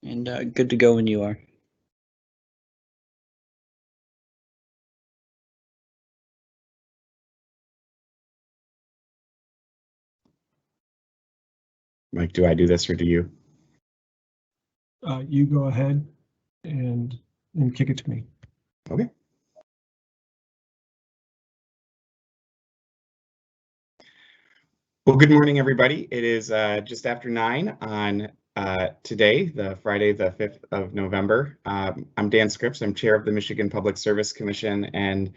And good to go when you are. Mike, do I do this or do you? You go ahead and kick it to me. Okay. Well, good morning, everybody. It is just after 9 on today, the Friday, the 5th of November. I'm Dan Scripps. I'm chair of the Michigan Public Service Commission, and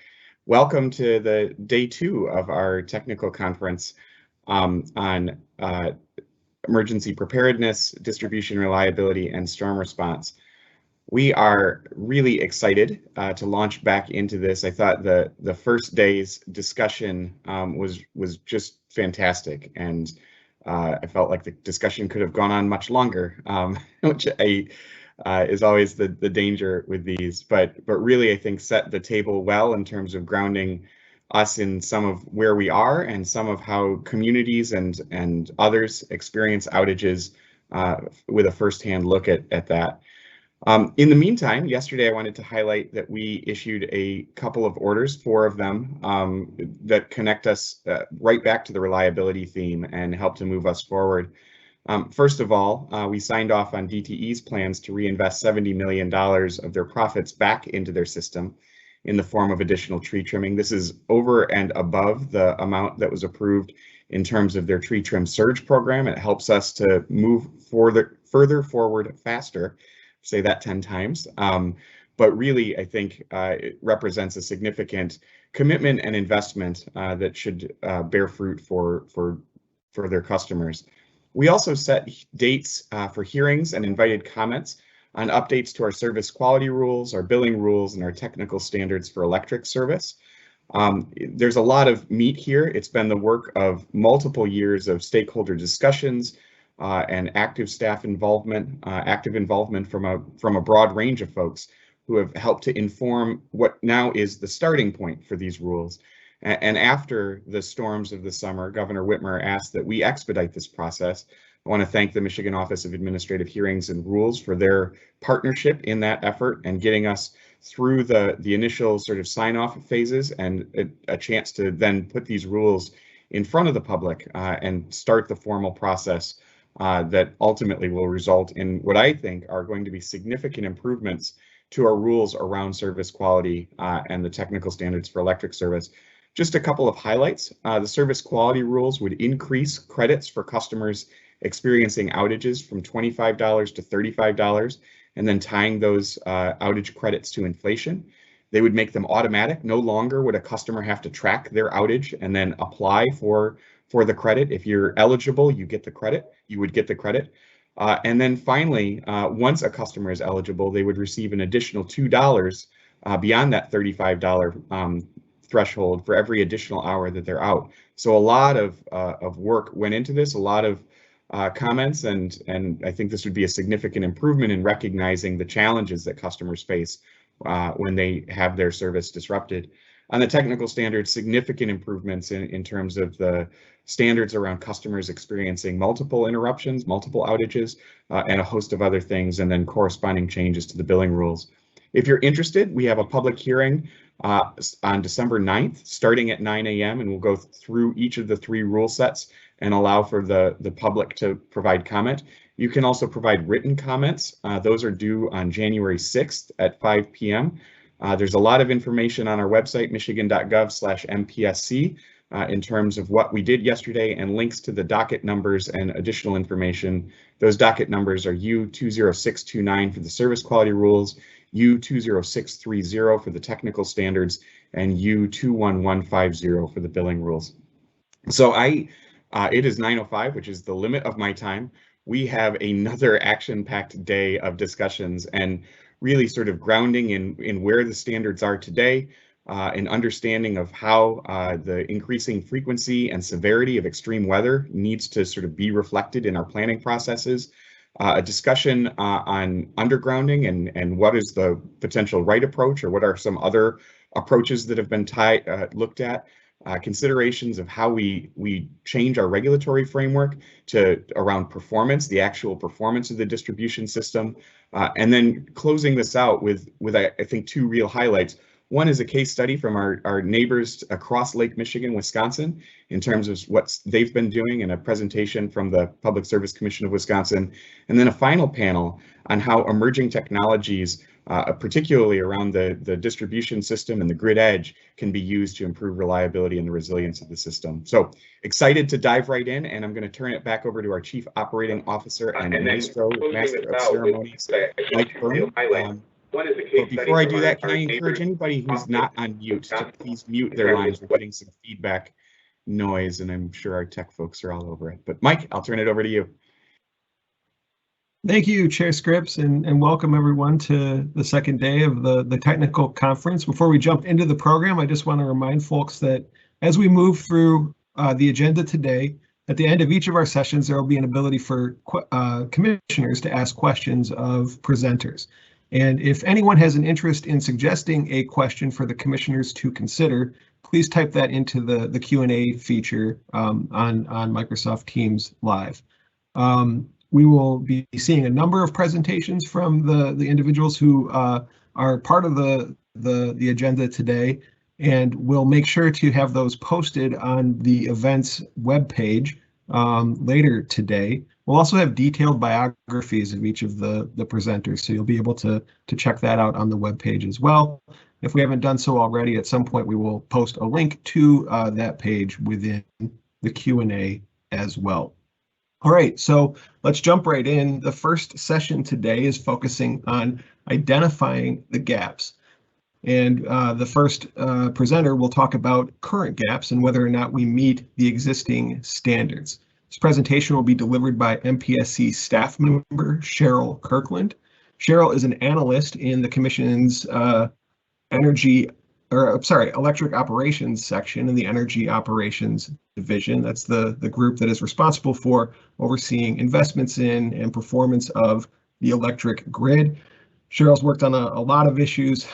welcome to the day 2 of our technical conference on emergency preparedness, distribution reliability, and storm response. We are really excited to launch back into this. I thought the first day's discussion was just fantastic, and I felt like the discussion could have gone on much longer, which is always the danger with these. But really, I think set the table well in terms of grounding us in some of where we are and some of how communities and others experience outages with a firsthand look at that. In the meantime, yesterday I wanted to highlight that we issued a couple of orders, 4 of them, that connect us right back to the reliability theme and help to move us forward. First of all, we signed off on DTE's plans to reinvest $70 million of their profits back into their system in the form of additional tree trimming. This is over and above the amount that was approved in terms of their tree trim surge program. It helps us to move further forward faster. Say that 10 times. But really, I think it represents a significant commitment and investment that should bear fruit for their customers. We also set dates for hearings and invited comments on updates to our service quality rules, our billing rules, and our technical standards for electric service. There's a lot of meat here. It's been the work of multiple years of stakeholder discussions, and active staff involvement, active involvement from a broad range of folks who have helped to inform what now is the starting point for these rules. And after the storms of the summer, Governor Whitmer asked that we expedite this process. I want to thank the Michigan Office of Administrative Hearings and Rules for their partnership in that effort and getting us through the initial sort of sign-off phases and a chance to then put these rules in front of the public and start the formal process that ultimately will result in what I think are going to be significant improvements to our rules around service quality and the technical standards for electric service. Just a couple of highlights. The service quality rules would increase credits for customers experiencing outages from $25 to $35, and then tying those outage credits to inflation. They would make them automatic. No longer would a customer have to track their outage and then apply for the credit. If you're eligible, you get the credit. You would get the credit. And then finally, once a customer is eligible, they would receive an additional $2 beyond that $35 threshold for every additional hour that they're out. So a lot of work went into this, a lot of comments, and I think this would be a significant improvement in recognizing the challenges that customers face when they have their service disrupted. On the technical standards, significant improvements in terms of the standards around customers experiencing multiple interruptions, multiple outages, and a host of other things, and then corresponding changes to the billing rules. If you're interested, we have a public hearing on December 9th, starting at 9 a.m., and we'll go through each of the 3 rule sets and allow for the public to provide comment. You can also provide written comments. Those are due on January 6th at 5 p.m. There's a lot of information on our website, michigan.gov/MPSC, in terms of what we did yesterday and links to the docket numbers and additional information. Those docket numbers are U20629 for the service quality rules, U20630 for the technical standards, and U21150 for the billing rules. So it is 9:05, which is the limit of my time. We have another action-packed day of discussions and really sort of grounding in where the standards are today, an understanding of how the increasing frequency and severity of extreme weather needs to sort of be reflected in our planning processes, a discussion on undergrounding and what is the potential right approach, or what are some other approaches that have been looked at, considerations of how we change our regulatory framework to around performance, the actual performance of the distribution system, And then closing this out with I think two real highlights. One is a case study from our neighbors across Lake Michigan, Wisconsin, in terms of what they've been doing, and a presentation from the Public Service Commission of Wisconsin. And then a final panel on how emerging technologies, particularly around the distribution system and the grid edge, can be used to improve reliability and the resilience of the system. So excited to dive right in, and I'm going to turn it back over to our Chief Operating Officer and Master of Ceremonies, Mike Byrne. But before I do that, can I encourage anybody who's not on mute to please mute their lines? We're getting some feedback noise, and I'm sure our tech folks are all over it. But Mike, I'll turn it over to you. Thank you, Chair Scripps, and welcome everyone to the second day of the technical conference. Before we jump into the program, I just want to remind folks that as we move through the agenda today, at the end of each of our sessions, there will be an ability for commissioners to ask questions of presenters. And if anyone has an interest in suggesting a question for the commissioners to consider, please type that into the Q&A feature on Microsoft Teams Live. We will be seeing a number of presentations from the individuals who are part of the agenda today, and we'll make sure to have those posted on the events webpage later today. We'll also have detailed biographies of each of the presenters, so you'll be able to check that out on the webpage as well. If we haven't done so already, at some point we will post a link to that page within the Q&A as well. All right, so let's jump right in. The first session today is focusing on identifying the gaps. And the first presenter will talk about current gaps and whether or not we meet the existing standards. This presentation will be delivered by MPSC staff member Cheryl Kirkland. Cheryl is an analyst in the Commission's electric operations section in the Energy Operations Division. That's the group that is responsible for overseeing investments in and performance of the electric grid. Cheryl's worked on a lot of issues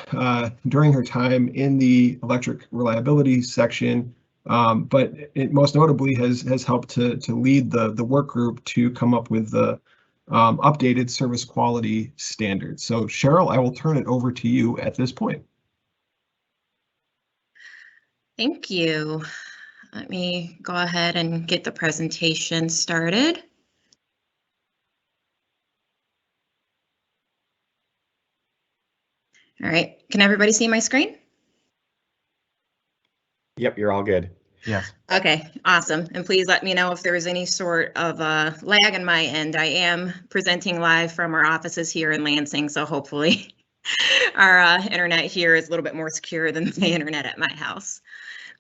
during her time in the electric reliability section, but it most notably has helped to lead the work group to come up with the updated service quality standards. So Cheryl, I will turn it over to you at this point. Thank you. Let me go ahead and get the presentation started. All right, can everybody see my screen? Yep, you're all good. Yes. Okay, awesome. And please let me know if there is any sort of lag on my end. I am presenting live from our offices here in Lansing, so hopefully our internet here is a little bit more secure than the internet at my house.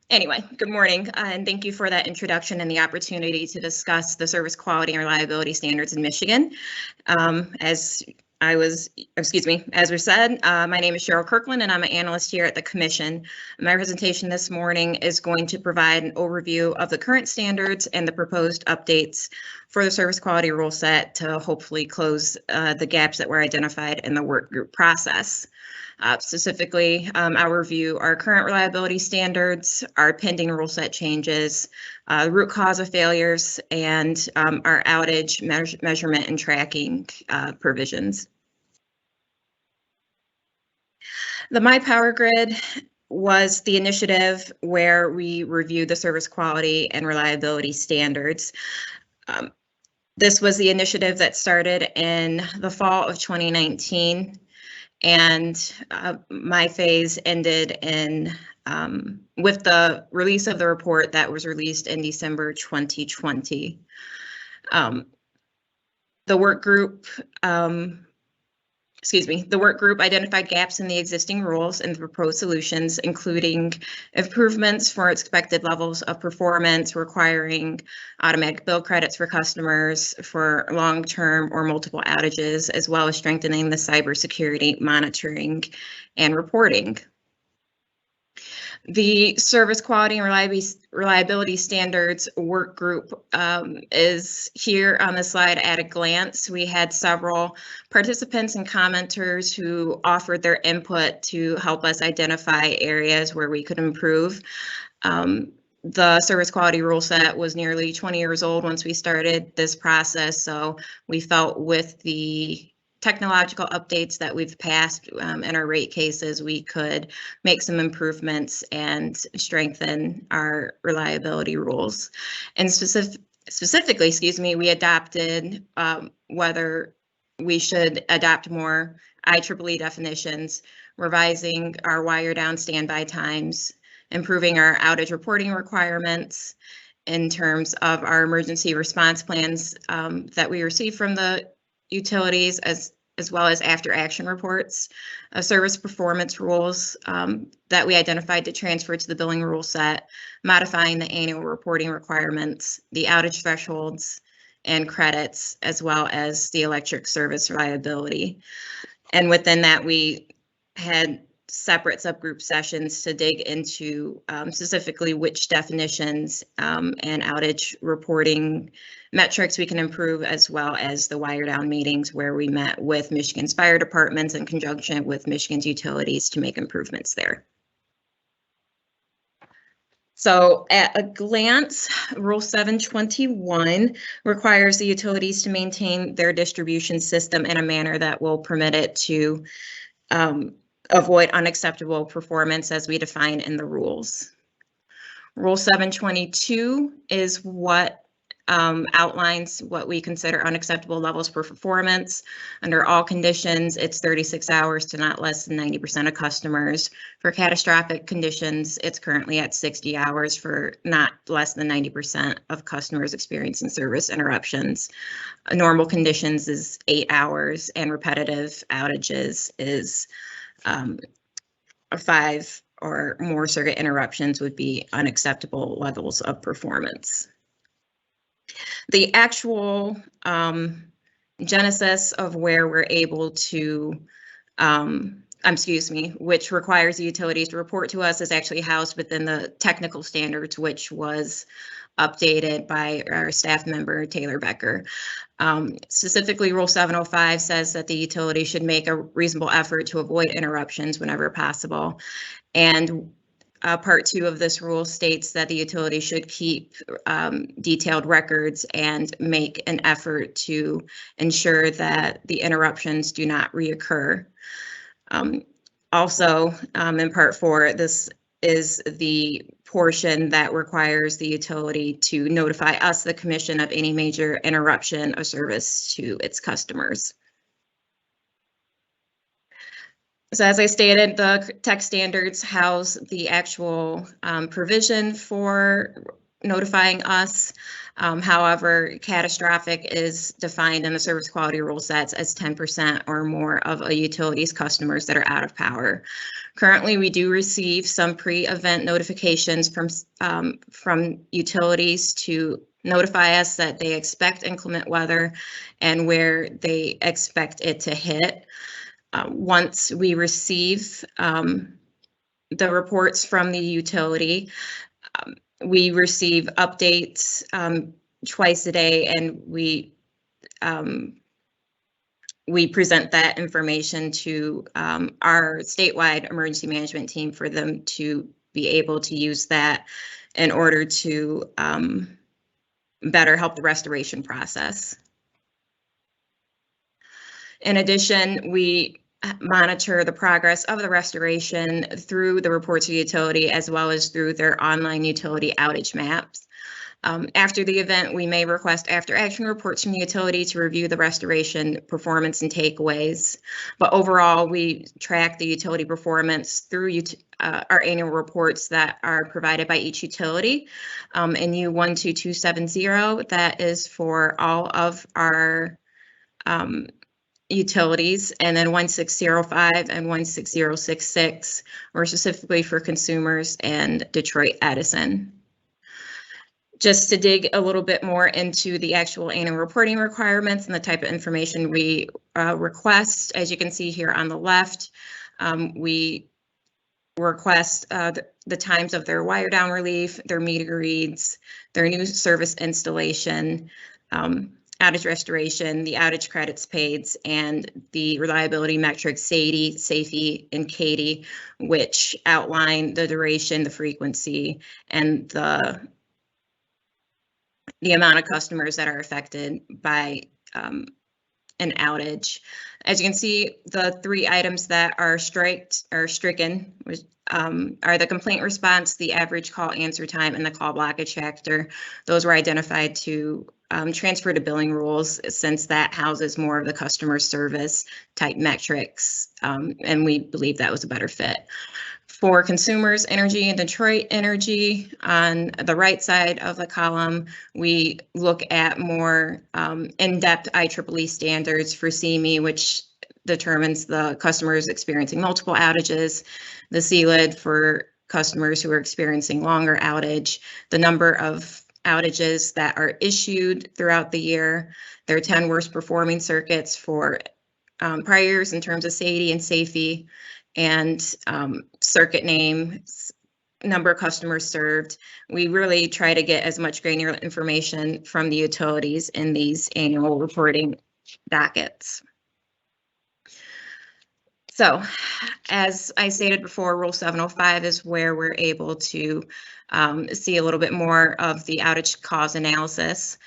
Anyway, good morning, and thank you for that introduction and the opportunity to discuss the service quality and reliability standards in Michigan. As was said, my name is Cheryl Kirkland, and I'm an analyst here at the Commission. My presentation this morning is going to provide an overview of the current standards and the proposed updates for the service quality rule set to hopefully close the gaps that were identified in the work group process. Specifically, I'll review our current reliability standards, our pending rule set changes, the root cause of failures, and our outage measurement and tracking provisions. The My Power Grid was the initiative where we reviewed the service quality and reliability standards. This was the initiative that started in the fall of 2019. And my phase ended in with the release of the report that was released in December 2020. The work group identified gaps in the existing rules and the proposed solutions, including improvements for expected levels of performance, requiring automatic bill credits for customers for long-term or multiple outages, as well as strengthening the cybersecurity monitoring and reporting. The service quality and reliability standards work group is here on the slide at a glance. We had several participants and commenters who offered their input to help us identify areas where we could improve. The service quality rule set was nearly 20 years old once we started this process, so we felt with the technological updates that we've passed in our rate cases, we could make some improvements and strengthen our reliability rules. And specifically, excuse me, we adopted whether we should adopt more IEEE definitions, revising our wire down standby times, improving our outage reporting requirements in terms of our emergency response plans that we receive from the utilities, as well as after action reports, service performance rules that we identified to transfer to the billing rule set, modifying the annual reporting requirements, the outage thresholds and credits, as well as the electric service reliability. And within that, we had separate subgroup sessions to dig into specifically which definitions and outage reporting metrics we can improve, as well as the wire down meetings where we met with Michigan's fire departments in conjunction with Michigan's utilities to make improvements there. So at a glance, Rule 721 requires the utilities to maintain their distribution system in a manner that will permit it to avoid unacceptable performance as we define in the rules. Rule 722 is what outlines what we consider unacceptable levels for performance. Under all conditions, it's 36 hours to not less than 90% of customers. For catastrophic conditions, it's currently at 60 hours for not less than 90% of customers experiencing service interruptions. Normal conditions is 8 hours, and repetitive outages is 5 or more circuit interruptions would be unacceptable levels of performance. The actual genesis of where we're able to, which requires the utilities to report to us, is actually housed within the technical standards, which was updated by our staff member, Taylor Becker. Specifically, Rule 705 says that the utility should make a reasonable effort to avoid interruptions whenever possible. And Part 2 of this rule states that the utility should keep detailed records and make an effort to ensure that the interruptions do not reoccur. Also, in Part 4, this is the portion that requires the utility to notify us, the commission, of any major interruption of service to its customers. So as I stated, the tech standards house the actual provision for notifying us. However, catastrophic is defined in the service quality rule sets as 10% or more of a utility's customers that are out of power. Currently, we do receive some pre-event notifications from utilities to notify us that they expect inclement weather and where they expect it to hit. Once we receive the reports from the utility, we receive updates twice a day, and we present that information to our statewide emergency management team for them to be able to use that in order to better help the restoration process. In addition, we monitor the progress of the restoration through the reports to utility, as well as through their online utility outage maps. After the event, we may request after action reports from the utility to review the restoration performance and takeaways. But overall, we track the utility performance through our annual reports that are provided by each utility. In U12270, that is for all of our utilities, and then 1605 and 16066 were specifically for consumers and Detroit Edison. Just to dig a little bit more into the actual annual reporting requirements and the type of information we request, as you can see here on the left, we request the times of their wire down relief, their meter reads, their new service installation, outage restoration, the outage credits paid, and the reliability metrics SAIDI, SAFE, and CAIDI, which outline the duration, the frequency, and the amount of customers that are affected by an outage. As you can see, the 3 items that are stricken are the complaint response, the average call answer time, and the call blockage factor. Those were identified to transfer to billing rules, since that houses more of the customer service type metrics, and we believe that was a better fit. For Consumers Energy and Detroit Energy, on the right side of the column, we look at more in-depth IEEE standards for CME, which determines the customers experiencing multiple outages, the CLID for customers who are experiencing longer outage, the number of outages that are issued throughout the year, their 10 worst performing circuits for prior years in terms of SAIDI and SAFE, and circuit name, number of customers served. We really try to get as much granular information from the utilities in these annual reporting dockets. So, as I stated before, Rule 705 is where we're able to see a little bit more of the outage cause analysis.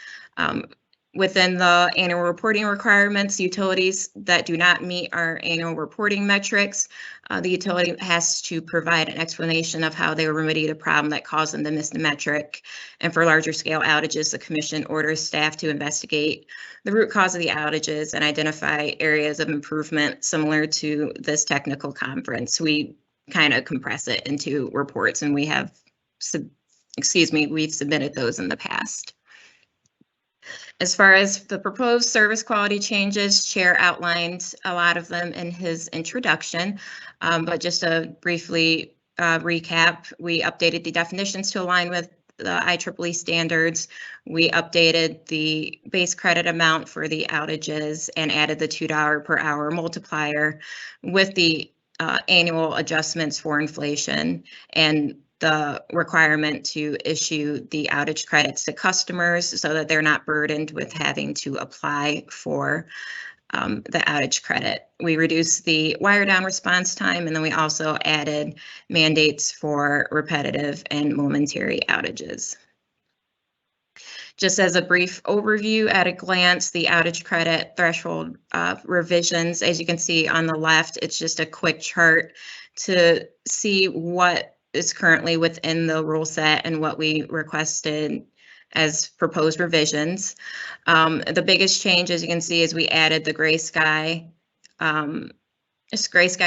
Within the annual reporting requirements, utilities that do not meet our annual reporting metrics, the utility has to provide an explanation of how they will remedy the problem that caused them to miss the metric. And for larger scale outages, the commission orders staff to investigate the root cause of the outages and identify areas of improvement similar to this technical conference. We kind of compress it into reports, and we have, we've submitted those in the past. As far as the proposed service quality changes, Chair outlined a lot of them in his introduction, but just to briefly recap, we updated the definitions to align with the IEEE standards. We updated the base credit amount for the outages and added the $2 per hour multiplier with the annual adjustments for inflation and the requirement to issue the outage credits to customers so that they're not burdened with having to apply for the outage credit. We reduced the wire down response time, and then we also added mandates for repetitive and momentary outages. Just as a brief overview at a glance, the outage credit threshold revisions, as you can see on the left, it's just a quick chart to see what is currently within the rule set and what we requested as proposed revisions. The biggest change, as you can see, is we added the gray sky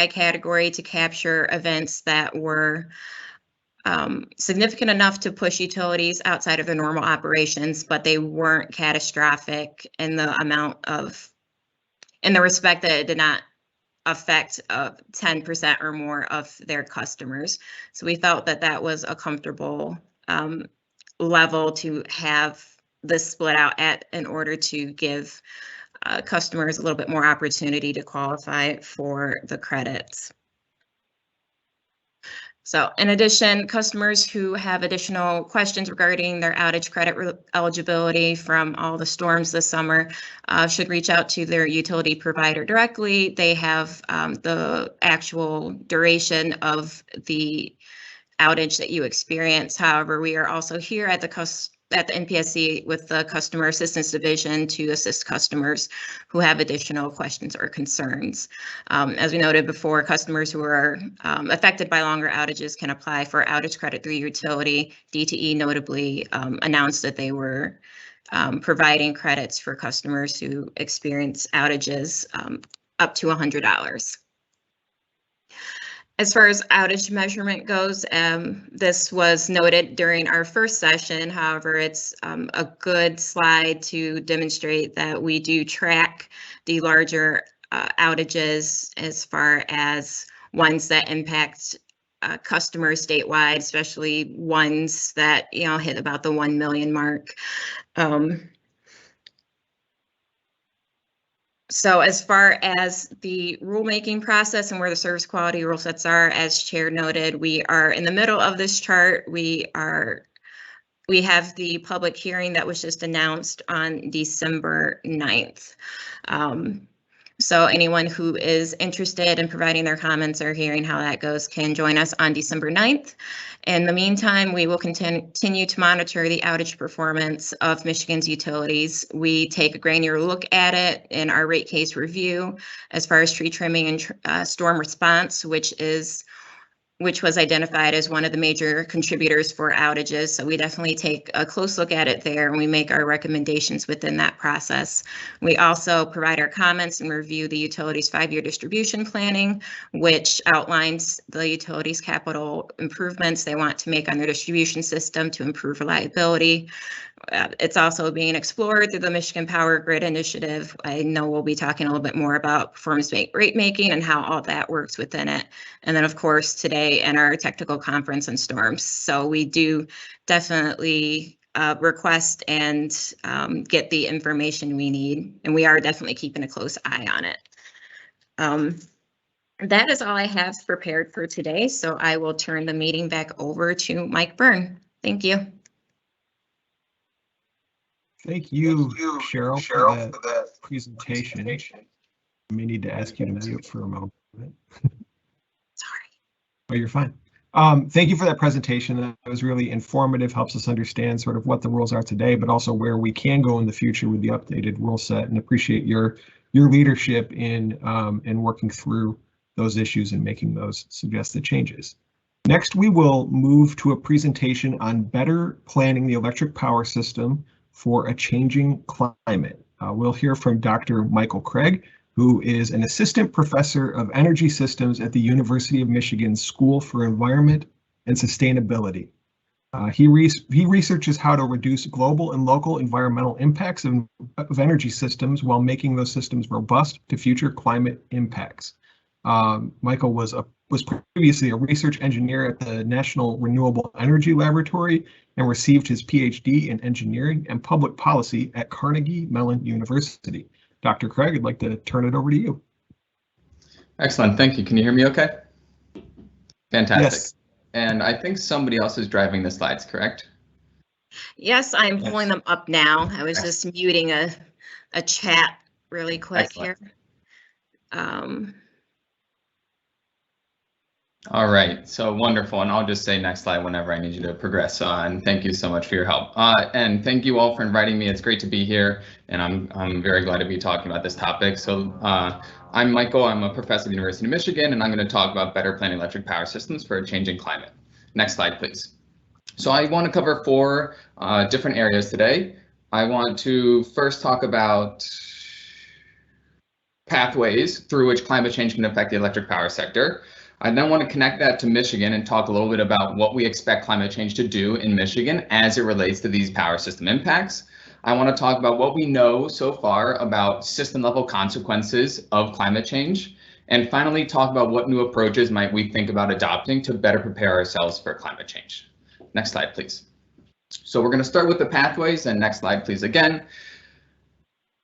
category to capture events that were significant enough to push utilities outside of their normal operations, but they weren't catastrophic in the respect that it did not affect 10% or more of their customers. So we felt that that was a comfortable level to have this split out at in order to give customers a little bit more opportunity to qualify for the credits. So in addition, customers who have additional questions regarding their outage credit eligibility from all the storms this summer should reach out to their utility provider directly. They have the actual duration of the outage that you experience. However, we are also here at the NPSC with the Customer Assistance Division to assist customers who have additional questions or concerns. As we noted before, customers who are affected by longer outages can apply for outage credit through utility. DTE notably announced that they were providing credits for customers who experience outages up to $100. As far as outage measurement goes, this was noted during our first session. However, it's a good slide to demonstrate that we do track the larger outages as far as ones that impact customers statewide, especially ones that hit about the 1 million mark. So as far as the rulemaking process and where the service quality rule sets are, as Chair noted, we are in the middle of this chart. We have the public hearing that was just announced on December 9th. So anyone who is interested in providing their comments or hearing how that goes can join us on December 9th. In the meantime, we will continue to monitor the outage performance of Michigan's utilities. We take a granular look at it in our rate case review as far as tree trimming and storm response, which was identified as one of the major contributors for outages. So we definitely take a close look at it there, and we make our recommendations within that process. We also provide our comments and review the utilities' 5-year distribution planning, which outlines the utilities' capital improvements they want to make on their distribution system to improve reliability. It's also being explored through the Michigan Power Grid Initiative. I know we'll be talking a little bit more about performance-based rate making and how all that works within it. And then, of course, today in our technical conference on storms. So we do definitely request and get the information we need. And we are definitely keeping a close eye on it. That is all I have prepared for today. So I will turn the meeting back over to Mike Byrne. Thank you. Thank you, Cheryl, for that presentation. I may need to ask you to mute for a moment. Sorry. Oh, you're fine. Thank you for that presentation. That was really informative, helps us understand sort of what the rules are today, but also where we can go in the future with the updated rule set, and appreciate your leadership in working through those issues and making those suggested changes. Next, we will move to a presentation on better planning the electric power system for a changing climate. We'll hear from Dr. Michael Craig, who is an assistant professor of energy systems at the University of Michigan School for Environment and Sustainability. He researches how to reduce global and local environmental impacts of energy systems while making those systems robust to future climate impacts. Michael was previously a research engineer at the National Renewable Energy Laboratory and received his PhD in engineering and public policy at Carnegie Mellon University. Dr. Craig, I'd like to turn it over to you. Excellent, thank you. Can you hear me okay? Fantastic. Yes. And I think somebody else is driving the slides, correct? Yes, I'm pulling them up now. I was just muting a chat really quick. Excellent. Here. All right, so wonderful, and I'll just say next slide whenever I need you to progress on. Thank you so much for your help, and thank you all for inviting me. It's great to be here, and I'm very glad to be talking about this topic. So I'm Michael. I'm a professor at the University of Michigan, and I'm going to talk about better planning electric power systems for a changing climate. Next slide, please. So I want to cover 4 different areas today. I want to first talk about pathways through which climate change can affect the electric power sector. I then want to connect that to Michigan and talk a little bit about what we expect climate change to do in Michigan as it relates to these power system impacts. I want to talk about what we know so far about system level consequences of climate change. And finally, talk about what new approaches might we think about adopting to better prepare ourselves for climate change. Next slide, please. So we're going to start with the pathways, and next slide, please, again.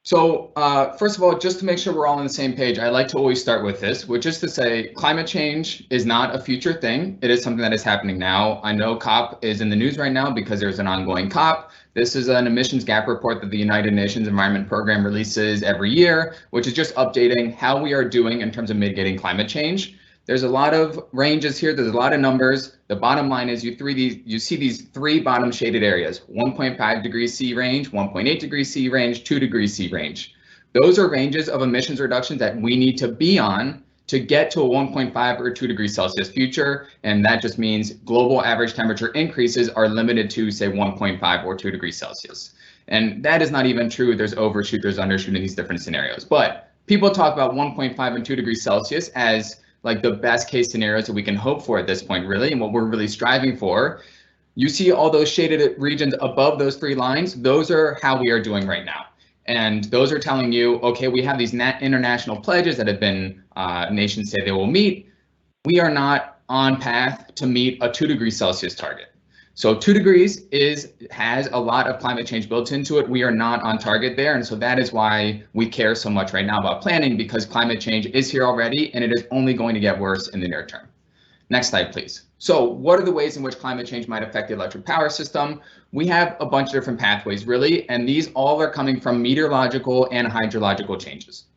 So first of all, just to make sure we're all on the same page, I like to always start with this, which is to say climate change is not a future thing. It is something that is happening now. I know COP is in the news right now because there's an ongoing COP. This is an emissions gap report that the United Nations Environment Program releases every year, which is just updating how we are doing in terms of mitigating climate change. There's a lot of ranges here. There's a lot of numbers. The bottom line is you see these 3 bottom shaded areas, 1.5 degrees C range, 1.8 degrees C range, 2 degrees C range. Those are ranges of emissions reductions that we need to be on to get to a 1.5 or 2 degrees Celsius future. And that just means global average temperature increases are limited to, say, 1.5 or 2 degrees Celsius. And that is not even true. There's overshoot, there's undershoot in these different scenarios. But people talk about 1.5 and 2 degrees Celsius as like the best case scenarios that we can hope for at this point, really, and what we're really striving for. You see all those shaded regions above those 3 lines, those are how we are doing right now. And those are telling you, okay, we have these international pledges that have been, nations say they will meet. We are not on path to meet a 2 degrees Celsius target. So 2 degrees has a lot of climate change built into it. We are not on target there. And so that is why we care so much right now about planning, because climate change is here already and it is only going to get worse in the near term. Next slide, please. So what are the ways in which climate change might affect the electric power system? We have a bunch of different pathways, really, and these all are coming from meteorological and hydrological changes.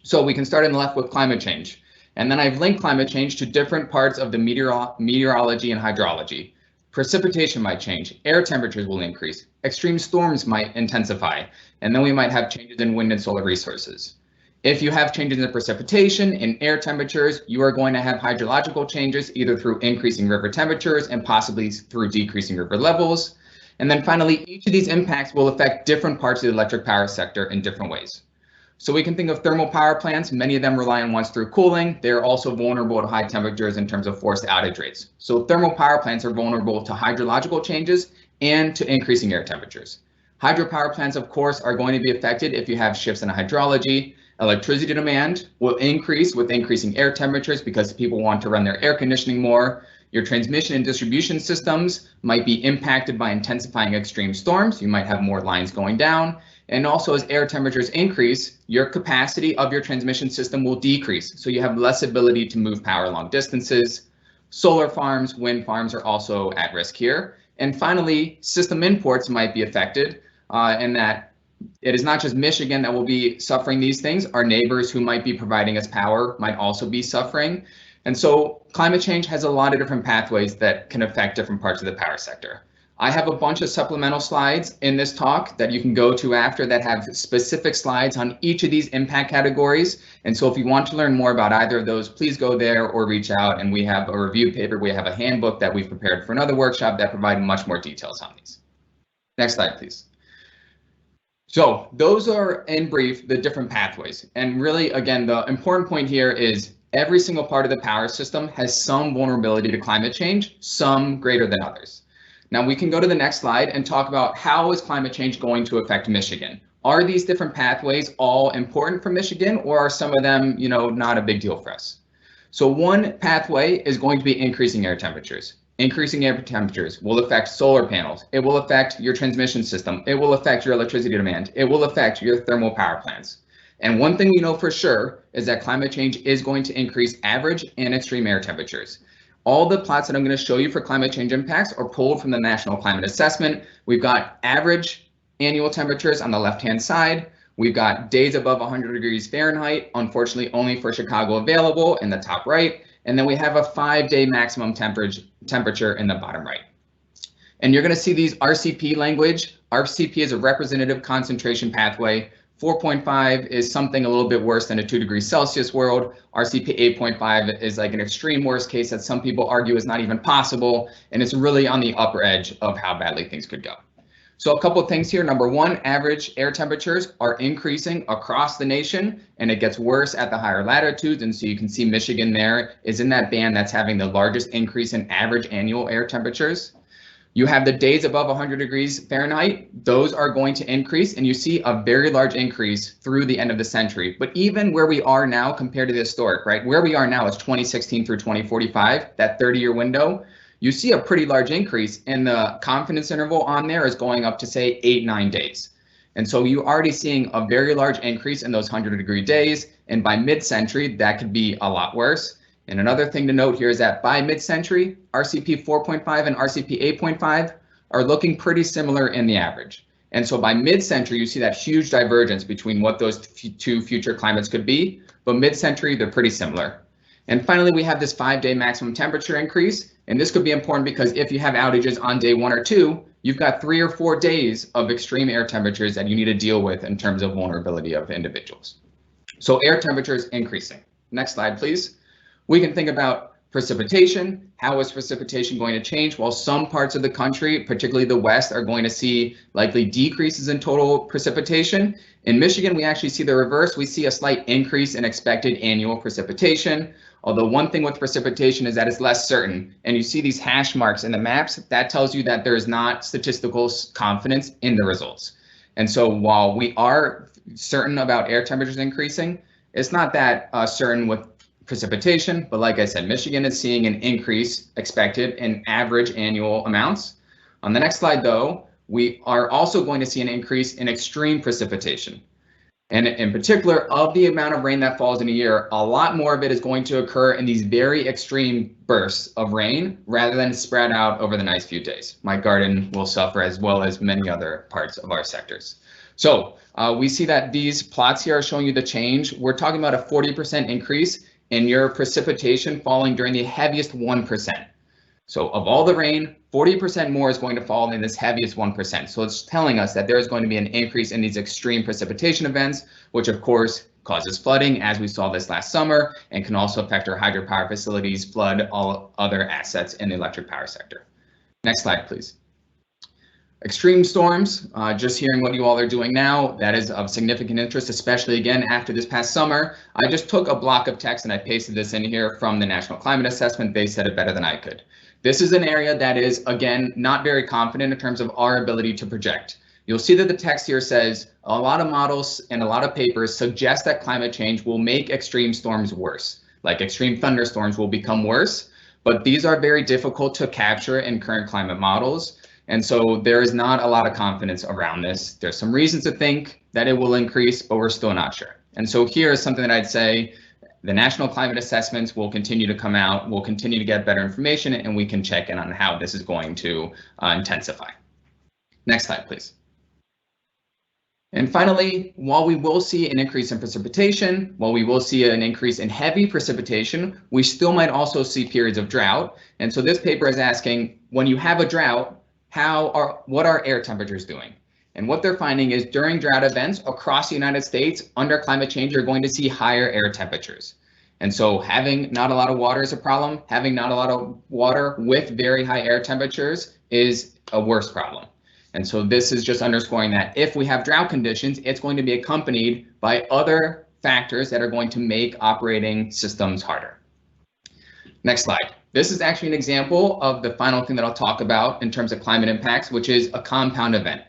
So we can start on the left with climate change. And then I've linked climate change to different parts of the meteorology and hydrology. Precipitation might change, air temperatures will increase, extreme storms might intensify, and then we might have changes in wind and solar resources. If you have changes in precipitation and air temperatures, you are going to have hydrological changes either through increasing river temperatures and possibly through decreasing river levels. And then finally, each of these impacts will affect different parts of the electric power sector in different ways. So we can think of thermal power plants. Many of them rely on once-through cooling. They're also vulnerable to high temperatures in terms of forced outage rates. So thermal power plants are vulnerable to hydrological changes and to increasing air temperatures. Hydropower plants, of course, are going to be affected if you have shifts in hydrology. Electricity demand will increase with increasing air temperatures because people want to run their air conditioning more. Your transmission and distribution systems might be impacted by intensifying extreme storms. You might have more lines going down. And also as air temperatures increase, your capacity of your transmission system will decrease. So you have less ability to move power long distances. Solar farms, wind farms are also at risk here. And finally, system imports might be affected in that it is not just Michigan that will be suffering these things. Our neighbors who might be providing us power might also be suffering. And so climate change has a lot of different pathways that can affect different parts of the power sector. I have a bunch of supplemental slides in this talk that you can go to after that have specific slides on each of these impact categories. And so if you want to learn more about either of those, please go there or reach out. And we have a review paper. We have a handbook that we've prepared for another workshop that provide much more details on these. Next slide, please. So those are in brief the different pathways. And really, again, the important point here is every single part of the power system has some vulnerability to climate change, some greater than others. Now we can go to the next slide and talk about how is climate change going to affect Michigan? Are these different pathways all important for Michigan, or are some of them, not a big deal for us? So one pathway is going to be increasing air temperatures. Increasing air temperatures will affect solar panels. It will affect your transmission system. It will affect your electricity demand. It will affect your thermal power plants. And one thing we know for sure is that climate change is going to increase average and extreme air temperatures. All the plots that I'm going to show you for climate change impacts are pulled from the National Climate Assessment. We've got average annual temperatures on the left-hand side. We've got days above 100 degrees Fahrenheit, unfortunately only for Chicago available in the top right. And then we have a 5-day maximum temperature in the bottom right. And you're going to see these RCP language. RCP is a representative concentration pathway. 4.5 is something a little bit worse than a 2 degrees Celsius world. RCP 8.5 is like an extreme worst case that some people argue is not even possible. And it's really on the upper edge of how badly things could go. So a couple of things here. Number one, average air temperatures are increasing across the nation, and it gets worse at the higher latitudes. And so you can see Michigan there is in that band that's having the largest increase in average annual air temperatures. You have the days above 100 degrees Fahrenheit. Those are going to increase, and you see a very large increase through the end of the century. But even where we are now compared to the historic, right? Where we are now is 2016 through 2045, that 30-year window. You see a pretty large increase, and the confidence interval on there is going up to say 8-9 days. And so you're already seeing a very large increase in those 100-degree days. And by mid-century, that could be a lot worse. And another thing to note here is that by mid-century, RCP 4.5 and RCP 8.5 are looking pretty similar in the average. And so by mid-century, you see that huge divergence between what those two future climates could be. But mid-century, they're pretty similar. And finally, we have this 5-day maximum temperature increase. And this could be important because if you have outages on day 1 or 2, you've got 3 or 4 days of extreme air temperatures that you need to deal with in terms of vulnerability of individuals. So air temperatures increasing. Next slide, please. We can think about precipitation. How is precipitation going to change? Well, some parts of the country, particularly the West, are going to see likely decreases in total precipitation. In Michigan, we actually see the reverse. We see a slight increase in expected annual precipitation. Although one thing with precipitation is that it's less certain. And you see these hash marks in the maps, that tells you that there is not statistical confidence in the results. And so while we are certain about air temperatures increasing, it's not that certain with precipitation, but like I said, Michigan is seeing an increase expected in average annual amounts. On the next slide, though, we are also going to see an increase in extreme precipitation. And in particular, of the amount of rain that falls in a year, a lot more of it is going to occur in these very extreme bursts of rain rather than spread out over the next few days. My garden will suffer as well as many other parts of our sectors. So we see that these plots here are showing you the change. We're talking about a 40% increase in your precipitation falling during the heaviest 1%. So of all the rain, 40% more is going to fall in this heaviest 1%. So it's telling us that there is going to be an increase in these extreme precipitation events, which of course causes flooding, as we saw this last summer, and can also affect our hydropower facilities, flood all other assets in the electric power sector. Next slide, please. Extreme storms, just hearing what you all are doing now, that is of significant interest, especially again after this past summer. I just took a block of text and I pasted this in here from the National Climate Assessment. They said it better than I could. This is an area that is, again, not very confident in terms of our ability to project. You'll see that the text here says a lot of models and a lot of papers suggest that climate change will make extreme storms worse, like extreme thunderstorms will become worse, but these are very difficult to capture in current climate models. And so there is not a lot of confidence around this. There's some reasons to think that it will increase, but we're still not sure. And so here is something that I'd say the national climate assessments will continue to come out, we'll continue to get better information, and we can check in on how this is going to intensify. Next slide, please. And finally, while we will see an increase in precipitation, while we will see an increase in heavy precipitation, we still might also see periods of drought. And so this paper is asking, when you have a drought, what are air temperatures doing? And what they're finding is during drought events across the United States under climate change, you're going to see higher air temperatures. And so having not a lot of water is a problem. Having not a lot of water with very high air temperatures is a worse problem. And so this is just underscoring that if we have drought conditions, it's going to be accompanied by other factors that are going to make operating systems harder. Next slide. This is actually an example of the final thing that I'll talk about in terms of climate impacts, which is a compound event.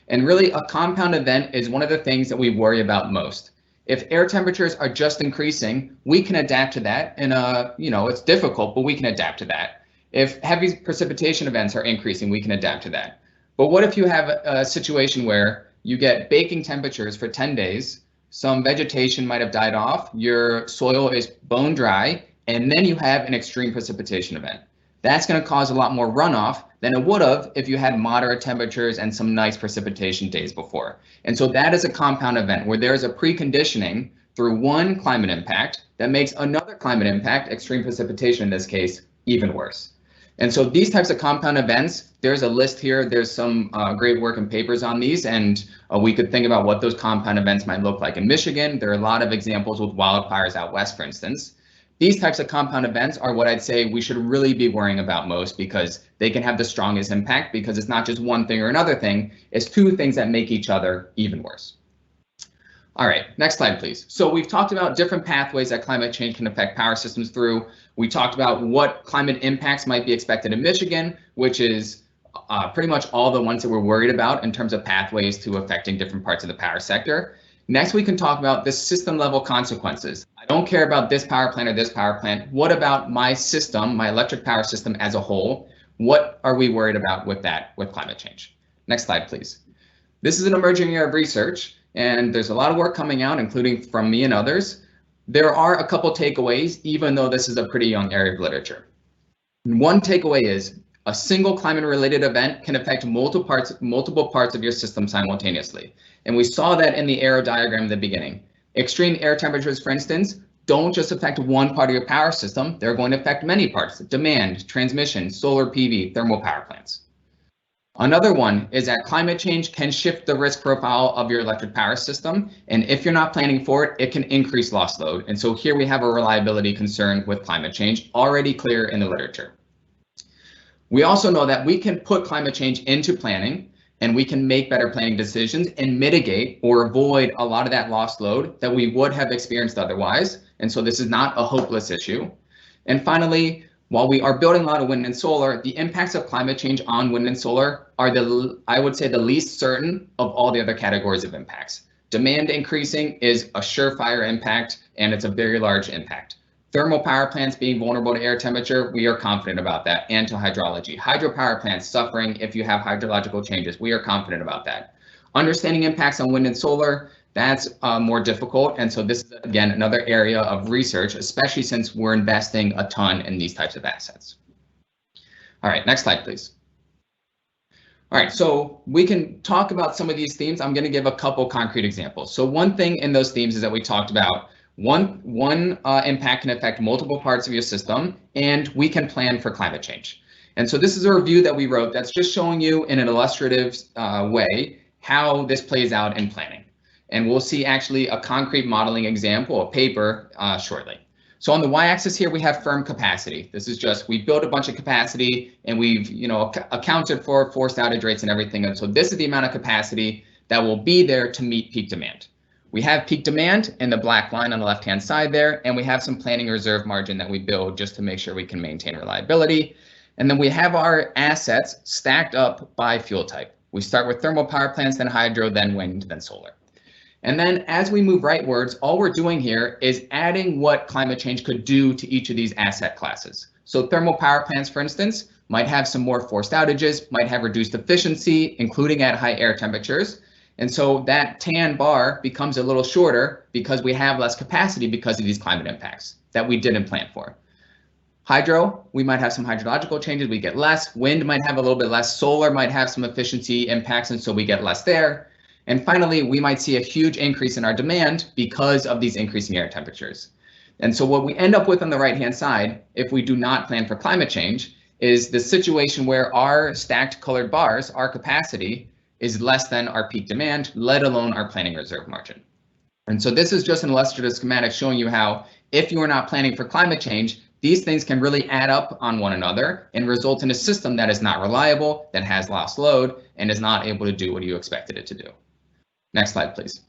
And really, a compound event is one of the things that we worry about most. If air temperatures are just increasing, we can adapt to that. And it's difficult, but we can adapt to that. If heavy precipitation events are increasing, we can adapt to that. But what if you have a situation where you get baking temperatures for 10 days, some vegetation might have died off, your soil is bone dry, and then you have an extreme precipitation event? That's going to cause a lot more runoff than it would have if you had moderate temperatures and some nice precipitation days before. And so that is a compound event where there is a preconditioning through one climate impact that makes another climate impact, extreme precipitation in this case, even worse. And so these types of compound events, there's a list here. There's some great work and papers on these, and we could think about what those compound events might look like in Michigan. There are a lot of examples with wildfires out west, for instance. These types of compound events are what I'd say we should really be worrying about most, because they can have the strongest impact, because it's not just one thing or another thing, it's two things that make each other even worse. All right, next slide, please. So we've talked about different pathways that climate change can affect power systems through. We talked about what climate impacts might be expected in Michigan, which is pretty much all the ones that we're worried about in terms of pathways to affecting different parts of the power sector. Next, we can talk about the system level consequences. I don't care about this power plant or this power plant. What about my system, my electric power system as a whole? What are we worried about with that, with climate change? Next slide, please. This is an emerging area of research, and there's a lot of work coming out, including from me and others. There are a couple takeaways, even though this is a pretty young area of literature. One takeaway is a single climate-related event can affect multiple parts of your system simultaneously. And we saw that in the arrow diagram at the beginning. Extreme air temperatures, for instance, don't just affect one part of your power system. They're going to affect many parts: demand, transmission, solar PV, thermal power plants. Another one is that climate change can shift the risk profile of your electric power system. And if you're not planning for it, it can increase loss load. And so here we have a reliability concern with climate change already clear in the literature. We also know that we can put climate change into planning, and we can make better planning decisions and mitigate or avoid a lot of that loss load that we would have experienced otherwise. And so this is not a hopeless issue. And finally, while we are building a lot of wind and solar, the impacts of climate change on wind and solar are I would say the least certain of all the other categories of impacts. Demand increasing is a surefire impact, and it's a very large impact. Thermal power plants being vulnerable to air temperature, we are confident about that, and to hydrology. Hydropower plants suffering if you have hydrological changes, we are confident about that. Understanding impacts on wind and solar, that's more difficult. And so this is, again, another area of research, especially since we're investing a ton in these types of assets. All right, next slide, please. All right, so we can talk about some of these themes. I'm going to give a couple concrete examples. So one thing in those themes is that we talked about one impact can affect multiple parts of your system, and we can plan for climate change. And so this is a review that we wrote that's just showing you in an illustrative way how this plays out in planning. And we'll see actually a concrete modeling example, a paper, shortly. So on the y-axis here, we have firm capacity. This is just, we built a bunch of capacity and we've, accounted for forced outage rates and everything. And so this is the amount of capacity that will be there to meet peak demand. We have peak demand in the black line on the left-hand side there, and we have some planning reserve margin that we build just to make sure we can maintain reliability. And then we have our assets stacked up by fuel type. We start with thermal power plants, then hydro, then wind, then solar. And then as we move rightwards, all we're doing here is adding what climate change could do to each of these asset classes. So thermal power plants, for instance, might have some more forced outages, might have reduced efficiency, including at high air temperatures. And so that tan bar becomes a little shorter because we have less capacity because of these climate impacts that we didn't plan for. Hydro, we might have some hydrological changes, we get less. Wind might have a little bit less. Solar might have some efficiency impacts, and so we get less there. And finally, we might see a huge increase in our demand because of these increasing air temperatures. And so what we end up with on the right-hand side, if we do not plan for climate change, is the situation where our stacked colored bars, our capacity, is less than our peak demand, let alone our planning reserve margin. And so this is just an illustrative schematic showing you how, if you are not planning for climate change, these things can really add up on one another and result in a system that is not reliable, that has lost load, and is not able to do what you expected it to do. Next slide, please.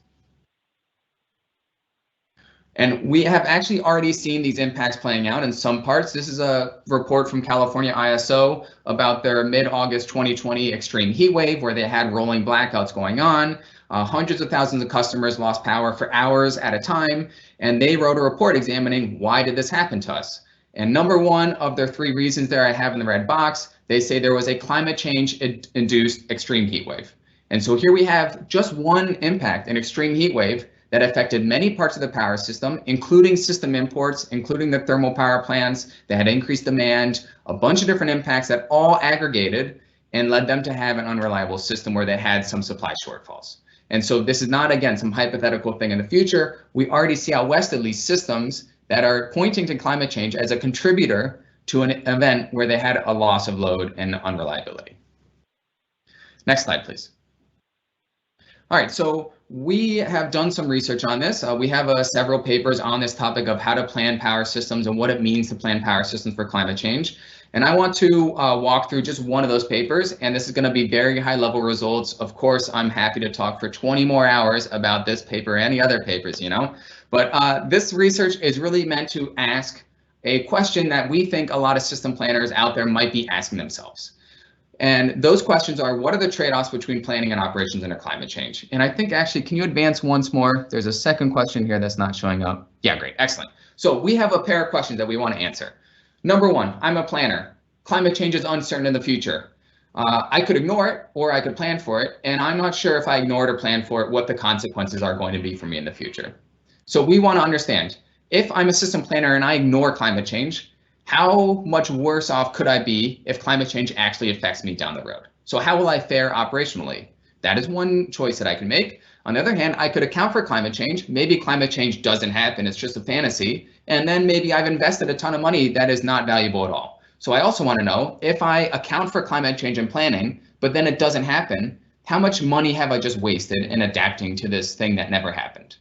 And we have actually already seen these impacts playing out in some parts. This is a report from California ISO about their mid-August 2020 extreme heat wave, where they had rolling blackouts going on. Hundreds of thousands of customers lost power for hours at a time, and they wrote a report examining why did this happen to us. And number one of their 3 reasons there I have in the red box, they say there was a climate change induced extreme heat wave. And so here we have just one impact, an extreme heat wave that affected many parts of the power system, including system imports, including the thermal power plants that had increased demand, a bunch of different impacts that all aggregated and led them to have an unreliable system where they had some supply shortfalls. And so this is not, again, some hypothetical thing in the future. We already see out west, at least, systems that are pointing to climate change as a contributor to an event where they had a loss of load and unreliability. Next slide, please. All right, so we have done some research on this. We have several papers on this topic of how to plan power systems and what it means to plan power systems for climate change. And I want to walk through just one of those papers, and this is going to be very high level results. Of course, I'm happy to talk for 20 more hours about this paper or any other papers, but this research is really meant to ask a question that we think a lot of system planners out there might be asking themselves. And those questions are, what are the trade-offs between planning and operations under climate change? And I think actually, can you advance once more? There's a second question here that's not showing up. Yeah, great, excellent. So we have a pair of questions that we want to answer. Number one, I'm a planner. Climate change is uncertain in the future. I could ignore it or I could plan for it. And I'm not sure if I ignore it or plan for it, what the consequences are going to be for me in the future. So we want to understand, if I'm a system planner and I ignore climate change, how much worse off could I be if climate change actually affects me down the road? So how will I fare operationally? That is one choice that I can make. On the other hand, I could account for climate change. Maybe climate change doesn't happen, it's just a fantasy. And then maybe I've invested a ton of money that is not valuable at all. So I also want to know, if I account for climate change in planning, but then it doesn't happen, how much money have I just wasted in adapting to this thing that never happened?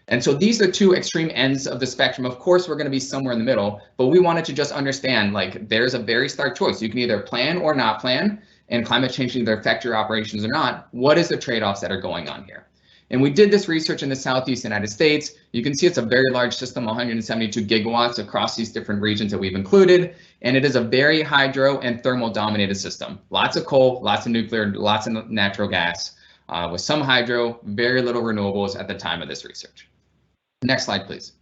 And so these are 2 extreme ends of the spectrum. Of course, we're going to be somewhere in the middle, but we wanted to just understand, like, there's a very stark choice. You can either plan or not plan, and climate change can either affect your operations or not. What is the trade-offs that are going on here? And we did this research in the Southeast United States. You can see it's a very large system, 172 gigawatts across these different regions that we've included. And it is a very hydro and thermal dominated system. Lots of coal, lots of nuclear, lots of natural gas, with some hydro, very little renewables at the time of this research. Next slide, please.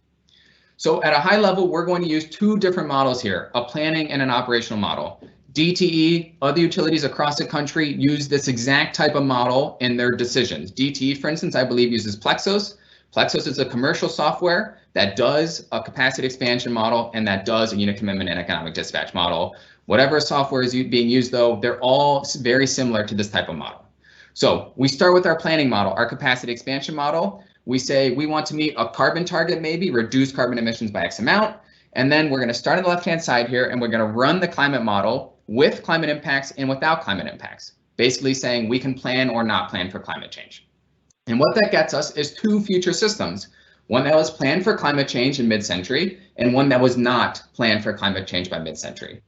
So at a high level, we're going to use 2 different models here, a planning and an operational model. DTE, other utilities across the country use this exact type of model in their decisions. DTE, for instance, I believe uses Plexos. Plexos is a commercial software that does a capacity expansion model and that does a unit commitment and economic dispatch model. Whatever software is being used though, they're all very similar to this type of model. So we start with our planning model, our capacity expansion model. We say we want to meet a carbon target, maybe reduce carbon emissions by X amount. And then we're going to start on the left-hand side here, and we're going to run the climate model with climate impacts and without climate impacts, basically saying we can plan or not plan for climate change. And what that gets us is two future systems, one that was planned for climate change in mid-century and one that was not planned for climate change by mid-century.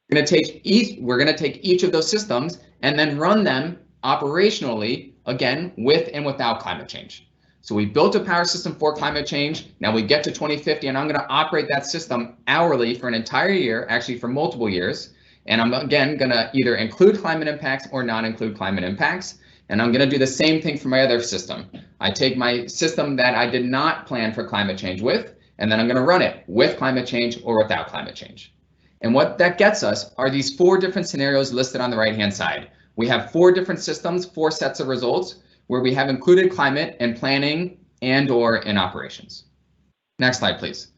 We're going to take each of those systems and then run them operationally, again, with and without climate change. So we built a power system for climate change. Now we get to 2050 and I'm going to operate that system hourly for an entire year, actually for multiple years. And I'm again going to either include climate impacts or not include climate impacts. And I'm going to do the same thing for my other system. I take my system that I did not plan for climate change with, and then I'm going to run it with climate change or without climate change. And what that gets us are these 4 different scenarios listed on the right-hand side. We have 4 different systems, 4 sets of results, where we have included climate in planning and or in operations. Next slide, please.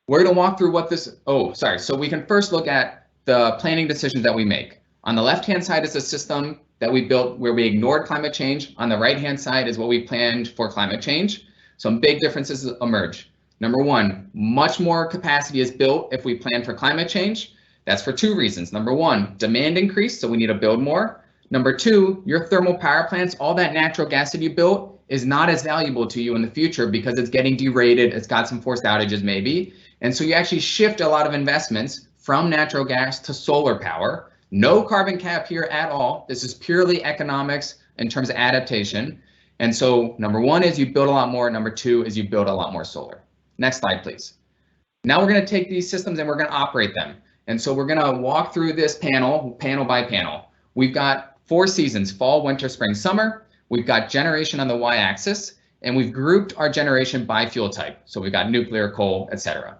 We're going to walk through what this, so we can first look at the planning decisions that we make. On the left-hand side is a system that we built where we ignored climate change. On the right-hand side is what we planned for climate change. Some big differences emerge. Number 1, much more capacity is built if we plan for climate change. That's for 2 reasons. Number 1, demand increase, so we need to build more. Number 2, your thermal power plants, all that natural gas that you built is not as valuable to you in the future because it's getting derated, it's got some forced outages maybe. And so you actually shift a lot of investments from natural gas to solar power. No carbon cap here at all. This is purely economics in terms of adaptation. And so number 1 is you build a lot more. Number 2 is you build a lot more solar. Next slide, please. Now we're going to take these systems and we're going to operate them. And so we're going to walk through this panel by panel. We've got 4 seasons, fall, winter, spring, summer. We've got generation on the y-axis, and we've grouped our generation by fuel type. So we've got nuclear, coal, etc.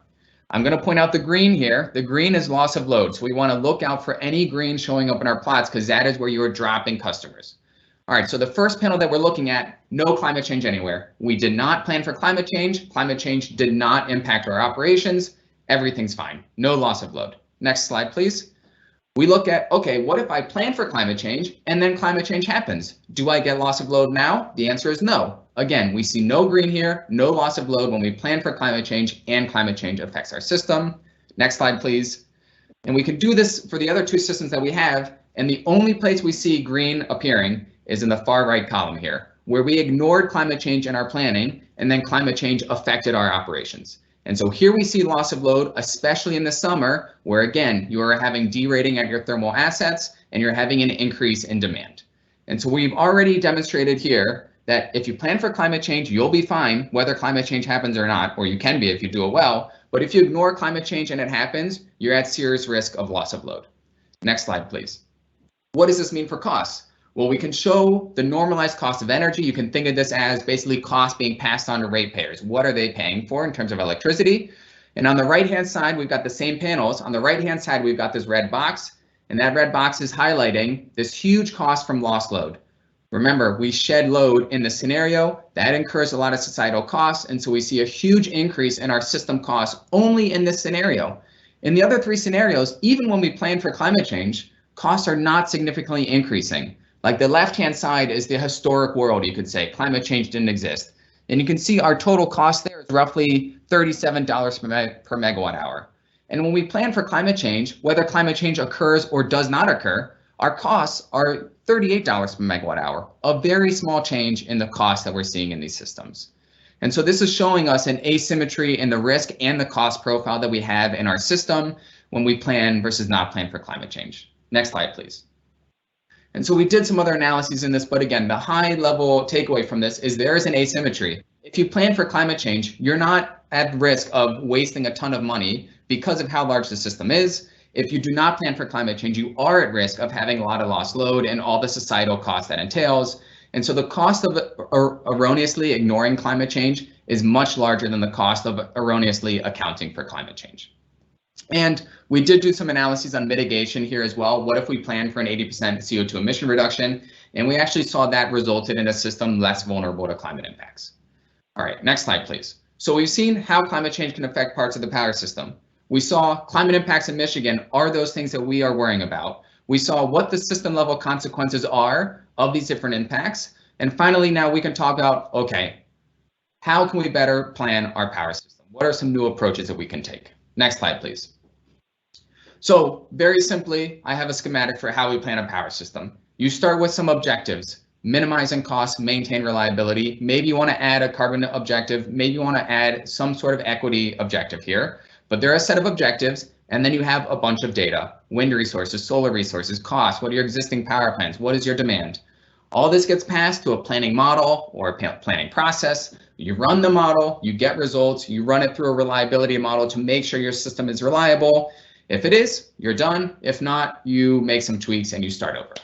I'm going to point out the green here. The green is loss of load. So we want to look out for any green showing up in our plots because that is where you are dropping customers. All right, so the first panel that we're looking at, no climate change anywhere. We did not plan for climate change. Climate change did not impact our operations. Everything's fine. No loss of load. Next slide, please. We look at, okay, what if I plan for climate change and then climate change happens? Do I get loss of load now? The answer is no. Again, we see no green here, no loss of load when we plan for climate change and climate change affects our system. Next slide, please. And we can do this for the other 2 systems that we have. And the only place we see green appearing is in the far right column here, where we ignored climate change in our planning and then climate change affected our operations. And so here we see loss of load, especially in the summer, where again, you are having derating at your thermal assets and you're having an increase in demand. And so we've already demonstrated here that if you plan for climate change, you'll be fine whether climate change happens or not, or you can be if you do it well. But if you ignore climate change and it happens, you're at serious risk of loss of load. Next slide, please. What does this mean for costs? Well, we can show the normalized cost of energy. You can think of this as basically costs being passed on to ratepayers. What are they paying for in terms of electricity? And on the right-hand side, we've got the same panels. On the right-hand side, we've got this red box, and that red box is highlighting this huge cost from lost load. Remember, we shed load in the scenario. That incurs a lot of societal costs, and so we see a huge increase in our system costs only in this scenario. In the other 3 scenarios, even when we plan for climate change, costs are not significantly increasing. Like the left-hand side is the historic world, you could say. Climate change didn't exist. And you can see our total cost there is roughly $37 per megawatt hour. And when we plan for climate change, whether climate change occurs or does not occur, our costs are $38 per megawatt hour, a very small change in the cost that we're seeing in these systems. And so this is showing us an asymmetry in the risk and the cost profile that we have in our system when we plan versus not plan for climate change. Next slide, please. And so we did some other analyses in this, but again, the high level takeaway from this is there is an asymmetry. If you plan for climate change, you're not at risk of wasting a ton of money because of how large the system is. If you do not plan for climate change, you are at risk of having a lot of lost load and all the societal costs that entails. And so the cost of erroneously ignoring climate change is much larger than the cost of erroneously accounting for climate change. And we did do some analyses on mitigation here as well. What if we plan for an 80% CO2 emission reduction? And we actually saw that resulted in a system less vulnerable to climate impacts. All right, next slide, please. So we've seen how climate change can affect parts of the power system. We saw climate impacts in Michigan are those things that we are worrying about. We saw what the system level consequences are of these different impacts. And finally, now we can talk about, okay, how can we better plan our power system? What are some new approaches that we can take? Next slide, please. So very simply, I have a schematic for how we plan a power system. You start with some objectives, minimizing costs, maintain reliability. Maybe you want to add a carbon objective. Maybe you want to add some sort of equity objective here. But there are a set of objectives, and then you have a bunch of data, wind resources, solar resources, costs, what are your existing power plants, what is your demand? All this gets passed to a planning model or a planning process. You run the model, you get results, you run it through a reliability model to make sure your system is reliable. If it is, you're done. If not, you make some tweaks and you start over.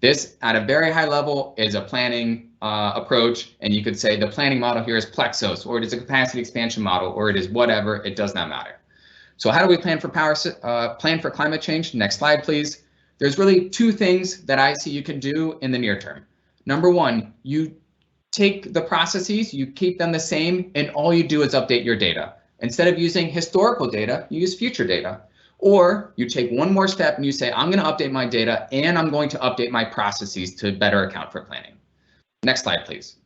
This, at a very high level, is a planning approach, and you could say the planning model here is Plexos, or it is a capacity expansion model, or it is whatever. It does not matter. So how do we plan for climate change? Next slide, please. There's really two things that I see you can do in the near term. Number one, you take the processes, you keep them the same, and all you do is update your data. Instead of using historical data, you use future data. Or you take one more step and you say, I'm going to update my data and I'm going to update my processes to better account for planning. Next slide, please.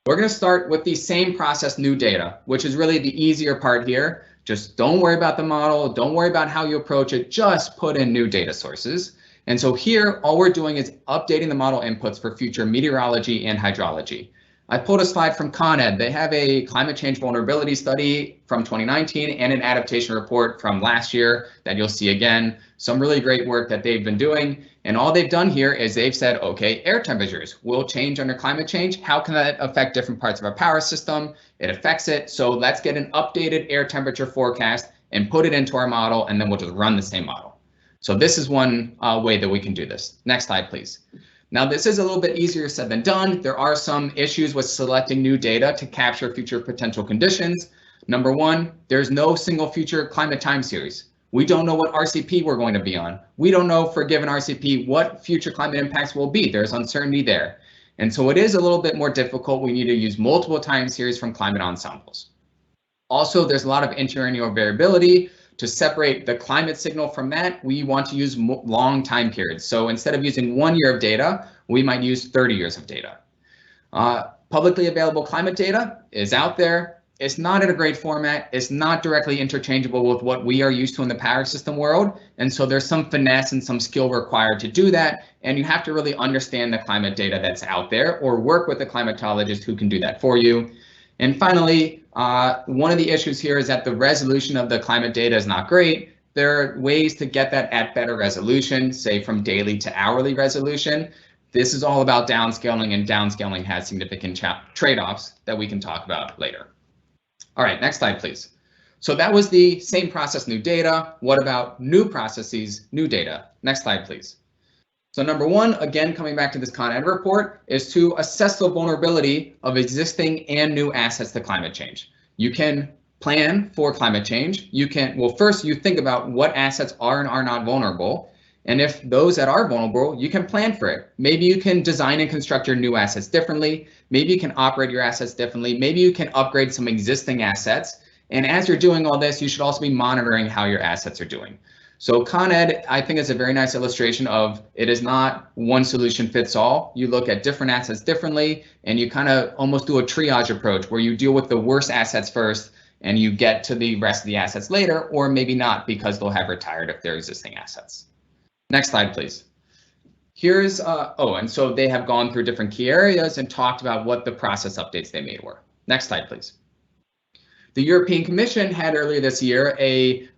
We're going to start with the same process, new data, which is really the easier part here. Just don't worry about the model. Don't worry about how you approach it. Just put in new data sources. And so here, all we're doing is updating the model inputs for future meteorology and hydrology. I pulled a slide from Con Ed. They have a climate change vulnerability study from 2019 and an adaptation report from last year that you'll see again. Some really great work that they've been doing. And all they've done here is they've said, okay, air temperatures will change under climate change. How can that affect different parts of our power system? It affects it. So let's get an updated air temperature forecast and put it into our model, and then we'll just run the same model. So this is one way that we can do this. Next slide, please. Now, this is a little bit easier said than done. There are some issues with selecting new data to capture future potential conditions. Number one, there's no single future climate time series. We don't know what RCP we're going to be on. We don't know for a given RCP what future climate impacts will be. There's uncertainty there. And so it is a little bit more difficult. We need to use multiple time series from climate ensembles. Also, there's a lot of interannual variability. To separate the climate signal from that, we want to use long time periods. So instead of using 1 year of data, we might use 30 years of data. Publicly available climate data is out there. It's not in a great format. It's not directly interchangeable with what we are used to in the power system world. And so there's some finesse and some skill required to do that. And you have to really understand the climate data that's out there or work with a climatologist who can do that for you. And finally, one of the issues here is that the resolution of the climate data is not great. There are ways to get that at better resolution, say from daily to hourly resolution. This is all about downscaling, and downscaling has significant trade-offs that we can talk about later. All right, next slide, please. So that was the same process, new data. What about new processes, new data? Next slide, please. So number one, again, coming back to this Con Ed report, is to assess the vulnerability of existing and new assets to climate change. You can plan for climate change. You can, well, first you think about what assets are and are not vulnerable. And if those that are vulnerable, you can plan for it. Maybe you can design and construct your new assets differently. Maybe you can operate your assets differently. Maybe you can upgrade some existing assets. And as you're doing all this, you should also be monitoring how your assets are doing. So Con Ed, I think, is a very nice illustration of it is not one solution fits all. You look at different assets differently, and you kind of almost do a triage approach where you deal with the worst assets first and you get to the rest of the assets later, or maybe not because they'll have retired if they're existing assets. Next slide, please. Here's, and so they have gone through different key areas and talked about what the process updates they made were. Next slide, please. The European Commission had earlier this year a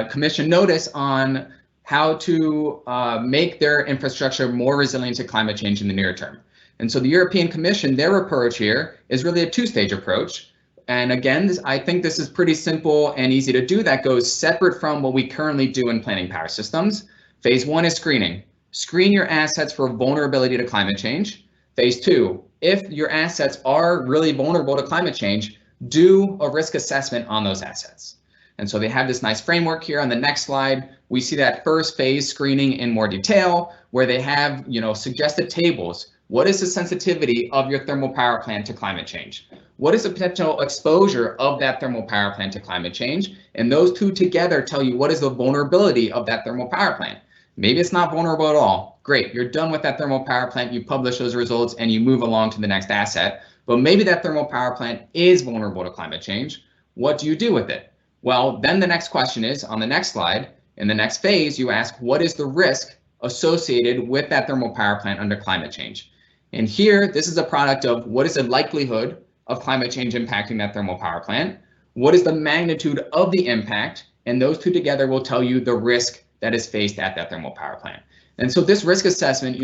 commission notice on how to make their infrastructure more resilient to climate change in the near term. And so the European Commission, their approach here is really a two-stage approach. And again, I think this is pretty simple and easy to do. That goes separate from what we currently do in planning power systems. Phase one is screening. Screen your assets for vulnerability to climate change. Phase two, if your assets are really vulnerable to climate change, do a risk assessment on those assets. And so they have this nice framework here. On the next slide, we see that first phase screening in more detail, where they have, suggested tables what is the sensitivity of your thermal power plant to climate change? What is the potential exposure of that thermal power plant to climate change? And those two together tell you what is the vulnerability of that thermal power plant. Maybe it's not vulnerable at all. Great, you're done with that thermal power plant, you publish those results and you move along to the next asset. But maybe that thermal power plant is vulnerable to climate change. What do you do with it? Well, then the next question is on the next slide. In the next phase, you ask, what is the risk associated with that thermal power plant under climate change? And here, this is a product of what is the likelihood of climate change impacting that thermal power plant? What is the magnitude of the impact? And those two together will tell you the risk that is faced at that thermal power plant. And so this risk assessment,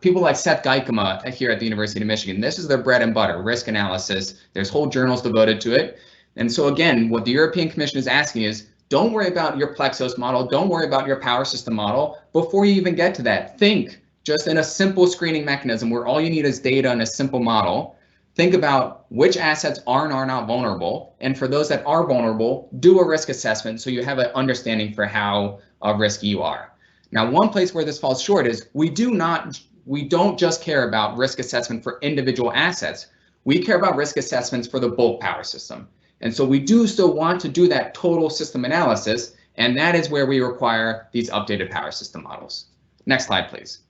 people like Seth Geikema here at the University of Michigan, this is their bread and butter, risk analysis. There's whole journals devoted to it. And so again, what the European Commission is asking is, don't worry about your Plexos model, don't worry about your power system model. Before you even get to that, think just in a simple screening mechanism where all you need is data and a simple model. Think about which assets are and are not vulnerable. And for those that are vulnerable, do a risk assessment so you have an understanding for how risky you are. Now, one place where this falls short is we don't just care about risk assessment for individual assets. We care about risk assessments for the bulk power system. And so we do still want to do that total system analysis, and that is where we require these updated power system models. Next slide, please.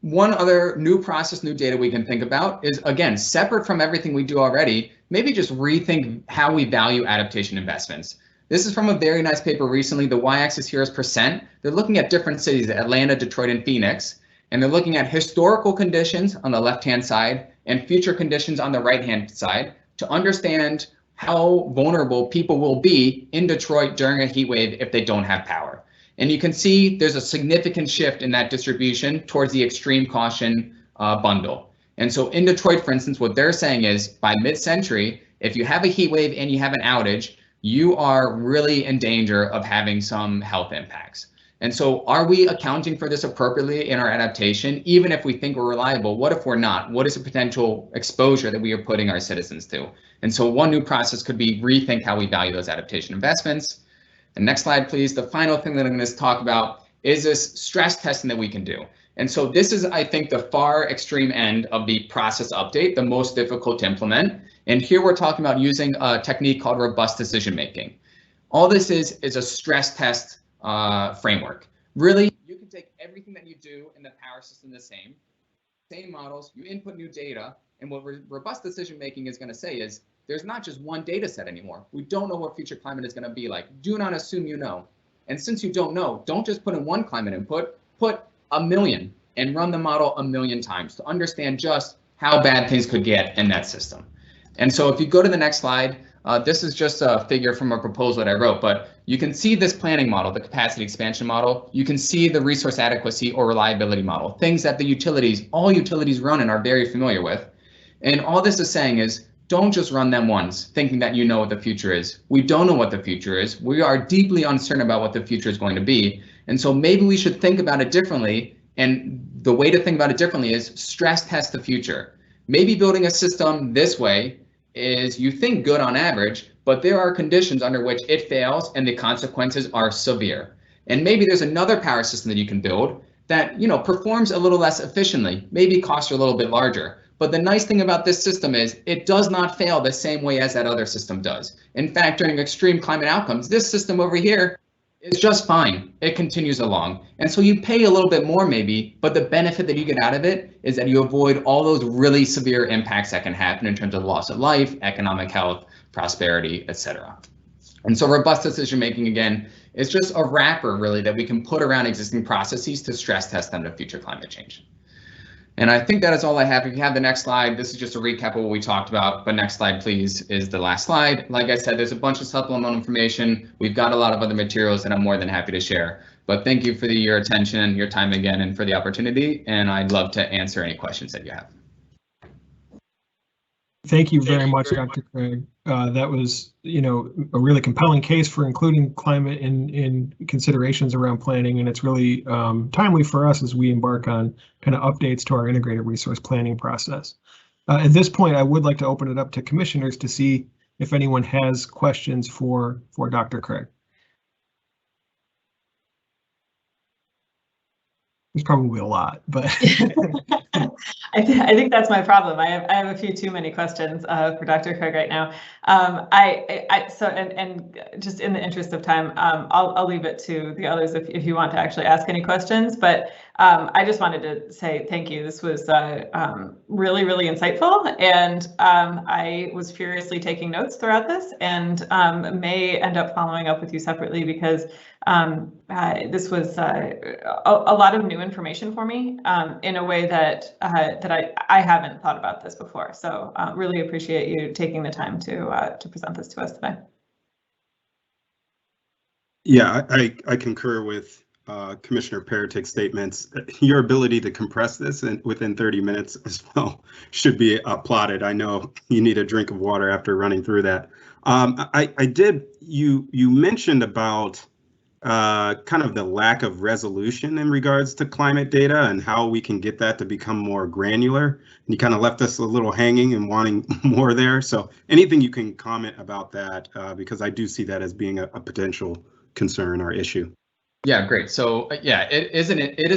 One other new process, new data we can think about is, again, separate from everything we do already, maybe just rethink how we value adaptation investments. This is from a very nice paper recently. The y-axis here is percent. They're looking at different cities, Atlanta, Detroit, and Phoenix, and they're looking at historical conditions on the left-hand side and future conditions on the right-hand side to understand how vulnerable people will be in Detroit during a heat wave if they don't have power. And you can see there's a significant shift in that distribution towards the extreme caution bundle. And so in Detroit, for instance, what they're saying is by mid-century, if you have a heat wave and you have an outage, you are really in danger of having some health impacts. And so are we accounting for this appropriately in our adaptation? Even if we think we're reliable, what if we're not? What is the potential exposure that we are putting our citizens to? And so one new process could be rethink how we value those adaptation investments. And next slide, please. The final thing that I'm going to talk about is this stress testing that we can do. And so this is, I think, the far extreme end of the process update, the most difficult to implement. And here we're talking about using a technique called robust decision making. All this is a stress test framework. Really, you can take everything that you do in the power system the same models, you input new data, and what robust decision making is going to say is there's not just one data set anymore. We don't know what future climate is going to be like. Do not assume you know. And since you don't know, don't just put in one climate input, put 1,000,000 and run the model 1,000,000 times to understand just how bad things could get in that system. And so if you go to the next slide, this is just a figure from a proposal that I wrote, but you can see this planning model, the capacity expansion model. You can see the resource adequacy or reliability model, things that the utilities, all utilities run and are very familiar with. And all this is saying is, don't just run them once, thinking that you know what the future is. We don't know what the future is. We are deeply uncertain about what the future is going to be. And so maybe we should think about it differently. And the way to think about it differently is stress test the future. Maybe building a system this way is you think good on average, but there are conditions under which it fails and the consequences are severe. And maybe there's another power system that you can build that, performs a little less efficiently, maybe costs are a little bit larger. But the nice thing about this system is it does not fail the same way as that other system does. In fact, during extreme climate outcomes, this system over here is just fine. It continues along. And so you pay a little bit more maybe, but the benefit that you get out of it is that you avoid all those really severe impacts that can happen in terms of loss of life, economic health, prosperity, etc. And so robust decision making, again, is just a wrapper really that we can put around existing processes to stress test them to future climate change. And I think that is all I have. If you have the next slide, this is just a recap of what we talked about, but next slide, please, is the last slide. Like I said, there's a bunch of supplemental information. We've got a lot of other materials that I'm more than happy to share. But thank you for your attention, your time again, and for the opportunity. And I'd love to answer any questions that you have. Thank you very much, Dr. Craig. That was, a really compelling case for including climate in considerations around planning, and it's really timely for us as we embark on kind of updates to our integrated resource planning process. At this point, I would like to open it up to commissioners to see if anyone has questions for Dr. Craig. There's probably a lot, but I think that's my problem. I have a few too many questions for Dr. Craig right now. And just in the interest of time, I'll leave it to the others if you want to actually ask any questions. But I just wanted to say thank you. This was really, really insightful, and I was furiously taking notes throughout this, and may end up following up with you separately because this was a lot of new information for me in a way that I haven't thought about this before. So really appreciate you taking the time to present this to us today. Yeah, I concur with Commissioner Paratik's statements. Your ability to compress this within 30 minutes as well should be applauded. I know you need a drink of water after running through that. You mentioned about kind of the lack of resolution in regards to climate data and how we can get that to become more granular. And you kind of left us a little hanging and wanting more there. So anything you can comment about that, because I do see that as being a potential concern or issue. Yeah, great. So yeah, it is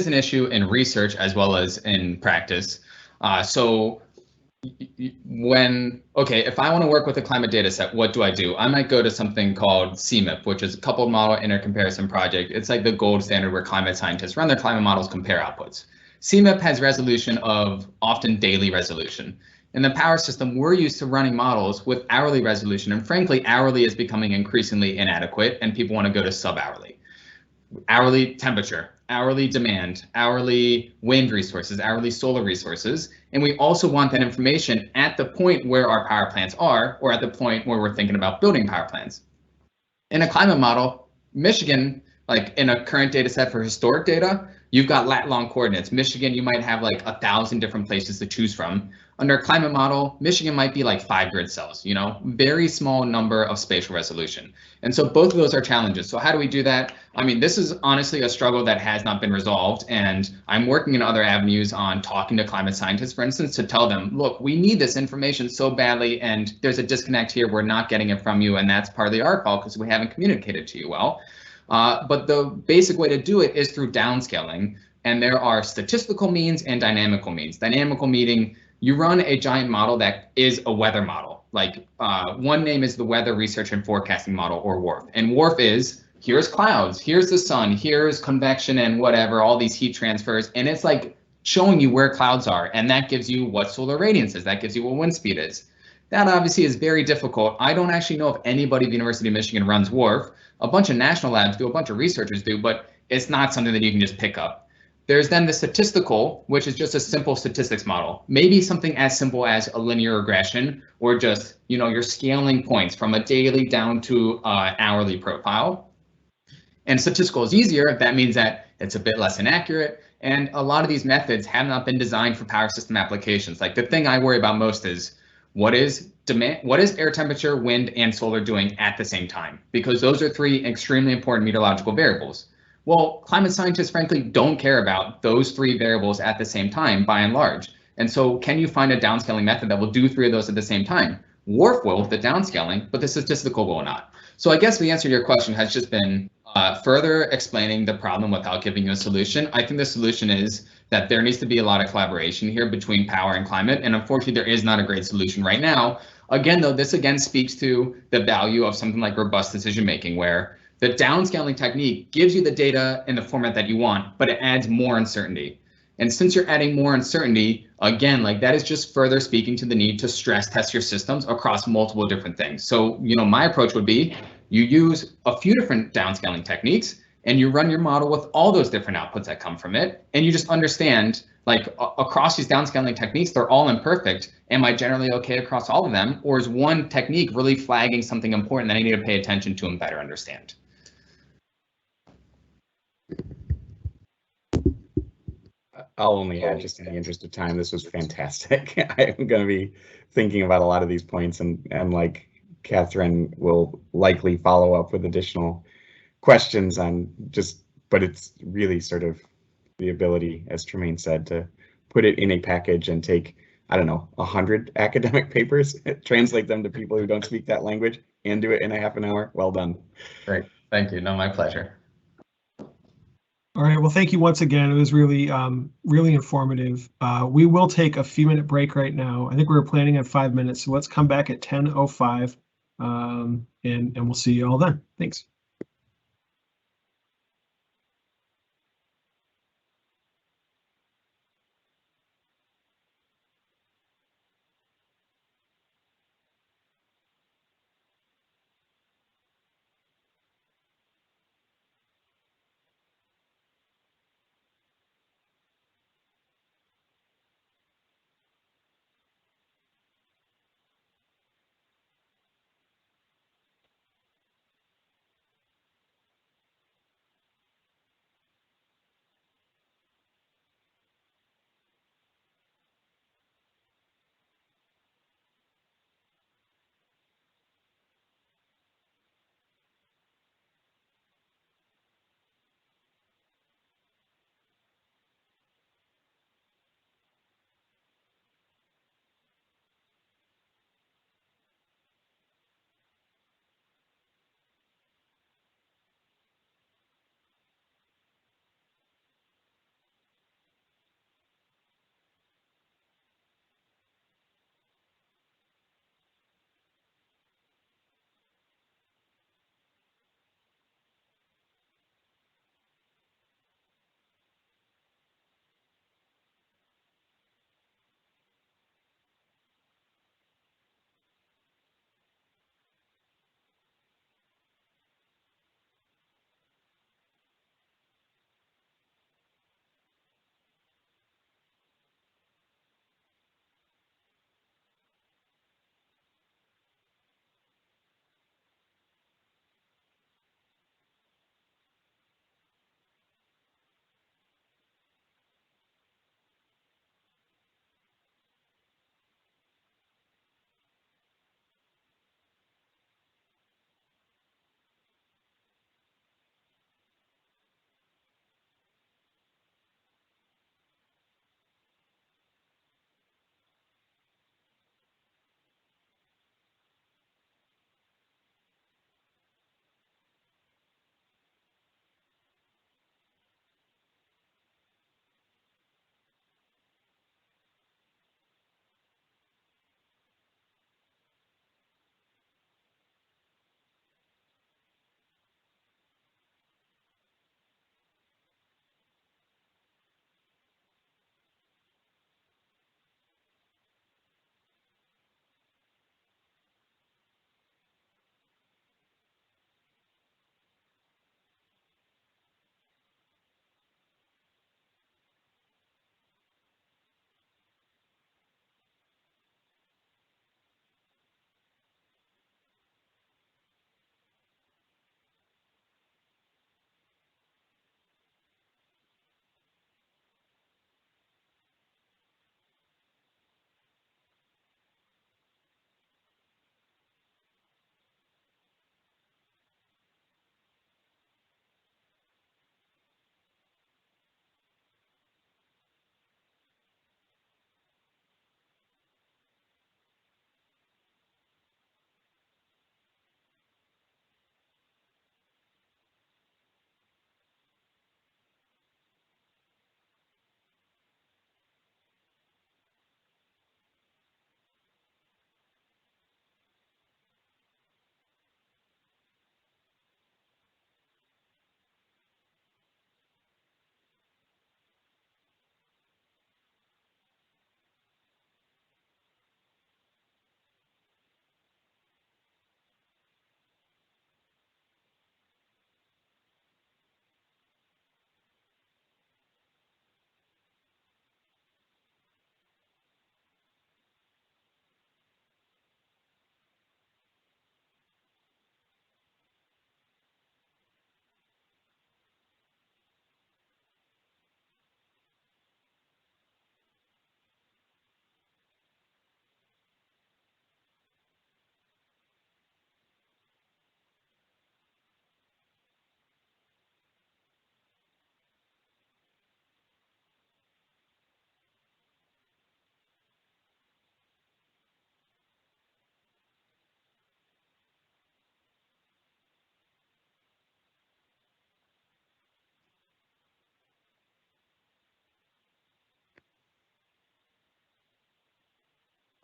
an issue in research as well as in practice. If I want to work with a climate data set, what do? I might go to something called CMIP, which is a coupled model intercomparison project. It's like the gold standard where climate scientists run their climate models, compare outputs. CMIP has resolution of often daily resolution. In the power system, we're used to running models with hourly resolution, and frankly, hourly is becoming increasingly inadequate, and people want to go to sub-hourly. Hourly temperature, hourly demand, hourly wind resources, hourly solar resources. And we also want that information at the point where our power plants are, or at the point where we're thinking about building power plants. In a climate model, Michigan, like in a current data set for historic data, you've got lat-long coordinates. Michigan, you might have like 1,000 different places to choose from. Under a climate model, Michigan might be like 5 grid cells, very small number of spatial resolution. And so both of those are challenges. So how do we do that? I mean, this is honestly a struggle that has not been resolved. And I'm working in other avenues on talking to climate scientists, for instance, to tell them, look, we need this information so badly, and there's a disconnect here. We're not getting it from you. And that's partly our fault because we haven't communicated to you well. But the basic way to do it is through downscaling. And there are statistical means and dynamical means. Dynamical meaning you run a giant model that is a weather model. Like one name is the Weather Research and Forecasting Model, or WRF. And WRF is, here's clouds, here's the sun, here's convection and whatever, all these heat transfers. And it's like showing you where clouds are. And that gives you what solar radiance is. That gives you what wind speed is. That obviously is very difficult. I don't actually know if anybody at the University of Michigan runs WRF. A bunch of national labs do, a bunch of researchers do, but it's not something that you can just pick up. There's then the statistical, which is just a simple statistics model. Maybe something as simple as a linear regression, or just, you're scaling points from a daily down to hourly profile. And statistical is easier. That means that it's a bit less inaccurate. And a lot of these methods have not been designed for power system applications. Like the thing I worry about most is what is demand, what is air temperature, wind, and solar doing at the same time? Because those are 3 extremely important meteorological variables. Well, climate scientists, frankly, don't care about those 3 variables at the same time, by and large. And so can you find a downscaling method that will do 3 of those at the same time? WRF will with the downscaling, but the statistical will not. So I guess the answer to your question has just been further explaining the problem without giving you a solution. I think the solution is that there needs to be a lot of collaboration here between power and climate. And unfortunately, there is not a great solution right now. Again, though, this again speaks to the value of something like robust decision making, where the downscaling technique gives you the data in the format that you want, but it adds more uncertainty. And since you're adding more uncertainty, again, like that is just further speaking to the need to stress test your systems across multiple different things. So, my approach would be you use a few different downscaling techniques and you run your model with all those different outputs that come from it. And you just understand, like across these downscaling techniques, they're all imperfect. Am I generally okay across all of them? Or is one technique really flagging something important that I need to pay attention to and better understand? I'll only add, just in the interest of time, this was fantastic. I'm going to be thinking about a lot of these points, and like Catherine will likely follow up with additional questions on but it's really sort of the ability, as Tremaine said, to put it in a package and take, 100 academic papers, translate them to people who don't speak that language, and do it in a half an hour. Well done. Great, thank you. No, my pleasure. All right. Well, thank you once again. It was really, really informative. We will take a few-minute break right now. I think we were planning on 5 minutes, so let's come back at 10:05, and we'll see you all then. Thanks.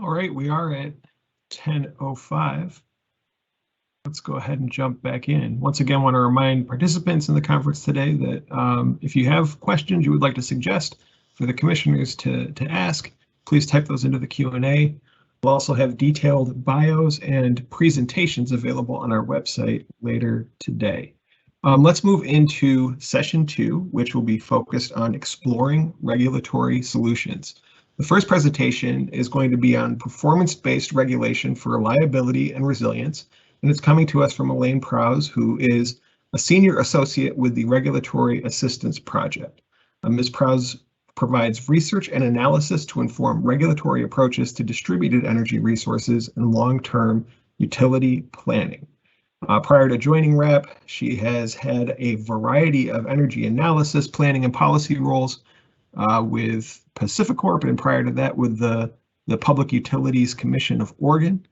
All right, we are at 10:05. Let's go ahead and jump back in. Once again, I want to remind participants in the conference today that if you have questions you would like to suggest for the commissioners to ask, please type those into the Q&A. We'll also have detailed bios and presentations available on our website later today. Let's move into session 2, which will be focused on exploring regulatory solutions. The first presentation is going to be on performance-based regulation for reliability and resilience, and it's coming to us from Elaine Prowse, who is a senior associate with the Regulatory Assistance Project. Ms. Prowse provides research and analysis to inform regulatory approaches to distributed energy resources and long-term utility planning. Prior to joining RAP, she has had a variety of energy analysis, planning, and policy roles with Pacificorp, and prior to that with the Public Utilities Commission of Oregon.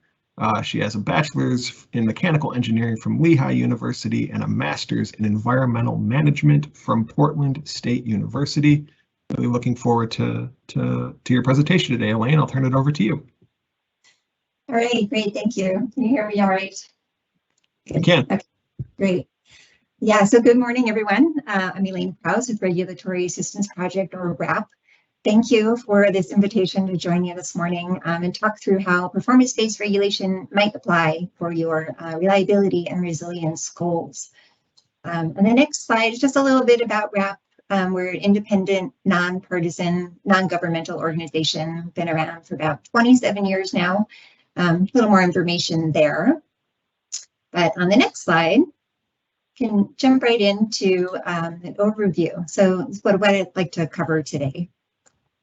She has a bachelor's in mechanical engineering from Lehigh University and a master's in environmental management from Portland State University. Really looking forward to your presentation today, Elaine. I'll turn it over to you. All right, great, thank you. Can you hear me all right? I can. Okay, great. Yeah, so good morning, everyone. I'm Elaine Prowse with Regulatory Assistance Project, or RAP. Thank you for this invitation to join you this morning and talk through how performance-based regulation might apply for your reliability and resilience goals. On the next slide is just a little bit about RAP. We're an independent, nonpartisan, non-governmental organization, been around for about 27 years now. A little more information there. But on the next slide, can jump right into an overview. So what I'd like to cover today.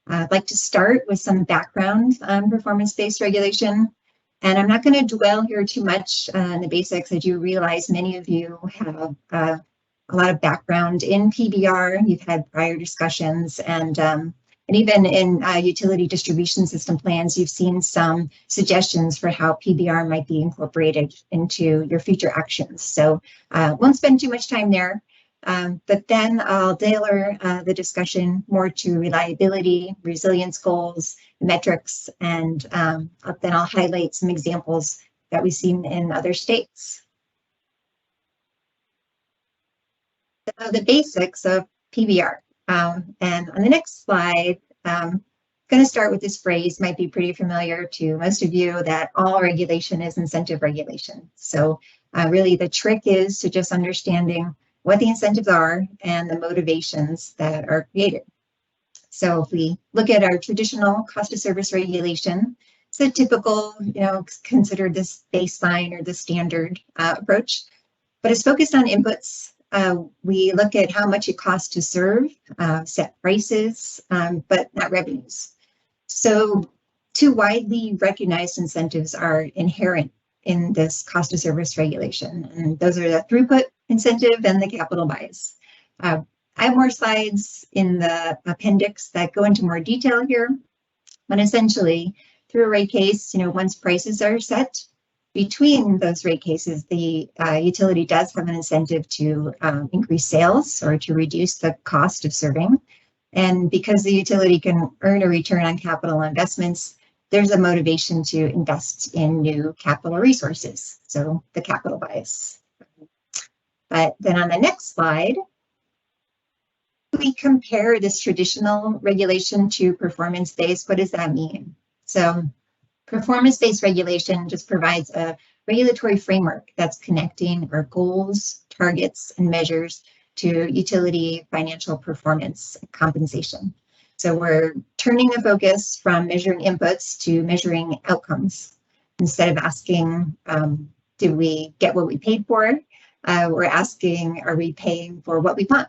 I'd like to start with some background on performance-based regulation. And I'm not going to dwell here too much on the basics. I do realize many of you have a lot of background in PBR. You've had prior discussions, and even in utility distribution system plans, you've seen some suggestions for how PBR might be incorporated into your future actions. So won't spend too much time there, but then I'll tailor the discussion more to reliability, resilience goals, metrics, and then I'll highlight some examples that we've seen in other states. So the basics of PBR. And on the next slide, I'm going to start with this phrase, might be pretty familiar to most of you, that all regulation is incentive regulation. So really the trick is to just understanding what the incentives are and the motivations that are created. So if we look at our traditional cost of service regulation, it's a typical, considered this baseline or the standard approach, but it's focused on inputs. We look at how much it costs to serve, set prices, but not revenues. So two widely recognized incentives are inherent in this cost of service regulation, and those are the throughput incentive and the capital bias. I have more slides in the appendix that go into more detail here, but essentially through a rate case, once prices are set, between those rate cases, the utility does have an incentive to increase sales or to reduce the cost of serving. And because the utility can earn a return on capital investments, there's a motivation to invest in new capital resources. So the capital bias. But then on the next slide, we compare this traditional regulation to performance-based. What does that mean? So performance-based regulation just provides a regulatory framework that's connecting our goals, targets, and measures to utility financial performance compensation. So we're turning the focus from measuring inputs to measuring outcomes. Instead of asking, did we get what we paid for? We're asking, are we paying for what we want?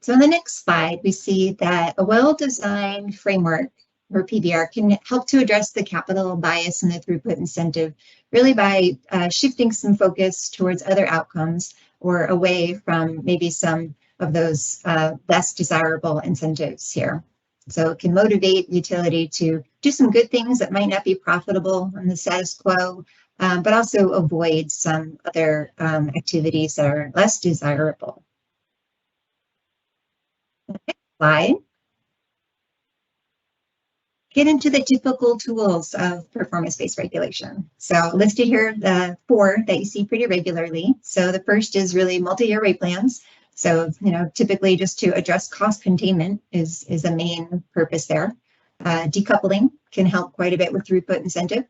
So on the next slide, we see that a well-designed framework for PBR can help to address the capital bias and the throughput incentive, really by shifting some focus towards other outcomes or away from maybe some of those less desirable incentives here. So it can motivate utility to do some good things that might not be profitable in the status quo, but also avoid some other activities that are less desirable. Next slide. get into the typical tools of performance-based regulation. So listed here, the 4 that you see pretty regularly. So the first is really multi-year rate plans. So, typically just to address cost containment is a main purpose there. Decoupling can help quite a bit with throughput incentive.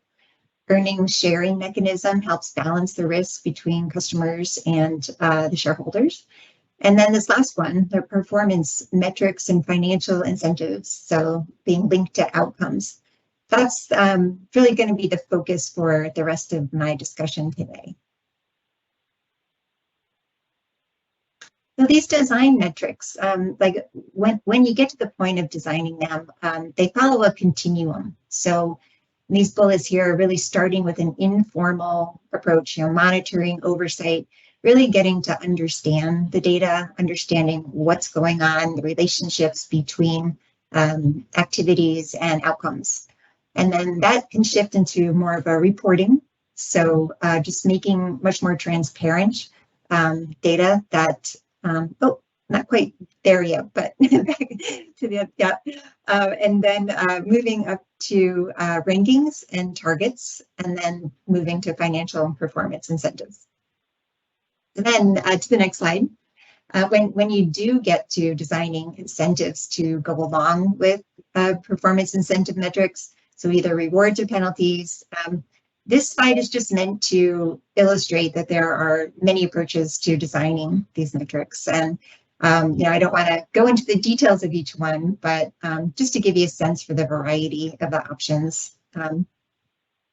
Earnings sharing mechanism helps balance the risk between customers and the shareholders. And then this last one, the performance metrics and financial incentives, so being linked to outcomes. That's really going to be the focus for the rest of my discussion today. So these design metrics, like when you get to the point of designing them, they follow a continuum. So these bullets here are really starting with an informal approach, monitoring, oversight, really getting to understand the data, understanding what's going on, the relationships between activities and outcomes. And then that can shift into more of a reporting. So just making much more transparent data that, not quite there yet, but back to the, yeah. And then moving up to rankings and targets, and then moving to financial performance incentives. And then to the next slide, when you do get to designing incentives to go along with performance incentive metrics, so either rewards or penalties, this slide is just meant to illustrate that there are many approaches to designing these metrics. And I don't want to go into the details of each one, but just to give you a sense for the variety of the options.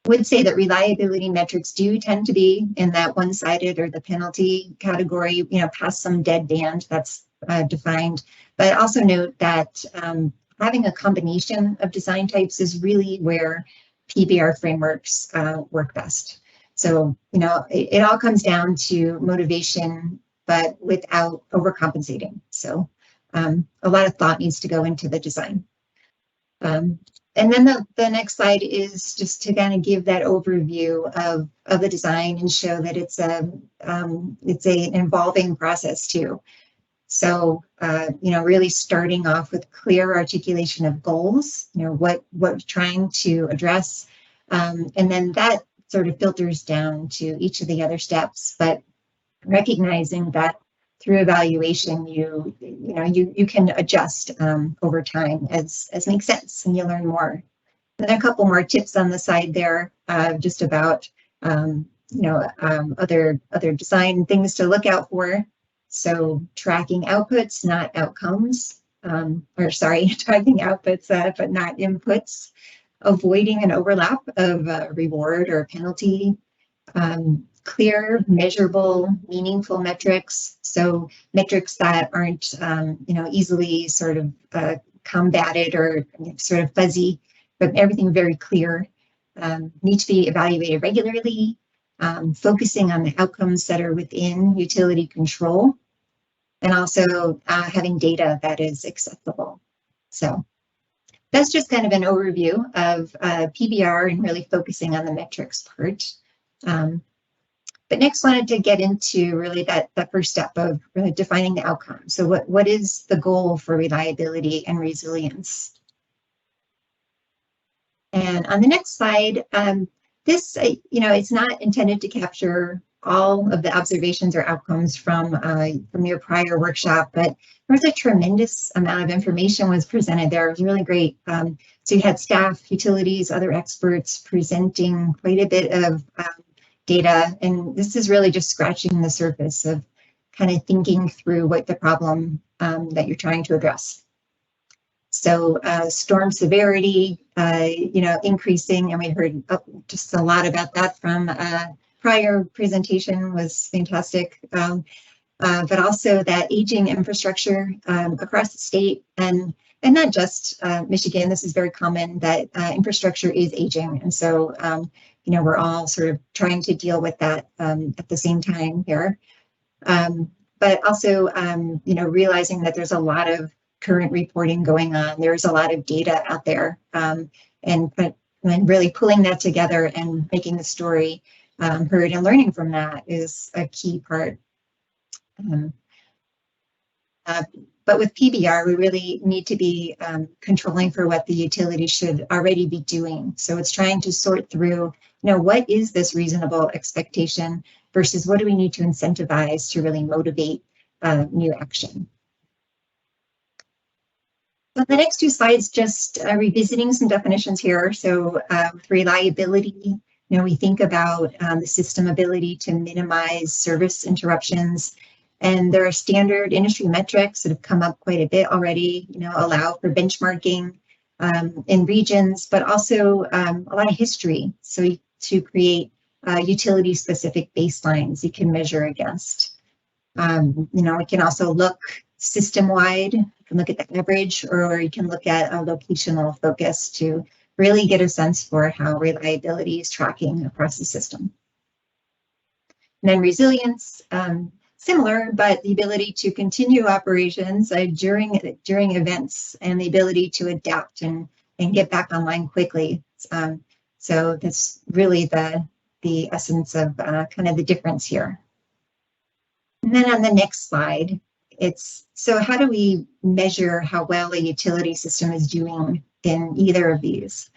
Would say that reliability metrics do tend to be in that one-sided or the penalty category, past some dead band that's defined. But also note that having a combination of design types is really where PBR frameworks work best. So, it all comes down to motivation, but without overcompensating. So a lot of thought needs to go into the design. And then the next slide is just to kind of give that overview of the design and show that it's an evolving process too. So, really starting off with clear articulation of goals, what we're trying to address, and then that sort of filters down to each of the other steps, but recognizing that through evaluation, you can adjust over time as makes sense, and you learn more. And a couple more tips on the side there, just about other design things to look out for. So tracking outputs, not outcomes, tracking outputs but not inputs. Avoiding an overlap of reward or penalty. Clear, measurable, meaningful metrics. So metrics that aren't, easily sort of combated or sort of fuzzy, but everything very clear. Need to be evaluated regularly. Focusing on the outcomes that are within utility control, and also having data that is accessible. So that's just kind of an overview of PBR and really focusing on the metrics part. But next wanted to get into really that first step of really defining the outcome. So what is the goal for reliability and resilience? And on the next slide, this, it's not intended to capture all of the observations or outcomes from your prior workshop, but there was a tremendous amount of information was presented there. It was really great. So you had staff, utilities, other experts presenting quite a bit of data, and this is really just scratching the surface of kind of thinking through what the problem that you're trying to address. So storm severity, increasing, and we heard just a lot about that from prior presentation, was fantastic. But also that aging infrastructure across the state, and not just Michigan. This is very common that infrastructure is aging, and so we're all sort of trying to deal with that at the same time here. But also, realizing that there's a lot of current reporting going on. There's a lot of data out there, and really pulling that together and making the story heard and learning from that is a key part. But with PBR, we really need to be controlling for what the utility should already be doing. So it's trying to sort through, what is this reasonable expectation versus what do we need to incentivize to really motivate new action. So the next two slides, just revisiting some definitions here. So with reliability, we think about the system ability to minimize service interruptions. And there are standard industry metrics that have come up quite a bit already, allow for benchmarking in regions, but also a lot of history. So to create utility-specific baselines you can measure against. We can also look system-wide. You can look at the average, or you can look at a locational focus to really get a sense for how reliability is tracking across the system. And then resilience. Similar, but the ability to continue operations during events and the ability to adapt and get back online quickly. So that's really the essence of kind of the difference here. And then on the next slide, so how do we measure how well a utility system is doing in either of these?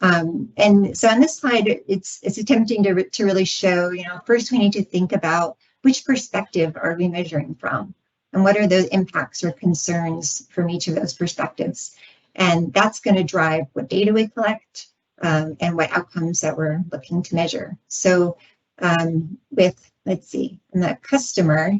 And so on this slide, it's attempting to really show, first we need to think about which perspective are we measuring from? And what are those impacts or concerns from each of those perspectives? And that's going to drive what data we collect and what outcomes that we're looking to measure. So let's see, on the customer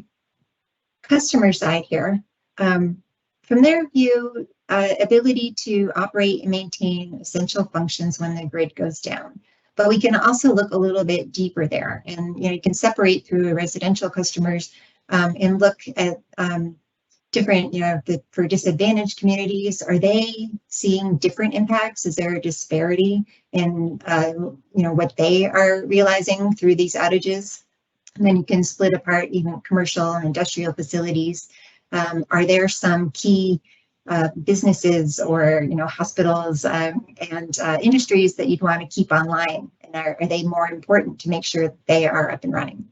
side here, from their view, ability to operate and maintain essential functions when the grid goes down. But we can also look a little bit deeper there, and you can separate through residential customers and look at different, for disadvantaged communities, are they seeing different impacts? Is there a disparity in, what they are realizing through these outages? And then you can split apart even commercial and industrial facilities. Are there some key businesses or hospitals and industries that you'd want to keep online, and are they more important to make sure that they are up and running?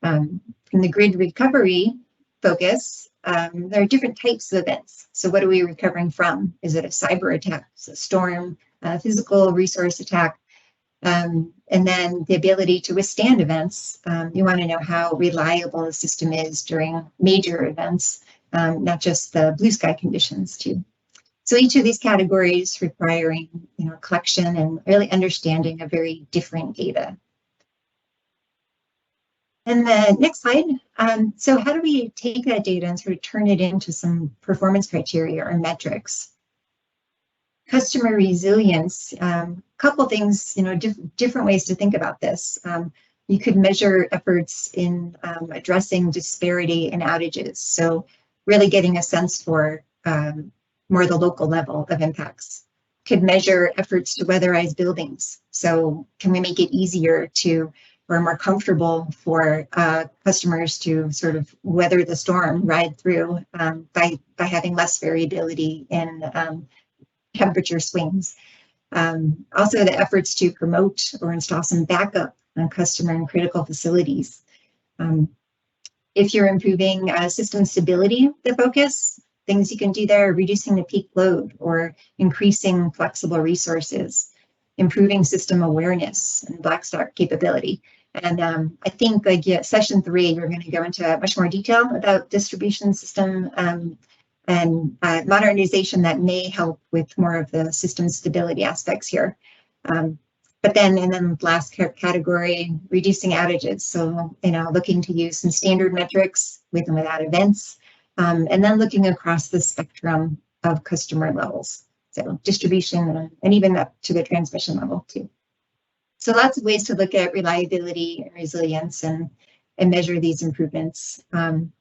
In the grid recovery focus, there are different types of events. So what are we recovering from? Is it a cyber attack, a storm, a physical resource attack? And then the ability to withstand events. You want to know how reliable the system is during major events, not just the blue sky conditions too. So each of these categories requiring, collection and really understanding of very different data. And the next slide. So how do we take that data and sort of turn it into some performance criteria or metrics? Customer resilience, couple things, different ways to think about this. You could measure efforts in addressing disparity in outages. So really getting a sense for more the local level of impacts. Could measure efforts to weatherize buildings. So can we make it easier to, or more comfortable for customers to sort of weather the storm, ride through by having less variability in temperature swings. Also the efforts to promote or install some backup on customer and critical facilities. If you're improving system stability, the focus, things you can do there, reducing the peak load or increasing flexible resources, improving system awareness and black start capability. And I think session 3, we're going to go into much more detail about distribution system and modernization that may help with more of the system stability aspects here. But then last category, reducing outages. So, looking to use some standard metrics with and without events, and then looking across the spectrum of customer levels. So distribution and even up to the transmission level too. So lots of ways to look at reliability and resilience and measure these improvements. And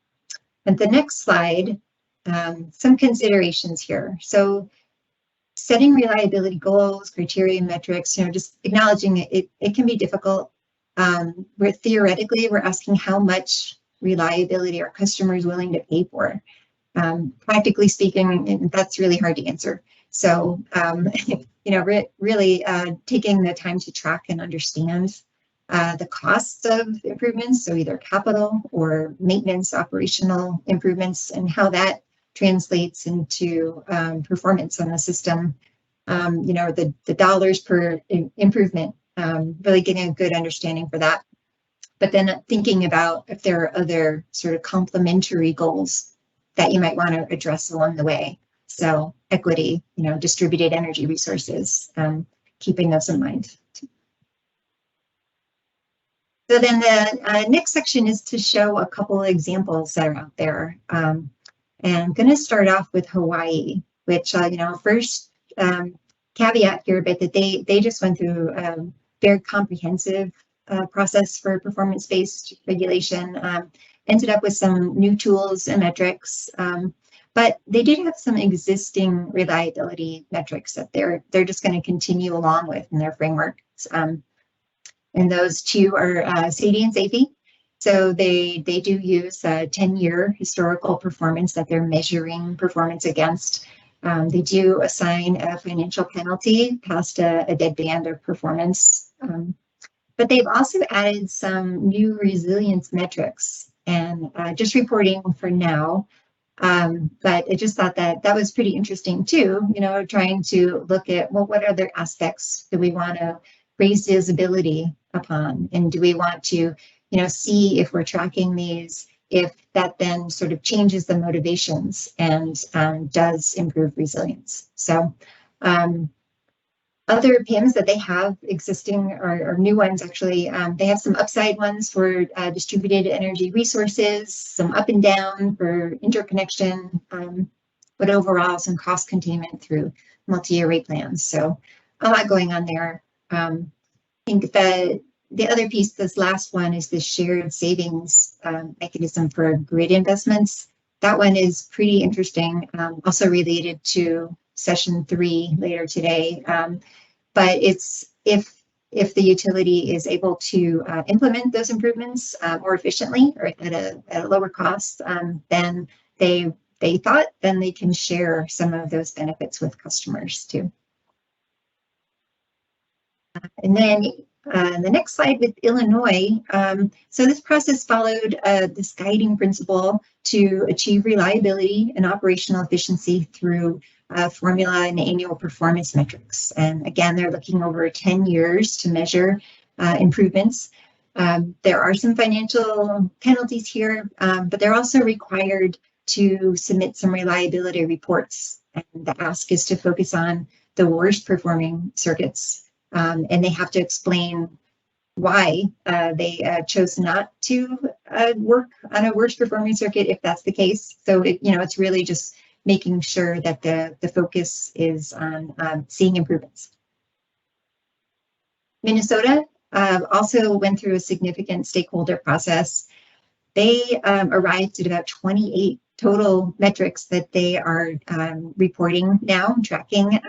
the next slide, some considerations here. So setting reliability goals, criteria, metrics, just acknowledging it can be difficult. Where theoretically, we're asking how much reliability are customers willing to pay for. Practically speaking, that's really hard to answer. So, really taking the time to track and understand the costs of improvements, so either capital or maintenance, operational improvements, and how that translates into performance on the system. The dollars per improvement, really getting a good understanding for that. But then thinking about if there are other sort of complementary goals that you might want to address along the way. So equity, distributed energy resources, keeping those in mind. So then the next section is to show a couple of examples that are out there. And I'm going to start off with Hawaii, which, first caveat here, but that they just went through a very comprehensive process for performance-based regulation, ended up with some new tools and metrics, but they did have some existing reliability metrics that they're just going to continue along with in their frameworks. And those two are SAIDI and SAFE. So they do use a 10-year historical performance that they're measuring performance against. They do assign a financial penalty past a dead band of performance. But they've also added some new resilience metrics, and just reporting for now. But I just thought that was pretty interesting too, trying to look at, well, what other aspects do we want to raise visibility upon? And do we want to, see if we're tracking these, if that then sort of changes the motivations and does improve resilience. So other PIMs that they have existing or new ones, actually, they have some upside ones for distributed energy resources, some up and down for interconnection, but overall some cost containment through multi-year rate plans. So a lot going on there. I think that the other piece, this last one, is the shared savings mechanism for grid investments. That one is pretty interesting, also related to session 3 later today. But it's if the utility is able to implement those improvements more efficiently or at a lower cost than they thought, then they can share some of those benefits with customers too. And then the next slide with Illinois. So this process followed this guiding principle to achieve reliability and operational efficiency through formula and annual performance metrics. And again, they're looking over 10 years to measure improvements. There are some financial penalties here, but they're also required to submit some reliability reports. And the ask is to focus on the worst performing circuits. And they have to explain why they chose not to work on a worst performing circuit if that's the case. So it's really just making sure that the focus is on seeing improvements. Minnesota also went through a significant stakeholder process. They arrived at about 28 total metrics that they are reporting now, tracking.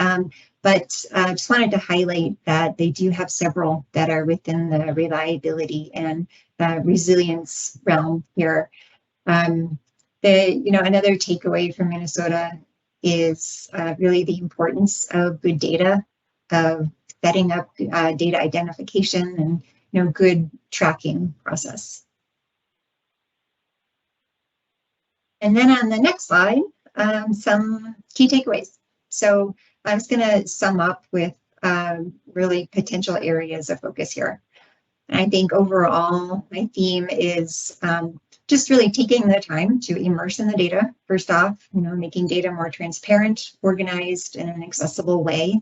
But I just wanted to highlight that they do have several that are within the reliability and resilience realm here. Another takeaway from Minnesota is really the importance of good data, of setting up data identification and good tracking process. And then on the next slide, some key takeaways. So I'm just going to sum up with really potential areas of focus here. And I think overall, my theme is just really taking the time to immerse in the data. First off, making data more transparent, organized in an accessible way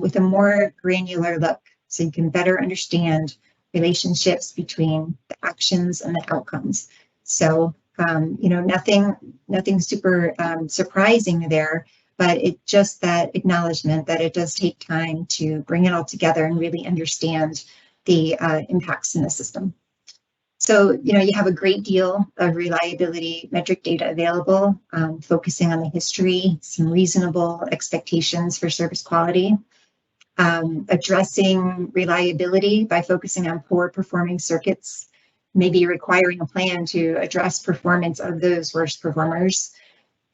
with a more granular look so you can better understand relationships between the actions and the outcomes. So, nothing super surprising there, but it's just that acknowledgement that it does take time to bring it all together and really understand the impacts in the system. So, you have a great deal of reliability metric data available, focusing on the history, some reasonable expectations for service quality, addressing reliability by focusing on poor performing circuits, maybe requiring a plan to address performance of those worst performers,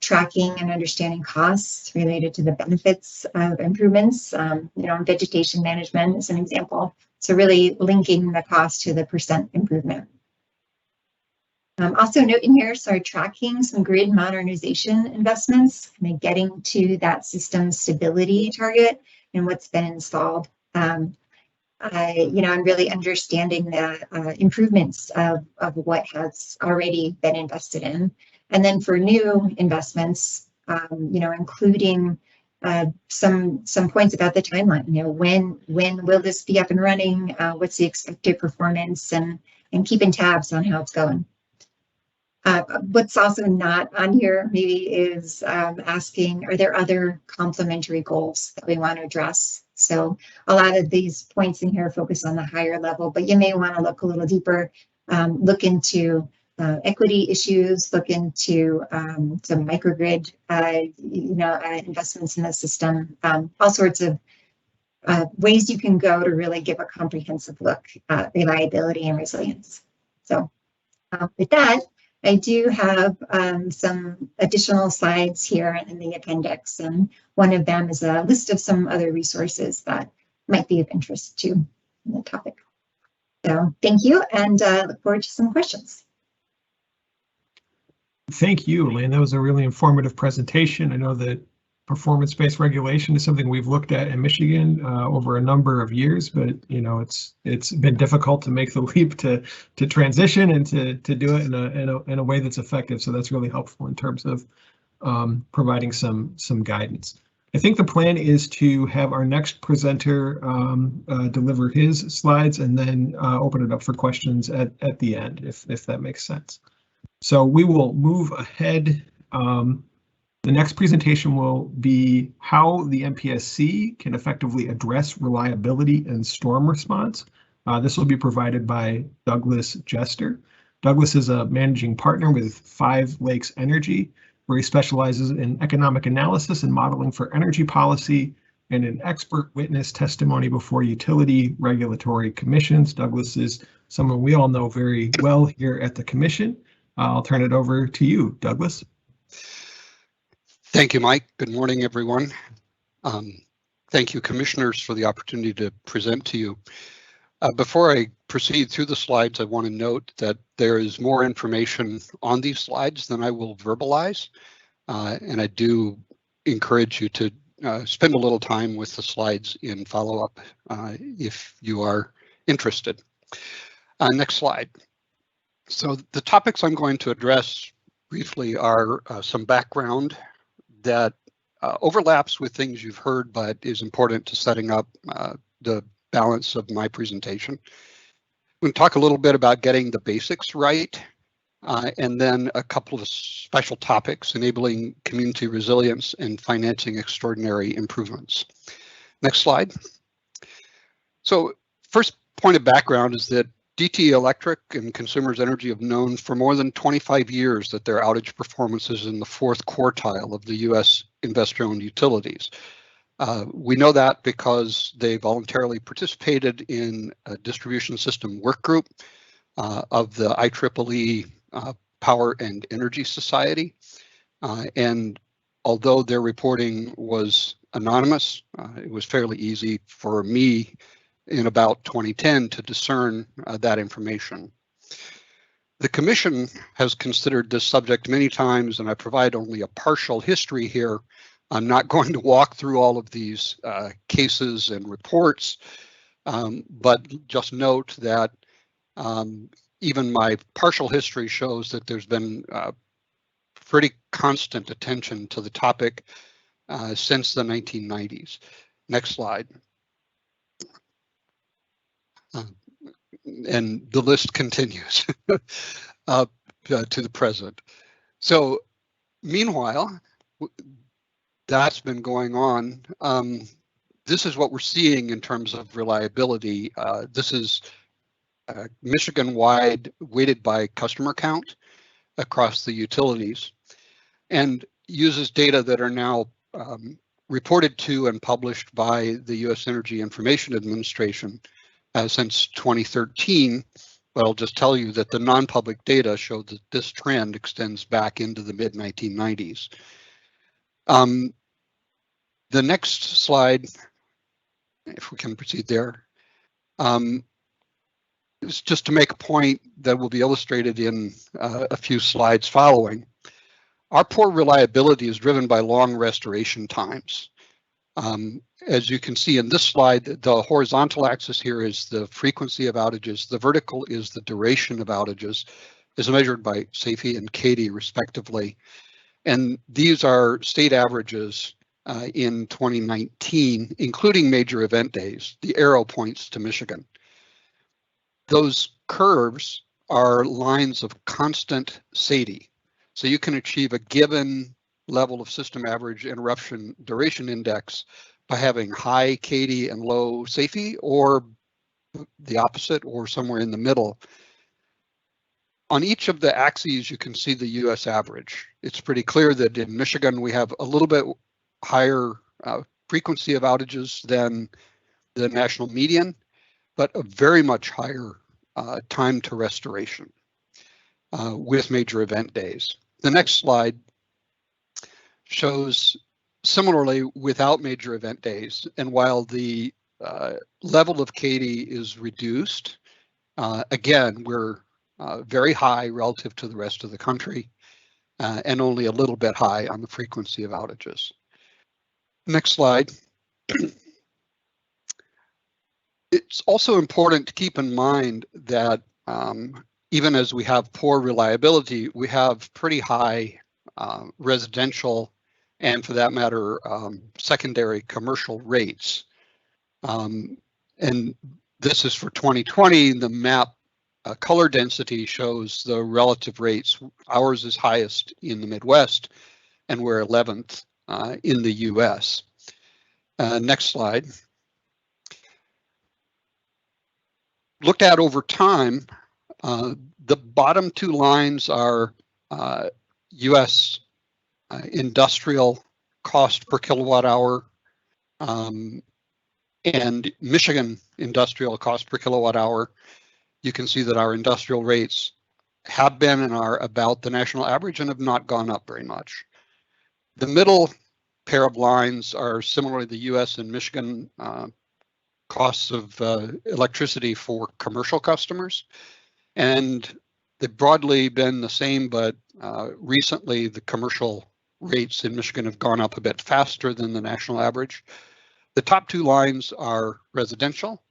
tracking and understanding costs related to the benefits of improvements, vegetation management is an example. So really linking the cost to the percent improvement. Also note in here, start tracking some grid modernization investments, kind of getting to that system stability target and what's been installed. And really understanding the improvements of what has already been invested in. And then for new investments, including some points about the timeline. When will this be up and running? What's the expected performance, and keeping tabs on how it's going. What's also not on here maybe is asking, are there other complementary goals that we want to address? So a lot of these points in here focus on the higher level, but you may want to look a little deeper, look into equity issues, look into some microgrid, investments in the system, all sorts of ways you can go to really give a comprehensive look at reliability and resilience. So with that, I do have some additional slides here in the appendix, and one of them is a list of some other resources that might be of interest to the topic. So thank you, and look forward to some questions. Thank you, Elaine. That was a really informative presentation. I know that performance-based regulation is something we've looked at in Michigan over a number of years, but it's been difficult to make the leap to transition and to do it in a way that's effective. So that's really helpful in terms of providing some guidance. I think the plan is to have our next presenter deliver his slides and then open it up for questions at the end, if that makes sense. So we will move ahead. The next presentation will be how the MPSC can effectively address reliability and storm response. This will be provided by Douglas Jester. Douglas is a managing partner with 5 Lakes Energy, where he specializes in economic analysis and modeling for energy policy and an expert witness testimony before utility regulatory commissions. Douglas is someone we all know very well here at the commission. I'll turn it over to you, Douglas. Thank you, Mike. Good morning, everyone. Thank you, commissioners, for the opportunity to present to you. Before I proceed through the slides, I want to note that there is more information on these slides than I will verbalize, and I do encourage you to spend a little time with the slides in follow-up if you are interested. Next slide. So the topics I'm going to address briefly are some background that overlaps with things you've heard, but is important to setting up the balance of my presentation. We'll talk a little bit about getting the basics right, and then a couple of special topics, enabling community resilience and financing extraordinary improvements. Next slide. So first point of background is that DTE Electric and Consumers Energy have known for more than 25 years that their outage performance is in the 4th quartile of the U.S. investor-owned utilities. We know that because they voluntarily participated in a distribution system work group of the IEEE Power and Energy Society. And although their reporting was anonymous, it was fairly easy for me in about 2010 to discern that information. The Commission has considered this subject many times, and I provide only a partial history here. I'm not going to walk through all of these cases and reports, but just note that even my partial history shows that there's been pretty constant attention to the topic since the 1990s. Next slide. And the list continues up to the present. So meanwhile, that's been going on. This is what we're seeing in terms of reliability. This is Michigan-wide, weighted by customer count across the utilities, and uses data that are now reported to and published by the U.S. Energy Information Administration since 2013, but I'll just tell you that the non-public data showed that this trend extends back into the mid-1990s. The next slide, if we can proceed there, is just to make a point that will be illustrated in a few slides following. Our poor reliability is driven by long restoration times. As you can see in this slide, the horizontal axis here is the frequency of outages. The vertical is the duration of outages, as measured by SAIFI and CAIDI respectively. And these are state averages in 2019, including major event days. The arrow points to Michigan. Those curves are lines of constant SAIDI. So you can achieve a given level of system average interruption duration index by having high CAIDI and low SAIFI, or the opposite, or somewhere in the middle. On each of the axes, you can see the US average. It's pretty clear that in Michigan, we have a little bit higher frequency of outages than the national median, but a very much higher time to restoration with major event days. The next slide shows similarly without major event days, and while the level of CAIDI is reduced, again, we're very high relative to the rest of the country, and only a little bit high on the frequency of outages. Next slide. It's also important to keep in mind that even as we have poor reliability, we have pretty high residential and, for that matter, secondary commercial rates. And this is for 2020. The map color density shows the relative rates. Ours is highest in the Midwest, and we're 11th in the US. Next slide. Looked at over time, the bottom two lines are US industrial cost per kilowatt hour and Michigan industrial cost per kilowatt hour. You can see that our industrial rates have been and are about the national average and have not gone up very much. The middle pair of lines are similarly the US and Michigan costs of electricity for commercial customers. And they've broadly been the same, but recently the commercial rates in Michigan have gone up a bit faster than the national average. The top two lines are residential,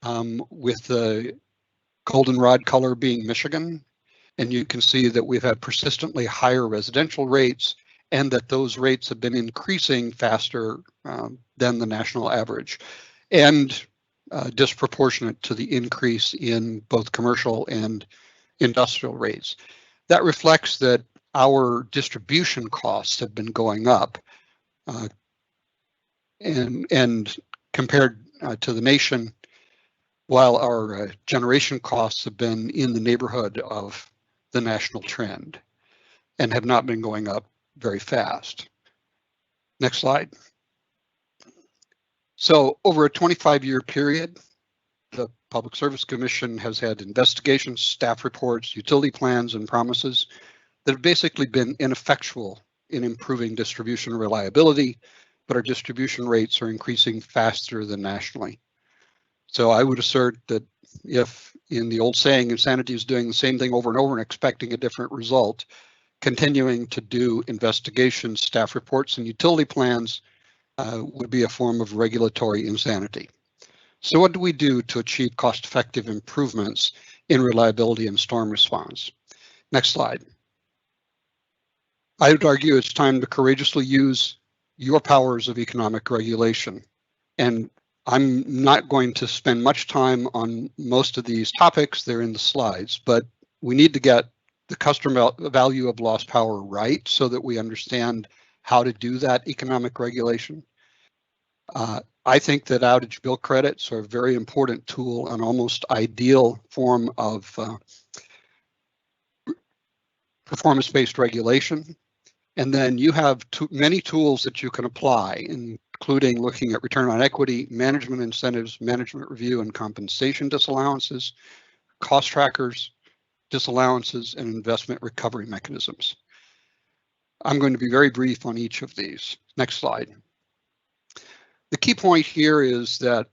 with the goldenrod color being Michigan. And you can see that we've had persistently higher residential rates and that those rates have been increasing faster than the national average, and disproportionate to the increase in both commercial and industrial rates. That reflects that our distribution costs have been going up, and compared to the nation, while our generation costs have been in the neighborhood of the national trend and have not been going up very fast. Next slide. So over a 25-year period, the Public Service Commission has had investigations, staff reports, utility plans, and promises that have basically been ineffectual in improving distribution reliability, but our distribution rates are increasing faster than nationally. So I would assert that if, in the old saying, insanity is doing the same thing over and over and expecting a different result, continuing to do investigations, staff reports, and utility plans would be a form of regulatory insanity. So what do we do to achieve cost-effective improvements in reliability and storm response? Next slide. I would argue it's time to courageously use your powers of economic regulation. And I'm not going to spend much time on most of these topics. They're in the slides, but we need to get the customer value of lost power right so that we understand how to do that economic regulation. I think that outage bill credits are a very important tool, an almost ideal form of performance-based regulation. And then you have many tools that you can apply, including looking at return on equity, management incentives, management review and compensation disallowances, cost trackers, disallowances, and investment recovery mechanisms. I'm going to be very brief on each of these. Next slide. The key point here is that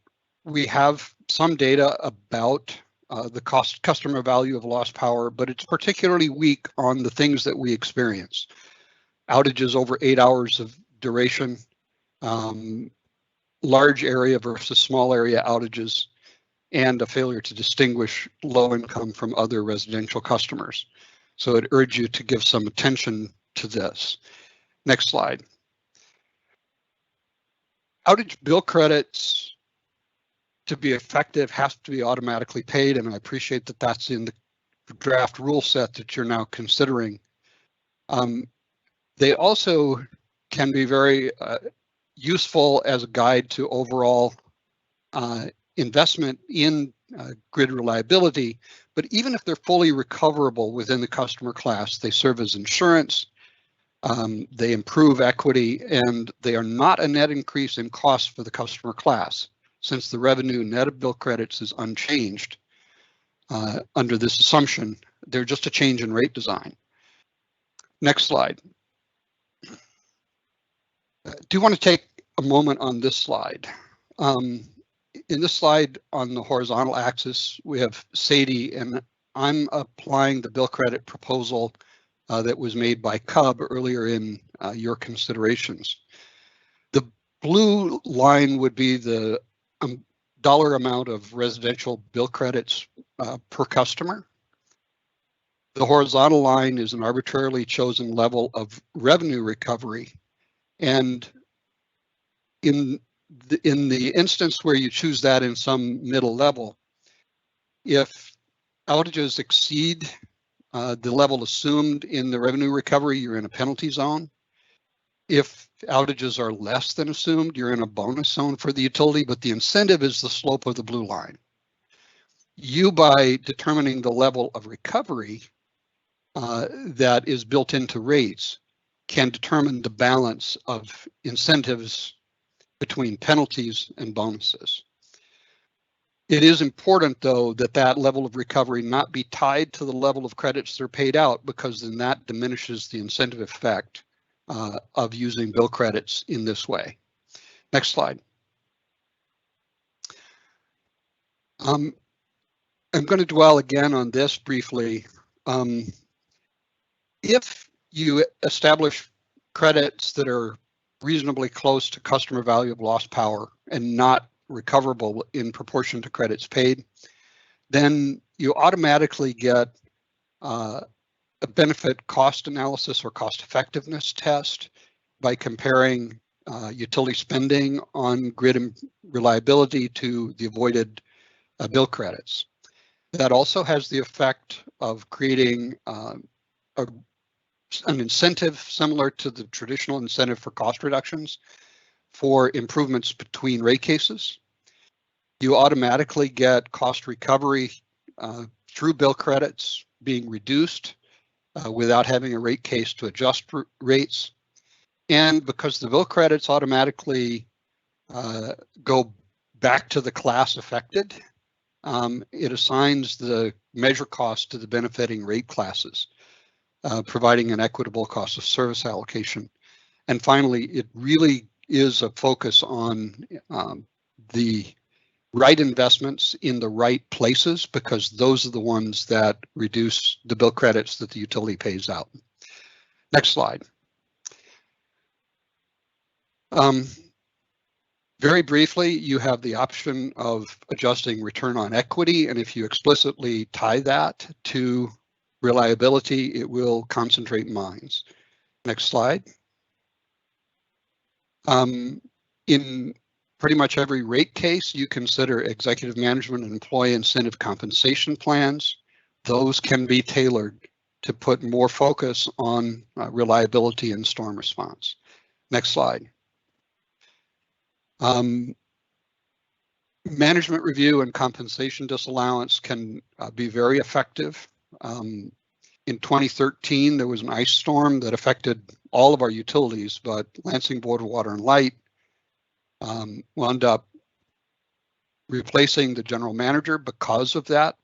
we have some data about the customer value of lost power, but it's particularly weak on the things that we experience. Outages over 8 hours of duration, large area versus small area outages, and a failure to distinguish low income from other residential customers. So I'd urge you to give some attention to this. Next slide. Outage bill credits, to be effective, has to be automatically paid, and I appreciate that that's in the draft rule set that you're now considering. They also can be very useful as a guide to overall investment in grid reliability, but even if they're fully recoverable within the customer class, they serve as insurance, they improve equity, and they are not a net increase in cost for the customer class, since the revenue net of bill credits is unchanged under this assumption. They're just a change in rate design. Next slide. I do want to take a moment on this slide. In this slide on the horizontal axis, we have SAIDI, and I'm applying the bill credit proposal that was made by CUB earlier in your considerations. The blue line would be the dollar amount of residential bill credits per customer. The horizontal line is an arbitrarily chosen level of revenue recovery. And in the instance where you choose that in some middle level, if outages exceed the level assumed in the revenue recovery, you're in a penalty zone. If outages are less than assumed, you're in a bonus zone for the utility, but the incentive is the slope of the blue line. You, by determining the level of recovery that is built into rates, can determine the balance of incentives between penalties and bonuses. It is important, though, that that level of recovery not be tied to the level of credits that are paid out, because then that diminishes the incentive effect of using bill credits in this way. Next slide. I'm going to dwell again on this briefly. If you establish credits that are reasonably close to customer value of lost power and not recoverable in proportion to credits paid, then you automatically get a benefit cost analysis or cost effectiveness test by comparing utility spending on grid reliability to the avoided bill credits. That also has the effect of creating an incentive similar to the traditional incentive for cost reductions for improvements between rate cases. You automatically get cost recovery through bill credits being reduced without having a rate case to adjust rates. And because the bill credits automatically go back to the class affected, it assigns the measure cost to the benefiting rate classes, providing an equitable cost of service allocation. And finally, it really is a focus on the right investments in the right places, because those are the ones that reduce the bill credits that the utility pays out. Next slide. Very briefly, you have the option of adjusting return on equity, and if you explicitly tie that to reliability, it will concentrate mines. Next slide. In pretty much every rate case, you consider executive management and employee incentive compensation plans. Those can be tailored to put more focus on reliability and storm response. Next slide. Management review and compensation disallowance can be very effective. In 2013, there was an ice storm that affected all of our utilities, but Lansing Board of Water and Light wound up replacing the general manager because of that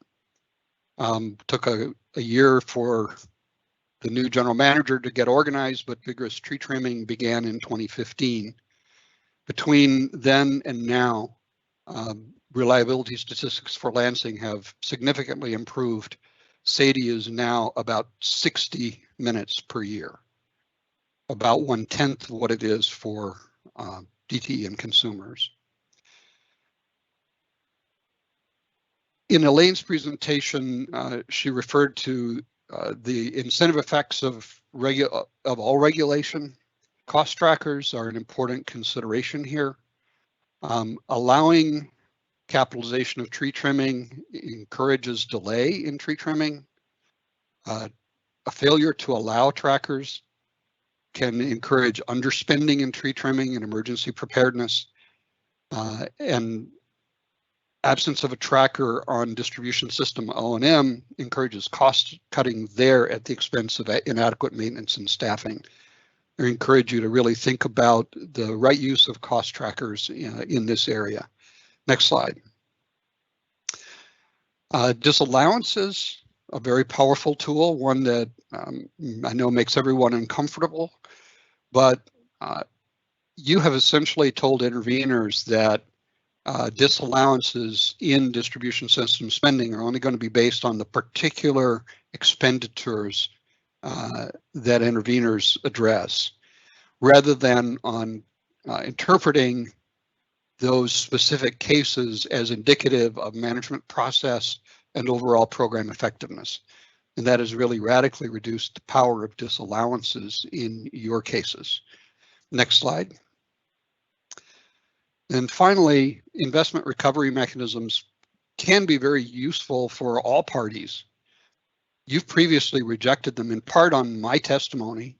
Took a year for the new general manager to get organized, but vigorous tree trimming began in 2015. Between then and now, reliability statistics for Lansing have significantly improved. SAIDI is now about 60 minutes per year, about 1/10 of what it is for DTE and consumers. In Elaine's presentation, she referred to the incentive effects of all regulation. Cost trackers are an important consideration here. Allowing capitalization of tree trimming encourages delay in tree trimming. A failure to allow trackers can encourage underspending in tree trimming and emergency preparedness. And absence of a tracker on distribution system O&M encourages cost cutting there at the expense of inadequate maintenance and staffing. I encourage you to really think about the right use of cost trackers in this area. Next slide. Disallowances, a very powerful tool, one that I know makes everyone uncomfortable, but you have essentially told interveners that disallowances in distribution system spending are only going to be based on the particular expenditures that interveners address, rather than on interpreting those specific cases as indicative of management process and overall program effectiveness. And that has really radically reduced the power of disallowances in your cases. Next slide. And finally, investment recovery mechanisms can be very useful for all parties. You've previously rejected them in part on my testimony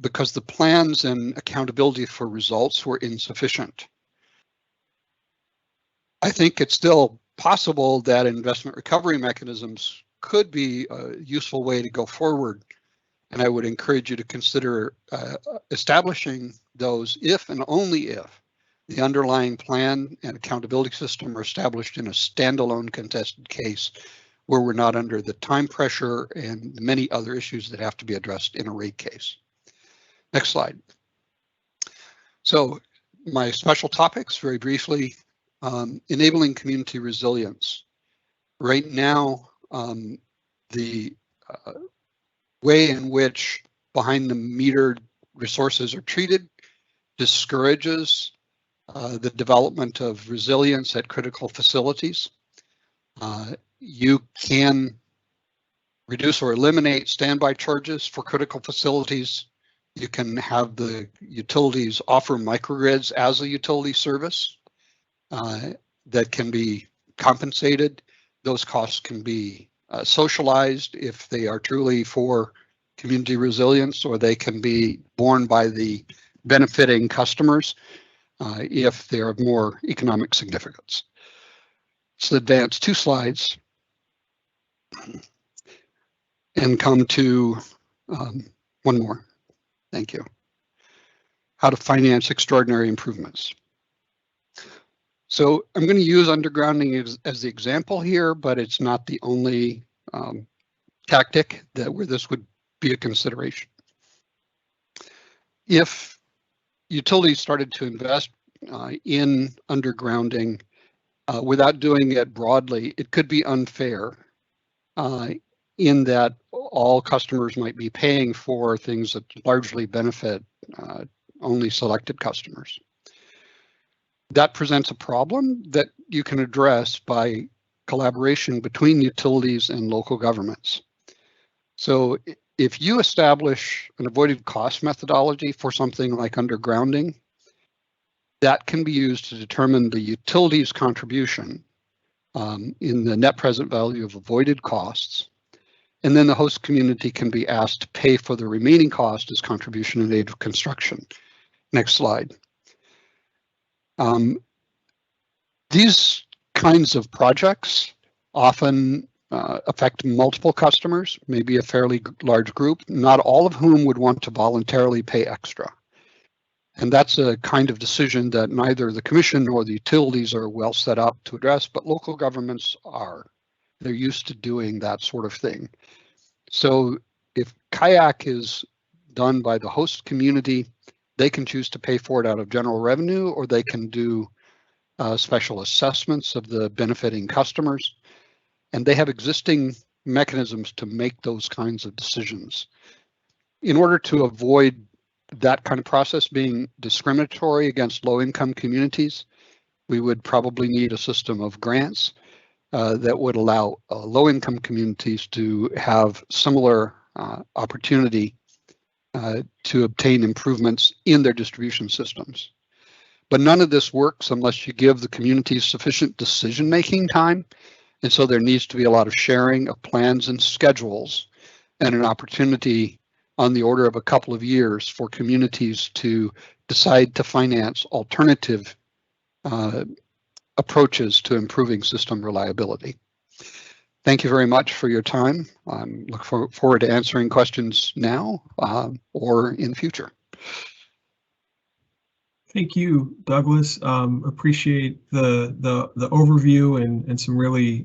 because the plans and accountability for results were insufficient. I think it's still possible that investment recovery mechanisms could be a useful way to go forward, and I would encourage you to consider establishing those if and only if the underlying plan and accountability system are established in a standalone contested case where we're not under the time pressure and the many other issues that have to be addressed in a rate case. Next slide. So my special topics, very briefly, enabling community resilience. Right now, the way in which behind the meter resources are treated discourages the development of resilience at critical facilities. You can reduce or eliminate standby charges for critical facilities. You can have the utilities offer microgrids as a utility service that can be compensated. Those costs can be socialized if they are truly for community resilience, or they can be borne by the benefiting customers if they are of more economic significance. Let's advance 2 slides and come to one more. Thank you. How to finance extraordinary improvements. So I'm going to use undergrounding as the example here, but it's not the only tactic where this would be a consideration. If utilities started to invest in undergrounding without doing it broadly, it could be unfair in that all customers might be paying for things that largely benefit only selected customers. That presents a problem that you can address by collaboration between utilities and local governments. So if you establish an avoided cost methodology for something like undergrounding, that can be used to determine the utility's contribution in the net present value of avoided costs. And then the host community can be asked to pay for the remaining cost as contribution in aid of construction. Next slide. These kinds of projects often affect multiple customers, maybe a fairly large group, not all of whom would want to voluntarily pay extra. And that's a kind of decision that neither the commission nor the utilities are well set up to address, but local governments are. They're used to doing that sort of thing. So if kayak is done by the host community, they can choose to pay for it out of general revenue, or they can do special assessments of the benefiting customers. And they have existing mechanisms to make those kinds of decisions. In order to avoid that kind of process being discriminatory against low-income communities, we would probably need a system of grants that would allow low-income communities to have similar opportunity to obtain improvements in their distribution systems. But none of this works unless you give the communities sufficient decision-making time. And so there needs to be a lot of sharing of plans and schedules, and an opportunity on the order of a couple of years for communities to decide to finance alternative approaches to improving system reliability. Thank you very much for your time. I look forward to answering questions now or in the future. Thank you, Douglas. Appreciate the overview and some really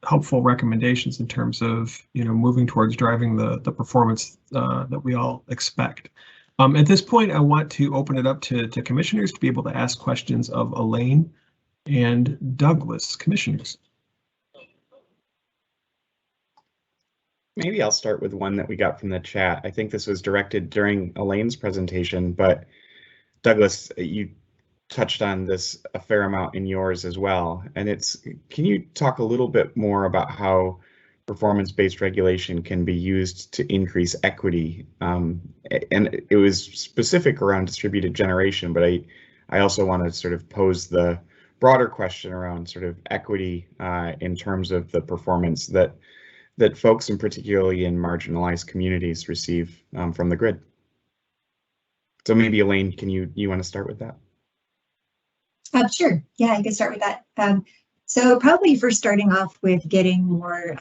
helpful recommendations in terms of moving towards driving the performance that we all expect. At this point, I want to open it up to commissioners to be able to ask questions of Elaine and Douglas. Commissioners. Maybe I'll start with one that we got from the chat. I think this was directed during Elaine's presentation, but Douglas, you touched on this a fair amount in yours as well. And can you talk a little bit more about how performance-based regulation can be used to increase equity? And it was specific around distributed generation, but I also want to sort of pose the broader question around sort of equity in terms of the performance that folks, and particularly in marginalized communities, receive from the grid. So maybe Elaine, can you want to start with that? Sure. Yeah, I can start with that. So probably first starting off with getting more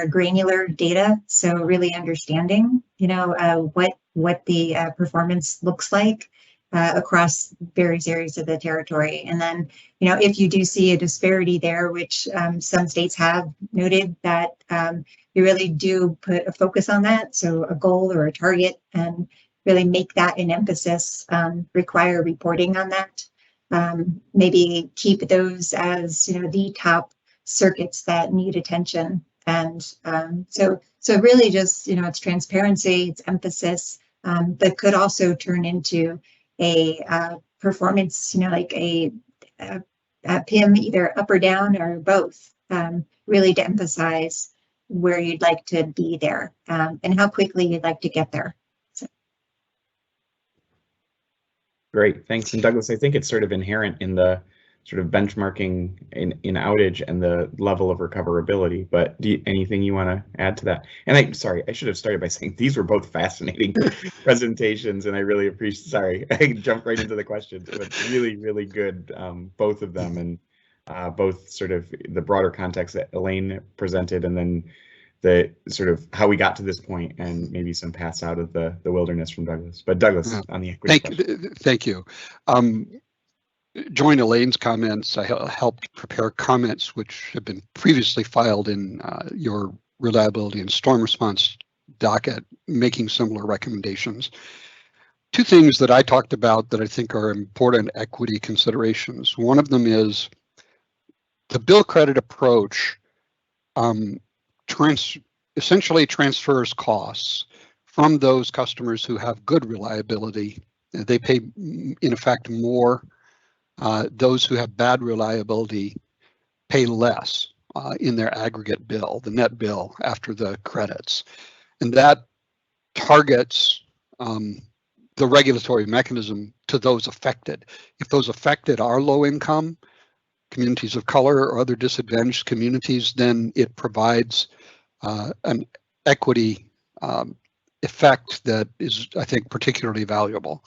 granular data. So really understanding, what the performance looks like across various areas of the territory. And then, if you do see a disparity there, which some states have noted that you really do put a focus on that. So a goal or a target, and really make that an emphasis, require reporting on that. Maybe keep those as, the top circuits that need attention. And so really just, it's transparency, it's emphasis, but could also turn into a performance, like a PIM, either up or down or both, really to emphasize where you'd like to be there and how quickly you'd like to get there. So. Great, thanks. And Douglas, I think it's sort of inherent in the sort of benchmarking in Outage and the level of recoverability, but anything you want to add to that? And I should have started by saying these were both fascinating presentations, and I really appreciate, sorry, I jumped right into the questions, but really, really good, both of them, and both sort of the broader context that Elaine presented, and then the sort of how we got to this point, and maybe some paths out of the wilderness from Douglas. But Douglas, on the equity question. Thank you. Join Elaine's comments. I helped prepare comments which have been previously filed in your reliability and storm response docket, making similar recommendations. Two things that I talked about that I think are important equity considerations. One of them is the bill credit approach essentially transfers costs from those customers who have good reliability. They pay, in effect, more. Those who have bad reliability pay less in their aggregate bill, the net bill after the credits. And that targets the regulatory mechanism to those affected. If those affected are low income, communities of color, or other disadvantaged communities, then it provides an equity effect that is, I think, particularly valuable.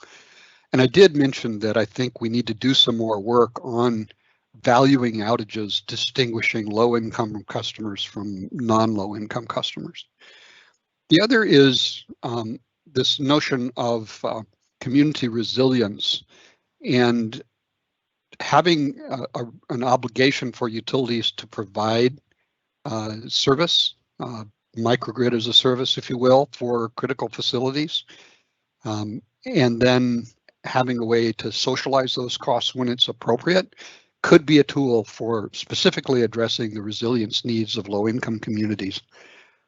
And I did mention that I think we need to do some more work on valuing outages, distinguishing low-income customers from non-low-income customers. The other is this notion of community resilience and having an obligation for utilities to provide service, microgrid as a service, if you will, for critical facilities. And then having a way to socialize those costs when it's appropriate could be a tool for specifically addressing the resilience needs of low-income communities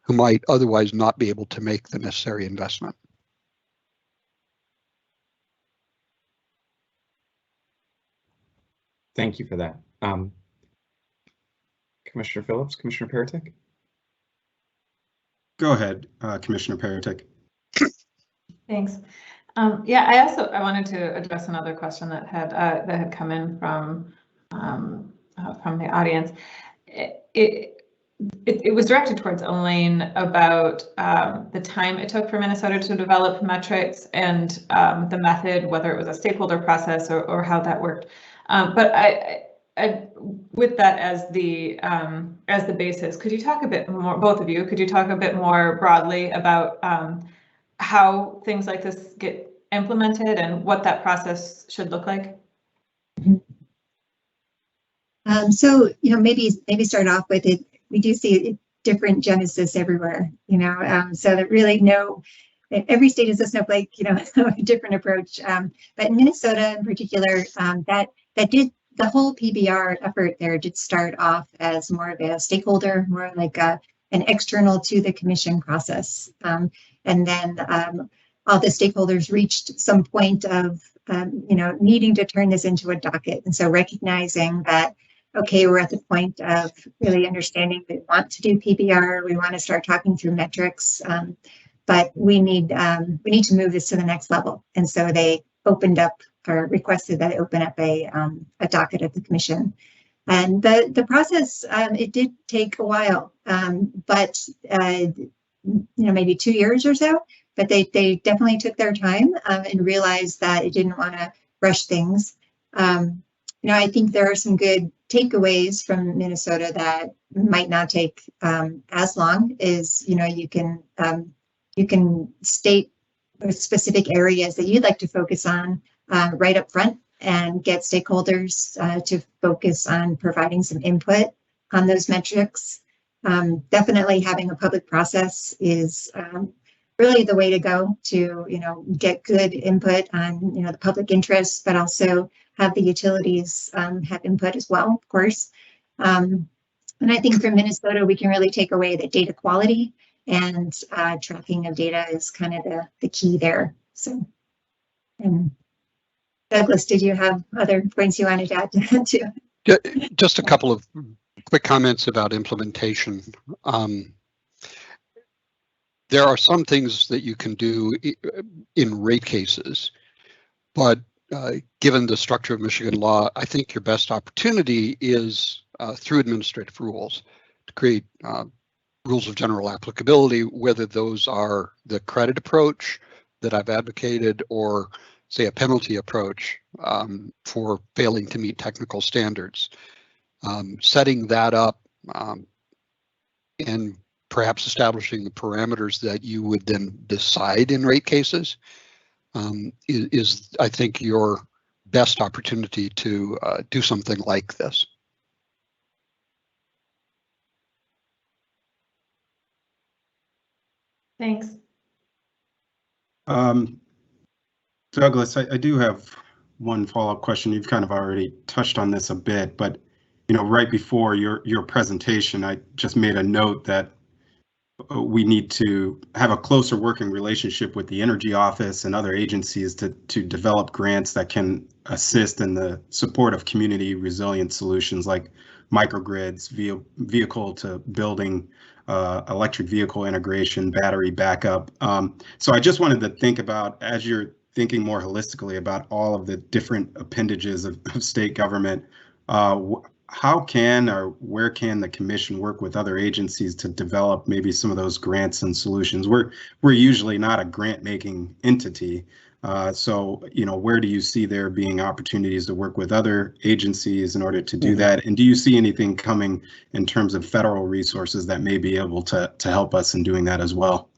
who might otherwise not be able to make the necessary investment. Thank you for that. Commissioner Phillips, Commissioner Paratek? Go ahead, Commissioner Paratek. Thanks. Yeah, I wanted to address another question that had come in from the audience. It was directed towards Elaine about the time it took for Minnesota to develop metrics and the method, whether it was a stakeholder process or how that worked. But with that as the basis, could you talk a bit more, both of you, could you talk a bit more broadly about how things like this get implemented and what that process should look like? So, maybe start off with it. We do see different genesis everywhere, so that really every state is a snowflake, a different approach. But in Minnesota in particular, that did, the whole PBR effort there did start off as more of a stakeholder, more like an external to the commission process. And then all the stakeholders reached some point of, needing to turn this into a docket. And so recognizing that, okay, we're at the point of really understanding we want to do PBR, we want to start talking through metrics, but we need to move this to the next level. And so they opened up or requested that it open up a docket at the commission. And the process, it did take a while, but maybe 2 years or so, but they definitely took their time and realized that it didn't want to rush things. I think there are some good takeaways from Minnesota that might not take as long as, you can state specific areas that you'd like to focus on right up front and get stakeholders to focus on providing some input on those metrics. Definitely having a public process is really the way to go to, get good input on, the public interest, but also have the utilities have input as well, of course. And I think from Minnesota, we can really take away that data quality and tracking of data is kind of the key there. So, Douglas, did you have other points you wanted to add to that too? Just a couple of quick comments about implementation. There are some things that you can do in rate cases, but given the structure of Michigan law, I think your best opportunity is through administrative rules to create rules of general applicability, whether those are the credit approach that I've advocated or say a penalty approach for failing to meet technical standards. Setting that up and perhaps establishing the parameters that you would then decide in rate cases is, I think, your best opportunity to do something like this. Thanks. Douglas, I do have one follow-up question. You've kind of already touched on this a bit, but right before your presentation, I just made a note that we need to have a closer working relationship with the Energy Office and other agencies to develop grants that can assist in the support of community resilient solutions like microgrids, vehicle to building, electric vehicle integration, battery backup. So I just wanted to think about, as you're thinking more holistically about all of the different appendages of state government, how can or where can the commission work with other agencies to develop maybe some of those grants and solutions? We're usually not a grant making entity. So, where do you see there being opportunities to work with other agencies in order to do that? And do you see anything coming in terms of federal resources that may be able to help us in doing that as well?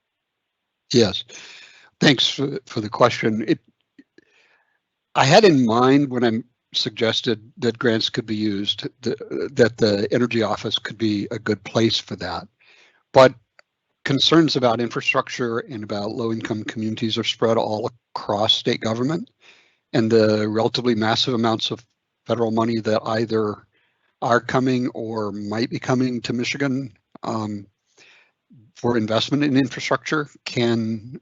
Yes, thanks for the question. I had in mind when I'm suggested that grants could be used, that the Energy Office could be a good place for that. But concerns about infrastructure and about low-income communities are spread all across state government, and the relatively massive amounts of federal money that either are coming or might be coming to Michigan for investment in infrastructure can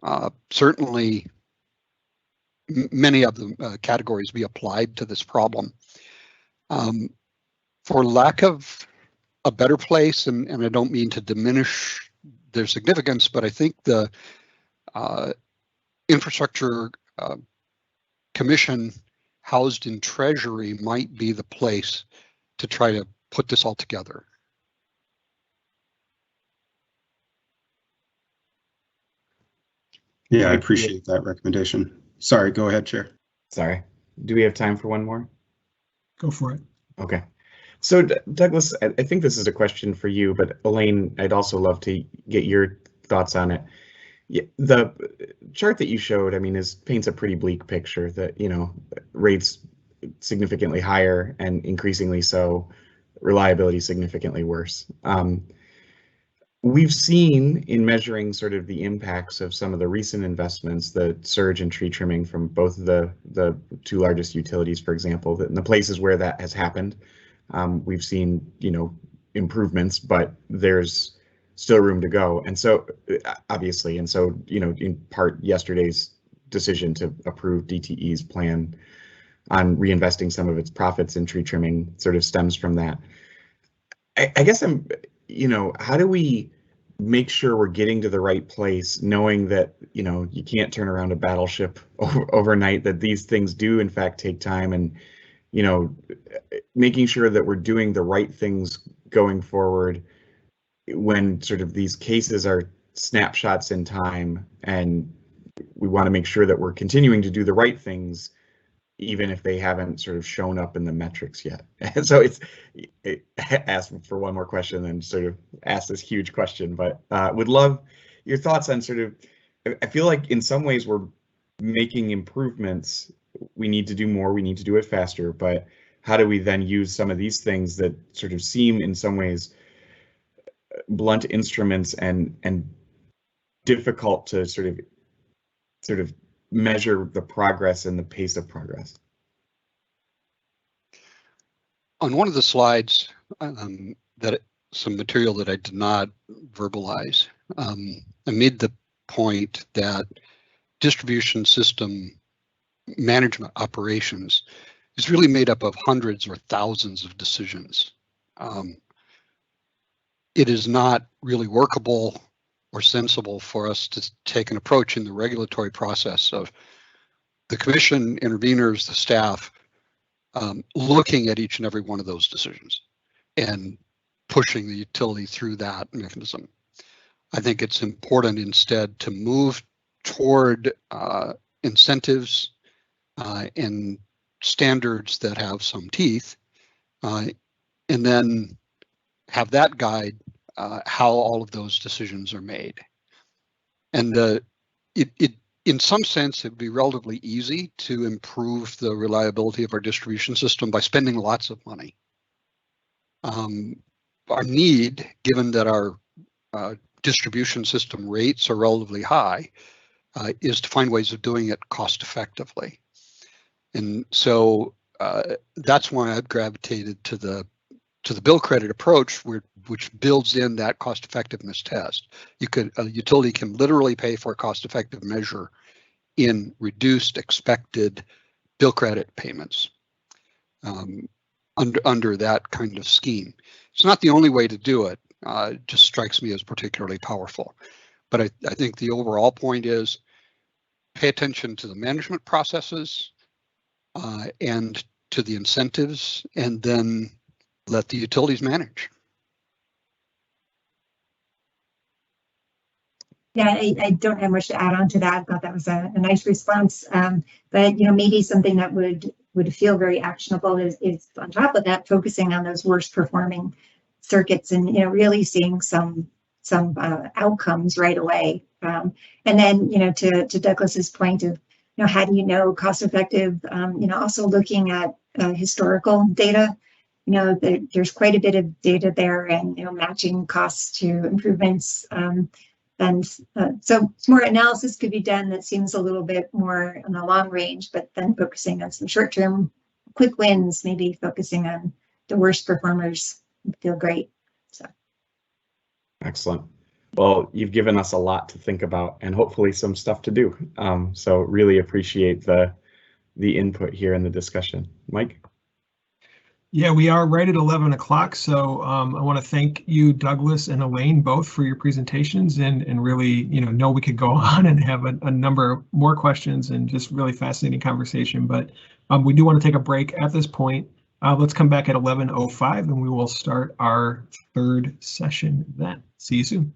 certainly, many of the categories, be applied to this problem. For lack of a better place, and I don't mean to diminish their significance, but I think the Infrastructure Commission housed in Treasury might be the place to try to put this all together. Yeah, I appreciate that recommendation. Sorry, go ahead, Chair. Sorry. Do we have time for one more? Go for it. Okay. So Douglas, I think this is a question for you, but Elaine, I'd also love to get your thoughts on it. The chart that you showed, I mean, paints a pretty bleak picture that, you know, rates significantly higher and increasingly so, reliability significantly worse. We've seen in measuring sort of the impacts of some of the recent investments, the surge in tree trimming from both of the two largest utilities, for example, that in the places where that has happened, we've seen, you know, improvements, but there's still room to go. And so obviously, and so, you know, in part yesterday's decision to approve DTE's plan on reinvesting some of its profits in tree trimming sort of stems from that. I guess you know, how do we make sure we're getting to the right place, knowing that, you know, you can't turn around a battleship overnight, that these things do in fact take time, and, you know, making sure that we're doing the right things going forward when sort of these cases are snapshots in time, and we want to make sure that we're continuing to do the right things even if they haven't sort of shown up in the metrics yet. And so it asked for one more question and sort of asked this huge question, but would love your thoughts on sort of, I feel like in some ways we're making improvements. We need to do more, we need to do it faster, but how do we then use some of these things that sort of seem in some ways blunt instruments and difficult to sort of measure the progress and the pace of progress? On one of the slides, some material that I did not verbalize, I made the point that distribution system management operations is really made up of hundreds or thousands of decisions. It is not really workable or sensible for us to take an approach in the regulatory process of the commission, interveners, the staff, looking at each and every one of those decisions and pushing the utility through that mechanism. I think it's important instead to move toward incentives and standards that have some teeth, and then have that guide how all of those decisions are made. And in some sense, it would be relatively easy to improve the reliability of our distribution system by spending lots of money. Our need, given that our distribution system rates are relatively high, is to find ways of doing it cost effectively. And so that's why I've gravitated to the bill credit approach, which builds in that cost effectiveness test. A utility can literally pay for a cost effective measure in reduced expected bill credit payments under that kind of scheme. It's not the only way to do it. It just strikes me as particularly powerful. But I think the overall point is pay attention to the management processes and to the incentives, and then let the utilities manage. Yeah, I don't have much to add on to that. I thought that was a nice response. But, you know, maybe something that would feel very actionable is on top of that, focusing on those worst performing circuits and, you know, really seeing some outcomes right away. And then, you know, to Douglas's point of, you know, how do you know cost effective, you know, also looking at historical data. There's quite a bit of data there, and matching costs to improvements. So more analysis could be done that seems a little bit more on the long range, but then focusing on some short-term quick wins, maybe focusing on the worst performers would feel great. So excellent. Well, you've given us a lot to think about and hopefully some stuff to do. So really appreciate the input here in the discussion. Mike? Yeah, we are right at 11 o'clock. So I want to thank you, Douglas and Elaine, both for your presentations, and really, know we could go on and have a number more questions and just really fascinating conversation. But we do want to take a break at this point. Let's come back at 11:05 and we will start our third session then. See you soon.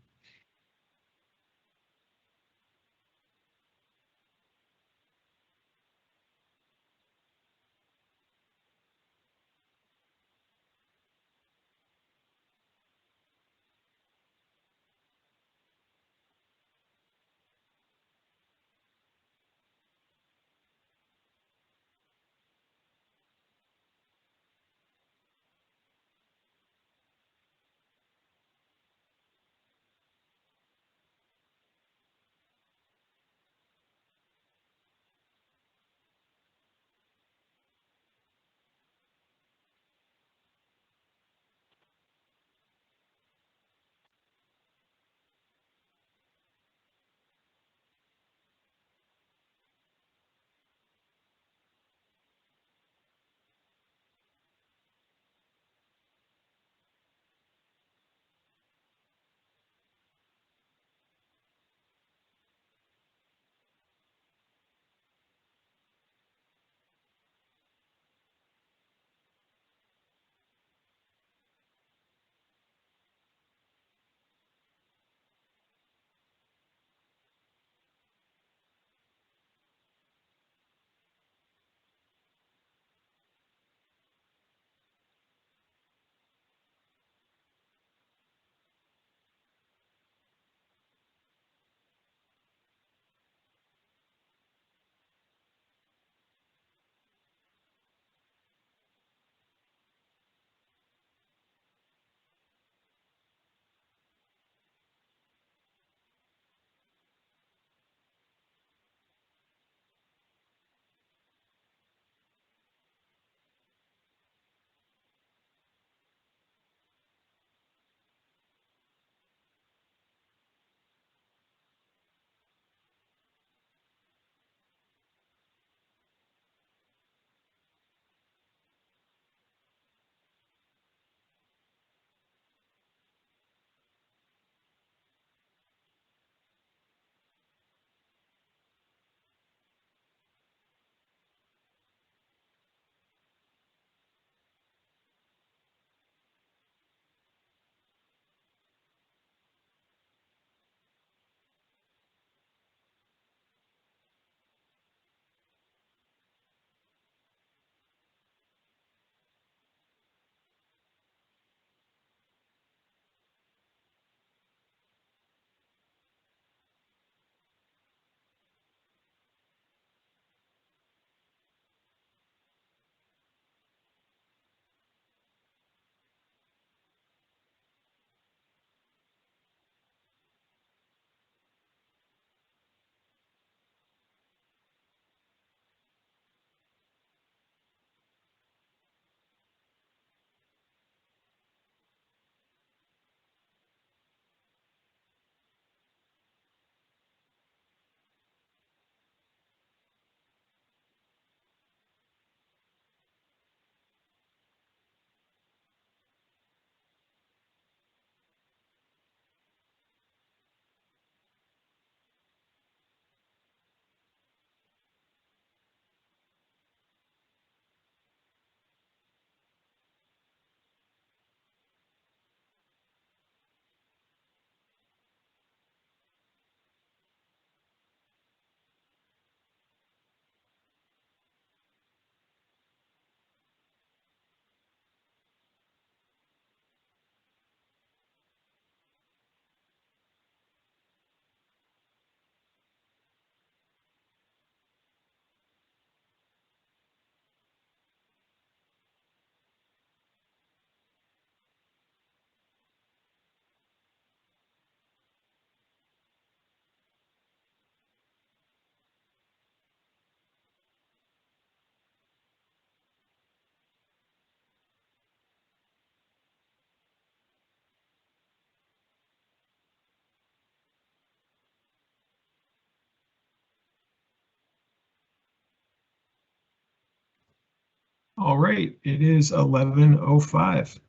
All right, it is 11:05.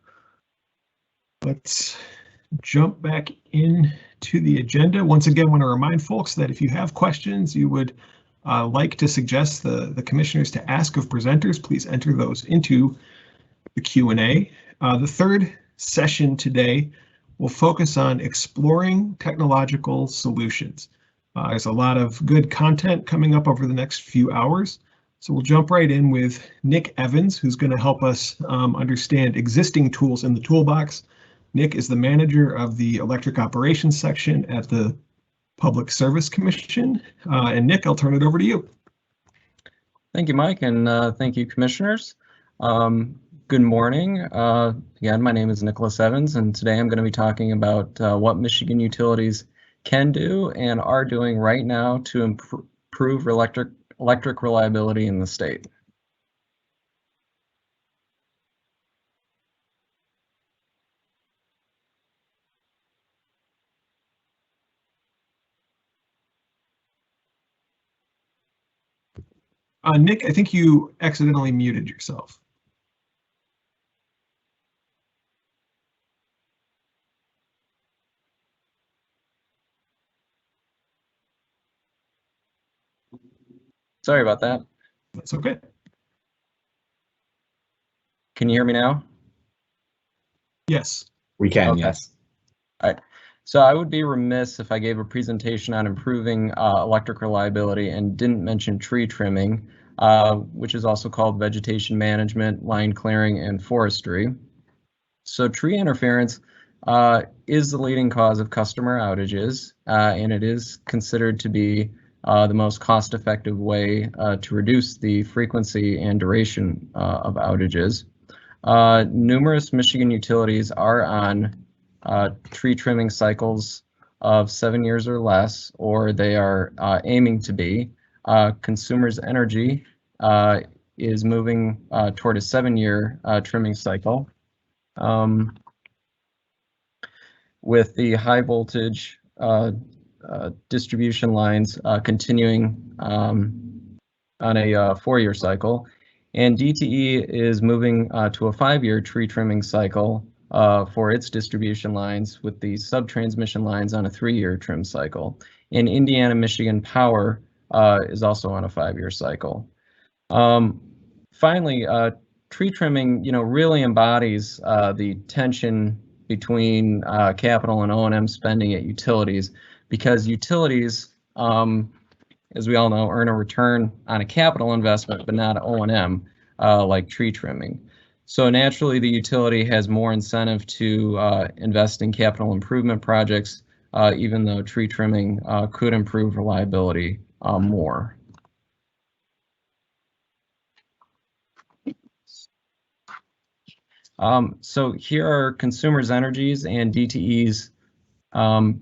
Let's jump back into the agenda. Once again, I want to remind folks that if you have questions you would like to suggest the commissioners to ask of presenters, please enter those into the Q&A. The third session today will focus on exploring technological solutions. There's a lot of good content coming up over the next few hours. So we'll jump right in with Nick Evans, who's going to help us understand existing tools in the toolbox. Nick is the manager of the electric operations section at the Public Service Commission. And Nick, I'll turn it over to you. Thank you, Mike, and thank you, commissioners. Good morning. Again, my name is Nicholas Evans, and today I'm going to be talking about what Michigan utilities can do and are doing right now to improve electric reliability in the state. Nick, I think you accidentally muted yourself. Sorry about that. That's okay. Can you hear me now? Yes. We can, Okay. yes. All right. So I would be remiss if I gave a presentation on improving electric reliability and didn't mention tree trimming, which is also called vegetation management, line clearing, and forestry. So tree interference is the leading cause of customer outages, and it is considered to be the most cost-effective way to reduce the frequency and duration of outages. Numerous Michigan utilities are on tree trimming cycles of 7 years or less, or they are aiming to be. Consumers Energy is moving toward a 7-year trimming cycle. With the high voltage distribution lines continuing on a 4-year cycle, and DTE is moving to a 5-year tree trimming cycle for its distribution lines, with the sub-transmission lines on a 3-year trim cycle. And Indiana Michigan Power is also on a 5-year cycle. Finally, tree trimming, really embodies the tension between capital and O&M spending at utilities, because utilities, as we all know, earn a return on a capital investment, but not O&M, like tree trimming. So naturally, the utility has more incentive to invest in capital improvement projects, even though tree trimming could improve reliability more. So here are Consumers Energy's and DTE's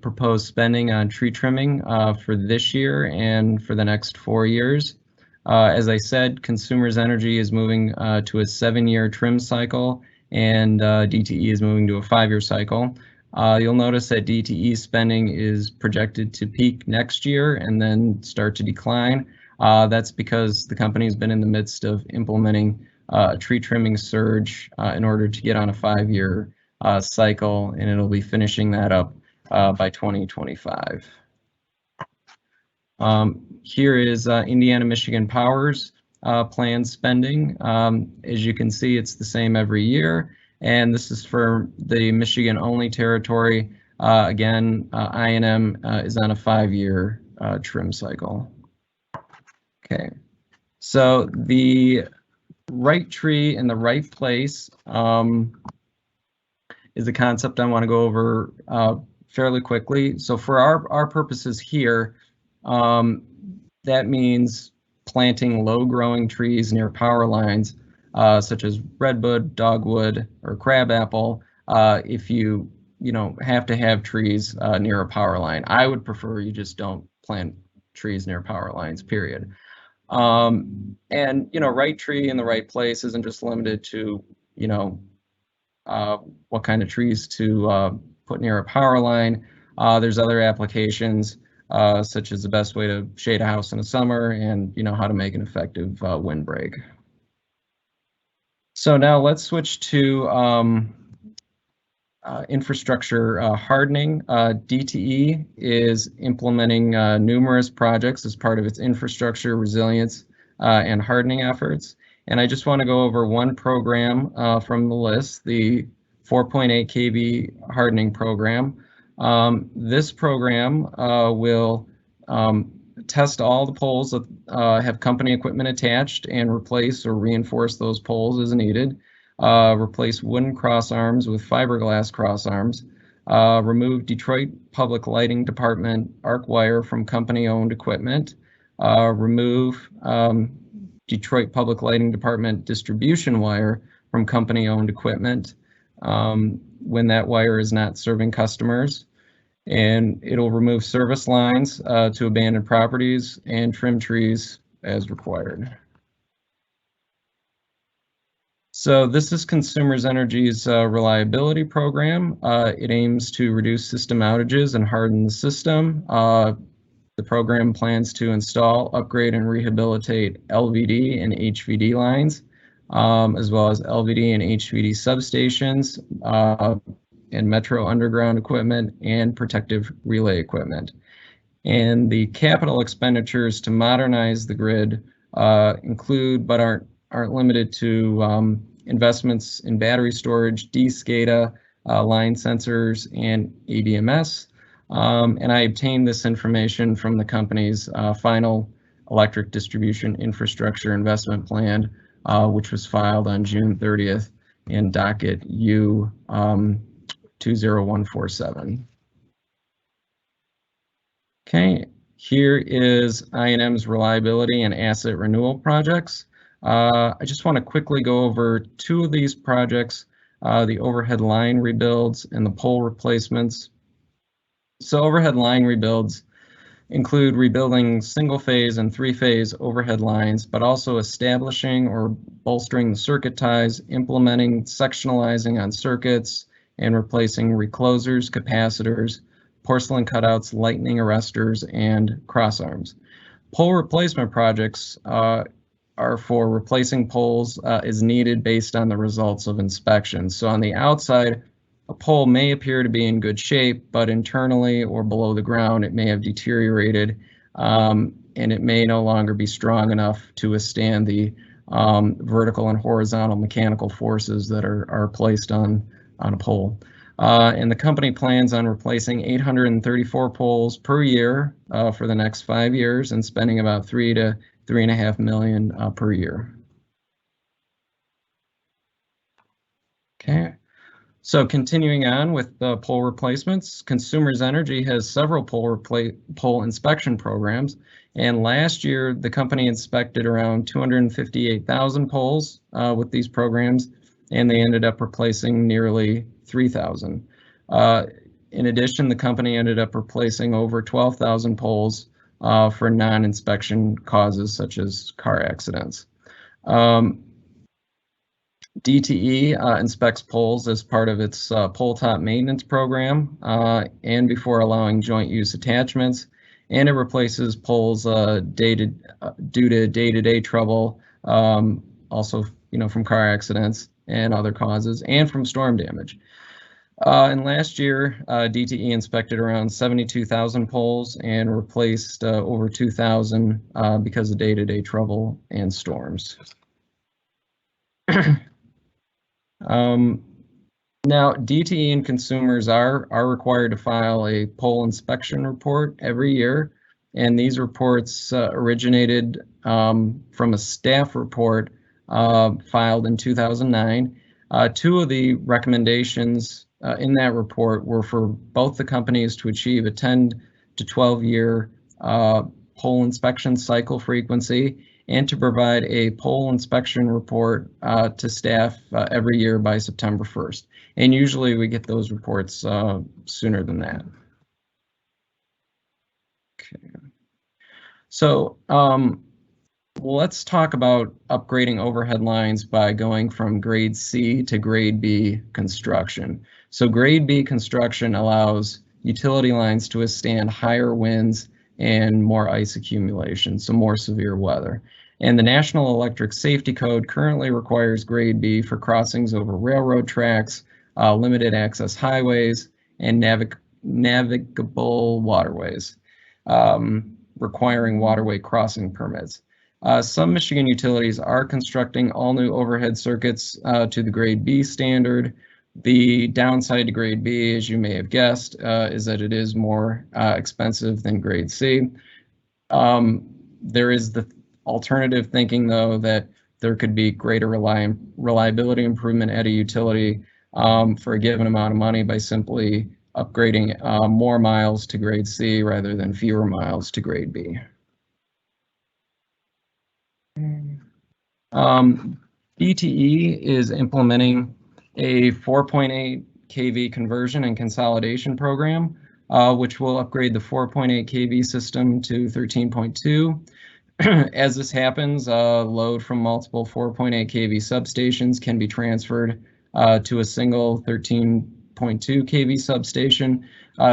proposed spending on tree trimming for this year and for the next 4 years. As I said, Consumers Energy is moving to a 7-year trim cycle, and DTE is moving to a 5-year cycle. You'll notice that DTE spending is projected to peak next year and then start to decline. That's because the company has been in the midst of implementing a tree trimming surge in order to get on a 5-year cycle, and it'll be finishing that up by 2025. Here is Indiana Michigan Power's planned spending. As you can see, it's the same every year, and this is for the Michigan only territory. Again, I&M is on a 5-year trim cycle. Okay, so the right tree in the right place is a concept I want to go over fairly quickly. So for our purposes here, that means planting low-growing trees near power lines, such as redwood, dogwood, or crabapple. If you have to have trees near a power line, I would prefer you just don't plant trees near power lines, period. And right tree in the right place isn't just limited to what kind of trees to put near a power line. There's other applications, such as the best way to shade a house in the summer, and how to make an effective windbreak. So now let's switch to infrastructure hardening. DTE is implementing numerous projects as part of its infrastructure resilience and hardening efforts. And I just want to go over one program from the list, the 4.8 kV hardening program. This program will test all the poles that have company equipment attached and replace or reinforce those poles as needed. Replace wooden cross arms with fiberglass cross arms. Remove Detroit Public Lighting Department arc wire from company-owned equipment. Remove Detroit Public Lighting Department distribution wire from company-owned equipment when that wire is not serving customers. And it'll remove service lines to abandoned properties and trim trees as required. So this is Consumers Energy's reliability program. It aims to reduce system outages and harden the system. The program plans to install, upgrade, and rehabilitate LVD and HVD lines, as well as LVD and HVD substations, and Metro Underground equipment and protective relay equipment. And the capital expenditures to modernize the grid include, but aren't limited to, investments in battery storage, DSCADA, line sensors, and ADMS. And I obtained this information from the company's final electric distribution infrastructure investment plan, which was filed on June 30th in docket U 20147. Okay, here is I&M's reliability and asset renewal projects. I just want to quickly go over two of these projects, the overhead line rebuilds and the pole replacements. So overhead line rebuilds include rebuilding single-phase and three-phase overhead lines, but also establishing or bolstering the circuit ties, implementing sectionalizing on circuits, and replacing reclosers, capacitors, porcelain cutouts, lightning arresters, and crossarms. Pole replacement projects are for replacing poles as needed based on the results of inspections. So on the outside, a pole may appear to be in good shape, but internally or below the ground, it may have deteriorated, and it may no longer be strong enough to withstand the vertical and horizontal mechanical forces that are placed on a pole. And the company plans on replacing 834 poles per year for the next 5 years and spending about $3 to $3.5 million per year. Okay. So continuing on with the pole replacements, Consumers Energy has several pole inspection programs, and last year the company inspected around 258,000 poles with these programs, and they ended up replacing nearly 3,000. In addition, the company ended up replacing over 12,000 poles for non-inspection causes such as car accidents. DTE inspects poles as part of its pole top maintenance program and before allowing joint use attachments, and it replaces poles due to day-to-day trouble, also from car accidents and other causes, and from storm damage. And last year, DTE inspected around 72,000 poles and replaced over 2,000 because of day-to-day trouble and storms. Now, DTE and consumers are required to file a pole inspection report every year, and these reports originated from a staff report filed in 2009. Two of the recommendations in that report were for both the companies to achieve a 10 to 12 year pole inspection cycle frequency, and to provide a pole inspection report to staff every year by September 1st. And usually we get those reports sooner than that. Okay. So let's talk about upgrading overhead lines by going from grade C to grade B construction. So grade B construction allows utility lines to withstand higher winds and more ice accumulation, so more severe weather. And the National Electric Safety Code currently requires grade B for crossings over railroad tracks, limited access highways, and navigable waterways, requiring waterway crossing permits. Some Michigan utilities are constructing all new overhead circuits to the grade B standard. The downside to grade B, as you may have guessed, is that it is more expensive than grade C. There is the alternative thinking, though, that there could be greater reliability improvement at a utility for a given amount of money by simply upgrading more miles to grade C rather than fewer miles to grade B. BTE is implementing a 4.8 kV conversion and consolidation program, which will upgrade the 4.8 kV system to 13.2. As this happens, load from multiple 4.8 kV substations can be transferred to a single 13.2 kV substation.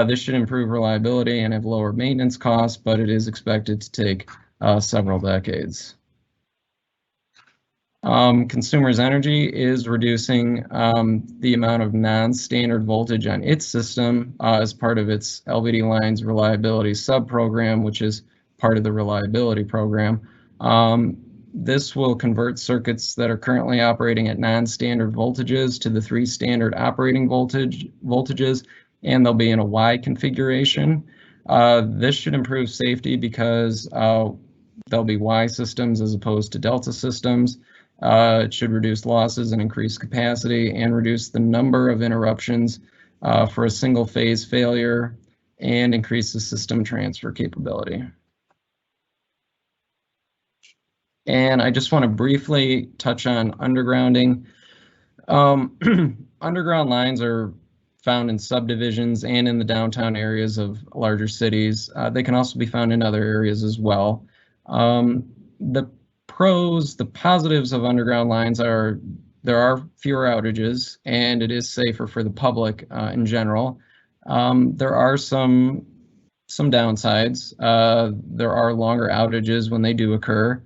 This should improve reliability and have lower maintenance costs, but it is expected to take several decades. Consumers Energy is reducing the amount of non-standard voltage on its system as part of its LVD lines reliability sub-program, which is part of the reliability program. This will convert circuits that are currently operating at non-standard voltages to the 3 standard operating voltages, and they'll be in a Y configuration. This should improve safety because there'll be Y systems as opposed to Delta systems. It should reduce losses and increase capacity and reduce the number of interruptions for a single phase failure and increase the system transfer capability. And I just want to briefly touch on undergrounding. Underground lines are found in subdivisions and in the downtown areas of larger cities. They can also be found in other areas as well. The positives of underground lines are there are fewer outages and it is safer for the public in general. There are some downsides. There are longer outages when they do occur.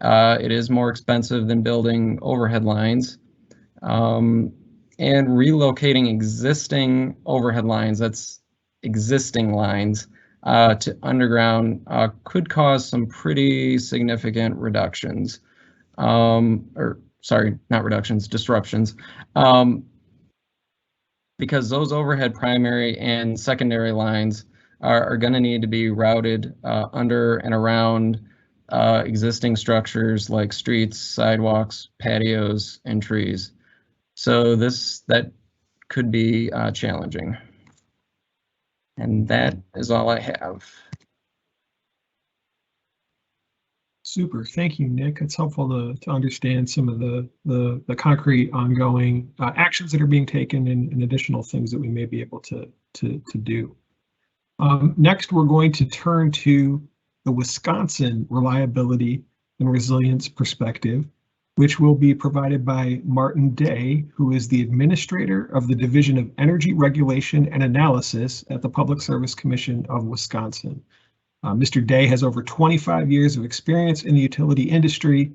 It is more expensive than building overhead lines. And relocating existing overhead lines, that's existing lines, to underground could cause some pretty significant reductions. Disruptions. Because those overhead primary and secondary lines are going to need to be routed under and around existing structures like streets, sidewalks, patios, and trees. So that could be challenging. And that is all I have. Super, thank you, Nick. It's helpful to understand some of the concrete ongoing actions that are being taken and additional things that we may be able to do. Next, we're going to turn to the Wisconsin reliability and resilience perspective, which will be provided by Martin Day, who is the administrator of the Division of Energy Regulation and Analysis at the Public Service Commission of Wisconsin. Mr. Day has over 25 years of experience in the utility industry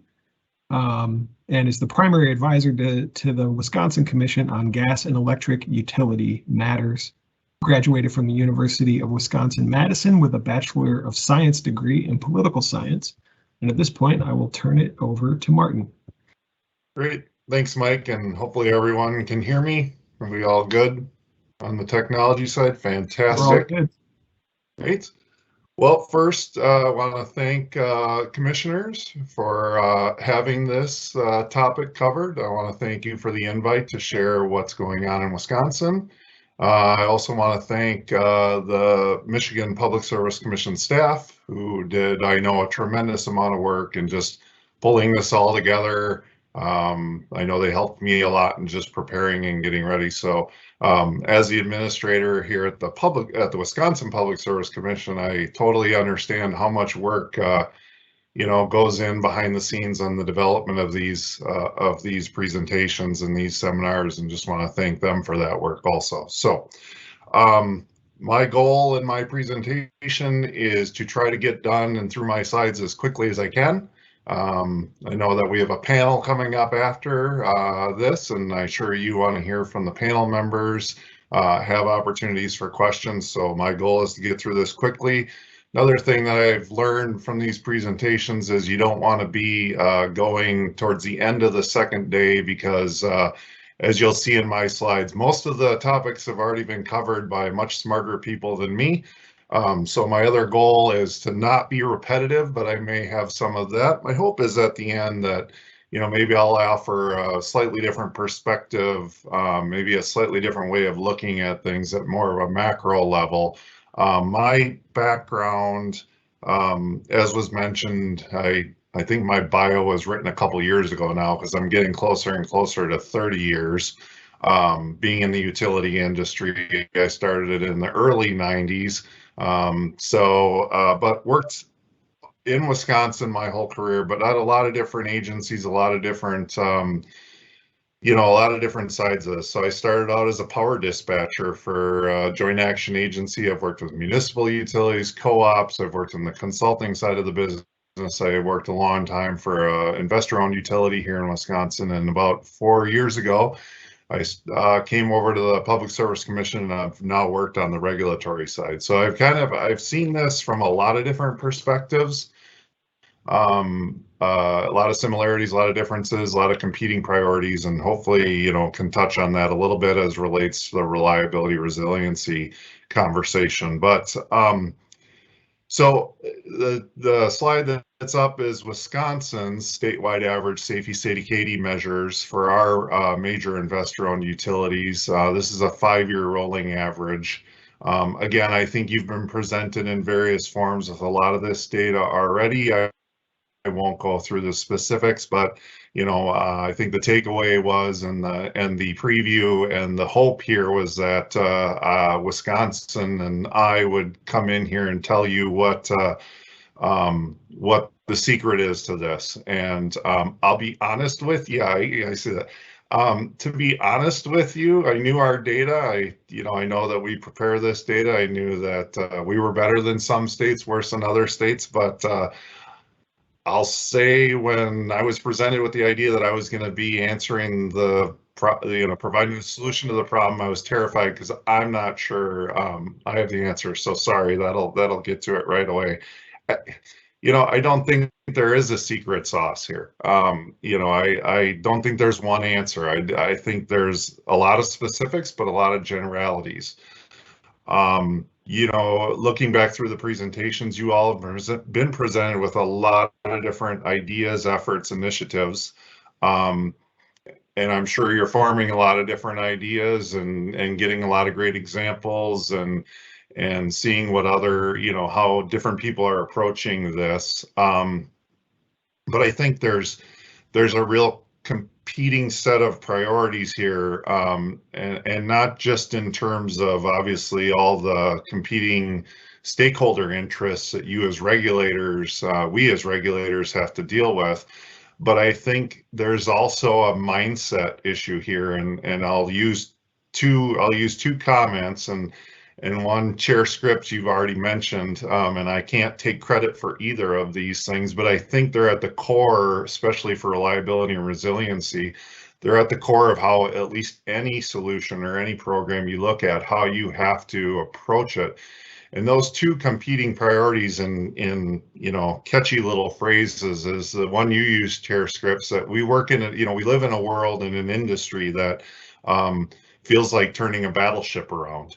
and is the primary advisor to the Wisconsin Commission on gas and electric utility matters. Graduated from the University of Wisconsin-Madison with a Bachelor of Science degree in political science. And at this point, I will turn it over to Martin. Great. Thanks, Mike. And hopefully everyone can hear me. Are we all good on the technology side? Fantastic. We're all good. Great. Well, first, I want to thank commissioners for having this topic covered. I want to thank you for the invite to share what's going on in Wisconsin. I also want to thank the Michigan Public Service Commission staff who did, I know, a tremendous amount of work in just pulling this all together. I know they helped me a lot in just preparing and getting ready. So as the administrator here at the Wisconsin Public Service Commission, I totally understand how much work goes in behind the scenes on the development of these presentations and these seminars, and just want to thank them for that work also. So my goal in my presentation is to try to get done and through my slides as quickly as I can. I know that we have a panel coming up after this, and I'm sure you want to hear from the panel members, have opportunities for questions. So my goal is to get through this quickly. Another thing that I've learned from these presentations is you don't want to be going towards the end of the second day because as you'll see in my slides, most of the topics have already been covered by much smarter people than me. So my other goal is to not be repetitive, but I may have some of that. My hope is at the end that, you know, maybe I'll offer a slightly different perspective, maybe a slightly different way of looking at things at more of a macro level. My background, as was mentioned, I think my bio was written a couple years ago now because I'm getting closer and closer to 30 years being in the utility industry. I started it in the early 90s. But worked in Wisconsin my whole career, but at a lot of different agencies, a lot of different, you know, a lot of different sides of this. So I started out as a power dispatcher for a joint action agency. I've worked with municipal utilities, co-ops. I've worked in the consulting side of the business. I worked a long time for an investor-owned utility here in Wisconsin. And about 4 years ago, I came over to the Public Service Commission, and I've now worked on the regulatory side. So I've seen this from a lot of different perspectives. A lot of similarities, a lot of differences, a lot of competing priorities, and hopefully, you know, can touch on that a little bit as relates to the reliability resiliency conversation. But so the slide that's up is Wisconsin's statewide average safety measures for our major investor-owned utilities. This is a 5-year rolling average. Again, I think you've been presented in various forms with a lot of this data already. I won't go through the specifics, but you know, I think the takeaway was, and the preview and the hope here was that Wisconsin and I would come in here and tell you what the secret is to this. And I'll be honest with you. I say that. To be honest with you, I knew our data. I know that we prepare this data. I knew that we were better than some states, worse than other states, but I'll say when I was presented with the idea that I was going to be answering providing a solution to the problem, I was terrified because I'm not sure I have the answer. So sorry, that'll get to it right away. I don't think there is a secret sauce here. I don't think there's one answer. I think there's a lot of specifics, but a lot of generalities. Looking back through the presentations, you all have been presented with a lot of different ideas, efforts, initiatives. And I'm sure you're forming a lot of different ideas and getting a lot of great examples and seeing what other, how different people are approaching this. But I think there's a real competing set of priorities here, and not just in terms of obviously all the competing stakeholder interests that we as regulators have to deal with, but I think there's also a mindset issue here, and I'll use two comments, and one, Chair Scripps, you've already mentioned, and I can't take credit for either of these things, but I think they're at the core, especially for reliability and resiliency, they're at the core of how at least any solution or any program you look at, how you have to approach it. And those two competing priorities in catchy little phrases is the one you used, Chair Scripps, that we work in, we live in a world and an industry that feels like turning a battleship around.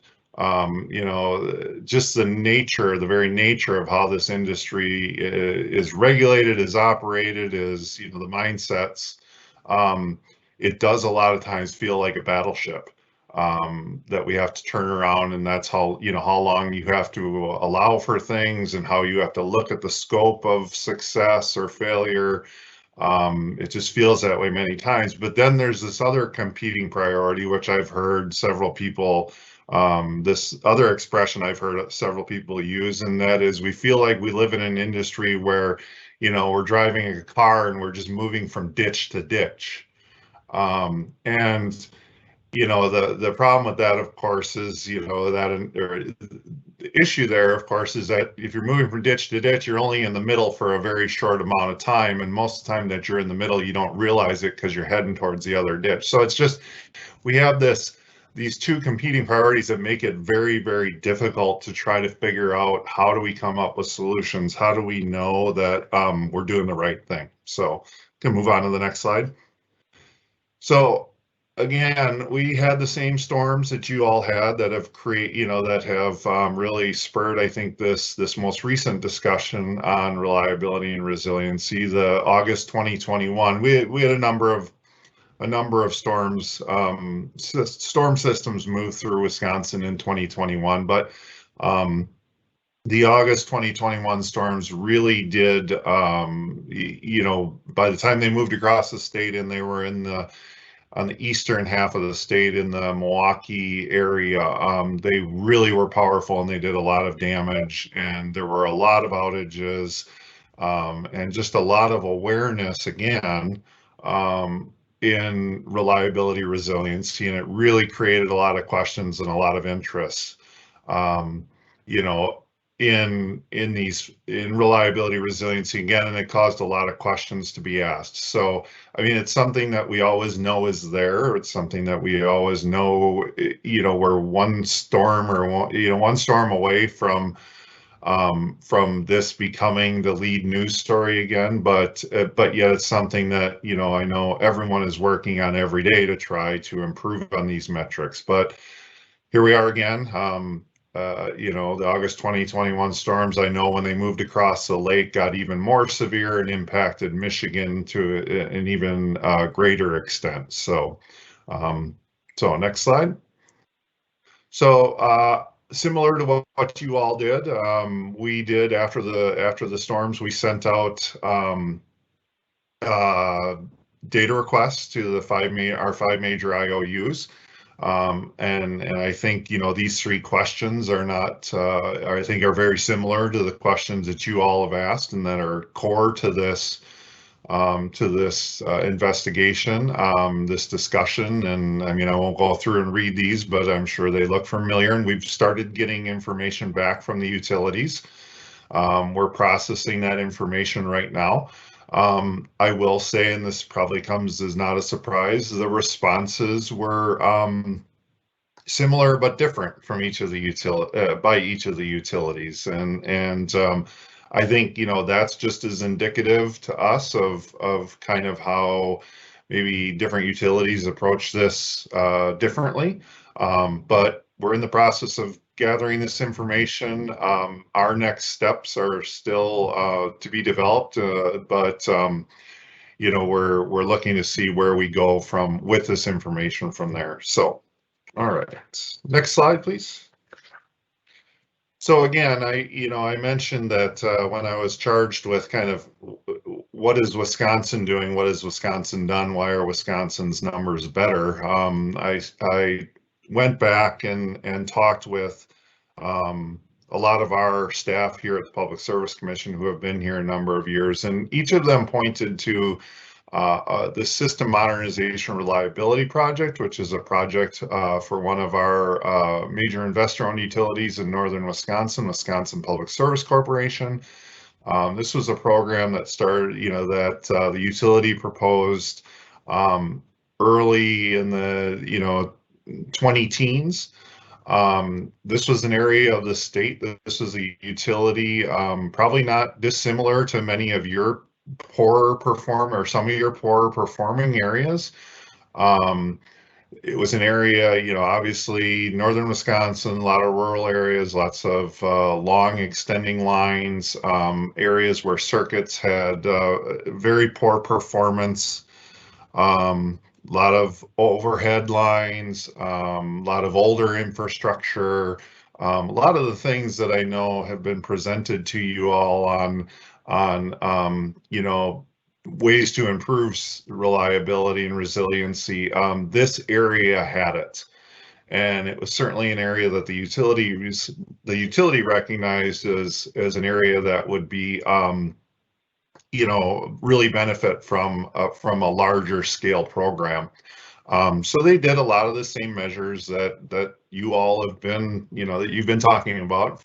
Just the very nature of how this industry is regulated, is operated, is, the mindsets, it does a lot of times feel like a battleship that we have to turn around, and that's how long you have to allow for things and how you have to look at the scope of success or failure. It just feels that way many times. But then there's this other competing priority, which I've heard several people, this other expression I've heard several people use, and that is we feel like we live in an industry where, we're driving a car and we're just moving from ditch to ditch. The problem with that, of course, is, issue there, of course, is that if you're moving from ditch to ditch, you're only in the middle for a very short amount of time. And most of the time that you're in the middle, you don't realize it because you're heading towards the other ditch. So it's just, we have these two competing priorities that make it very, very difficult to try to figure out how do we come up with solutions? How do we know that we're doing the right thing? So can move on to the next slide. So again, we had the same storms that you all had that have really spurred, I think, this most recent discussion on reliability and resiliency. The August 2021, we had a number of storms, storm systems move through Wisconsin in 2021, but the August 2021 storms really did, by the time they moved across the state and they were on the eastern half of the state in the Milwaukee area, they really were powerful and they did a lot of damage, and there were a lot of outages, and just a lot of awareness again in reliability resiliency, and it really created a lot of questions and a lot of interest in reliability resiliency again, and it caused a lot of questions to be asked. So I mean, it's something that we always know is there. It's something that we always know, we're one storm away from this becoming the lead news story again, but yet it's something that I know everyone is working on every day to try to improve on these metrics. But here we are again. The August 2021 storms, I know when they moved across the lake, got even more severe and impacted Michigan to an even greater extent. So, next slide. So, similar to what you all did, we did after the storms, we sent out data requests to our five major IOUs. And I think these three questions are are very similar to the questions that you all have asked and that are core to this investigation, this discussion. And I mean, I won't go through and read these, but I'm sure they look familiar. And we've started getting information back from the utilities. We're processing that information right now. I will say, and this probably comes as not a surprise, the responses were similar but different from each of the utilities, and I think that's just as indicative to us of kind of how maybe different utilities approach this differently. But we're in the process of gathering this information. Our next steps are still to be developed, but we're looking to see where we go with this information from there. So, all right, next slide, please. So again, I mentioned that when I was charged with kind of what is Wisconsin doing, what has Wisconsin done, why are Wisconsin's numbers better, I went back and talked with a lot of our staff here at the Public Service Commission who have been here a number of years, and each of them pointed to the System Modernization Reliability Project, which is a project for one of our major investor-owned utilities in northern Wisconsin, Wisconsin Public Service Corporation. This was a program that started, that the utility proposed early in the 20-teens. This was an area of the state. This was a utility probably not dissimilar to many of your some of your poorer performing areas. It was an area, obviously northern Wisconsin, a lot of rural areas, lots of long extending lines, areas where circuits had very poor performance, a lot of overhead lines, a lot of older infrastructure, a lot of the things that I know have been presented to you all on ways to improve reliability and resiliency. This area had it, and it was certainly an area that the utility recognized as an area that would be really benefit from a larger scale program. So they did a lot of the same measures that you all have been, that you've been talking about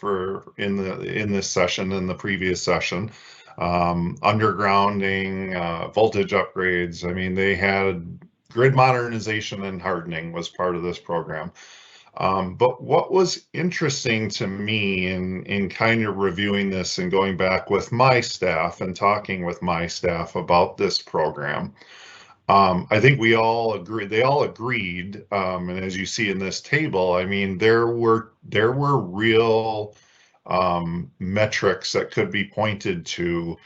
in this session and the previous session. Undergrounding, voltage upgrades. I mean, they had grid modernization and hardening was part of this program. But what was interesting to me in kind of reviewing this and going back with my staff and talking with my staff about this program, I think we all agree. They all agreed, and as you see in this table, I mean, there were real metrics that could be pointed to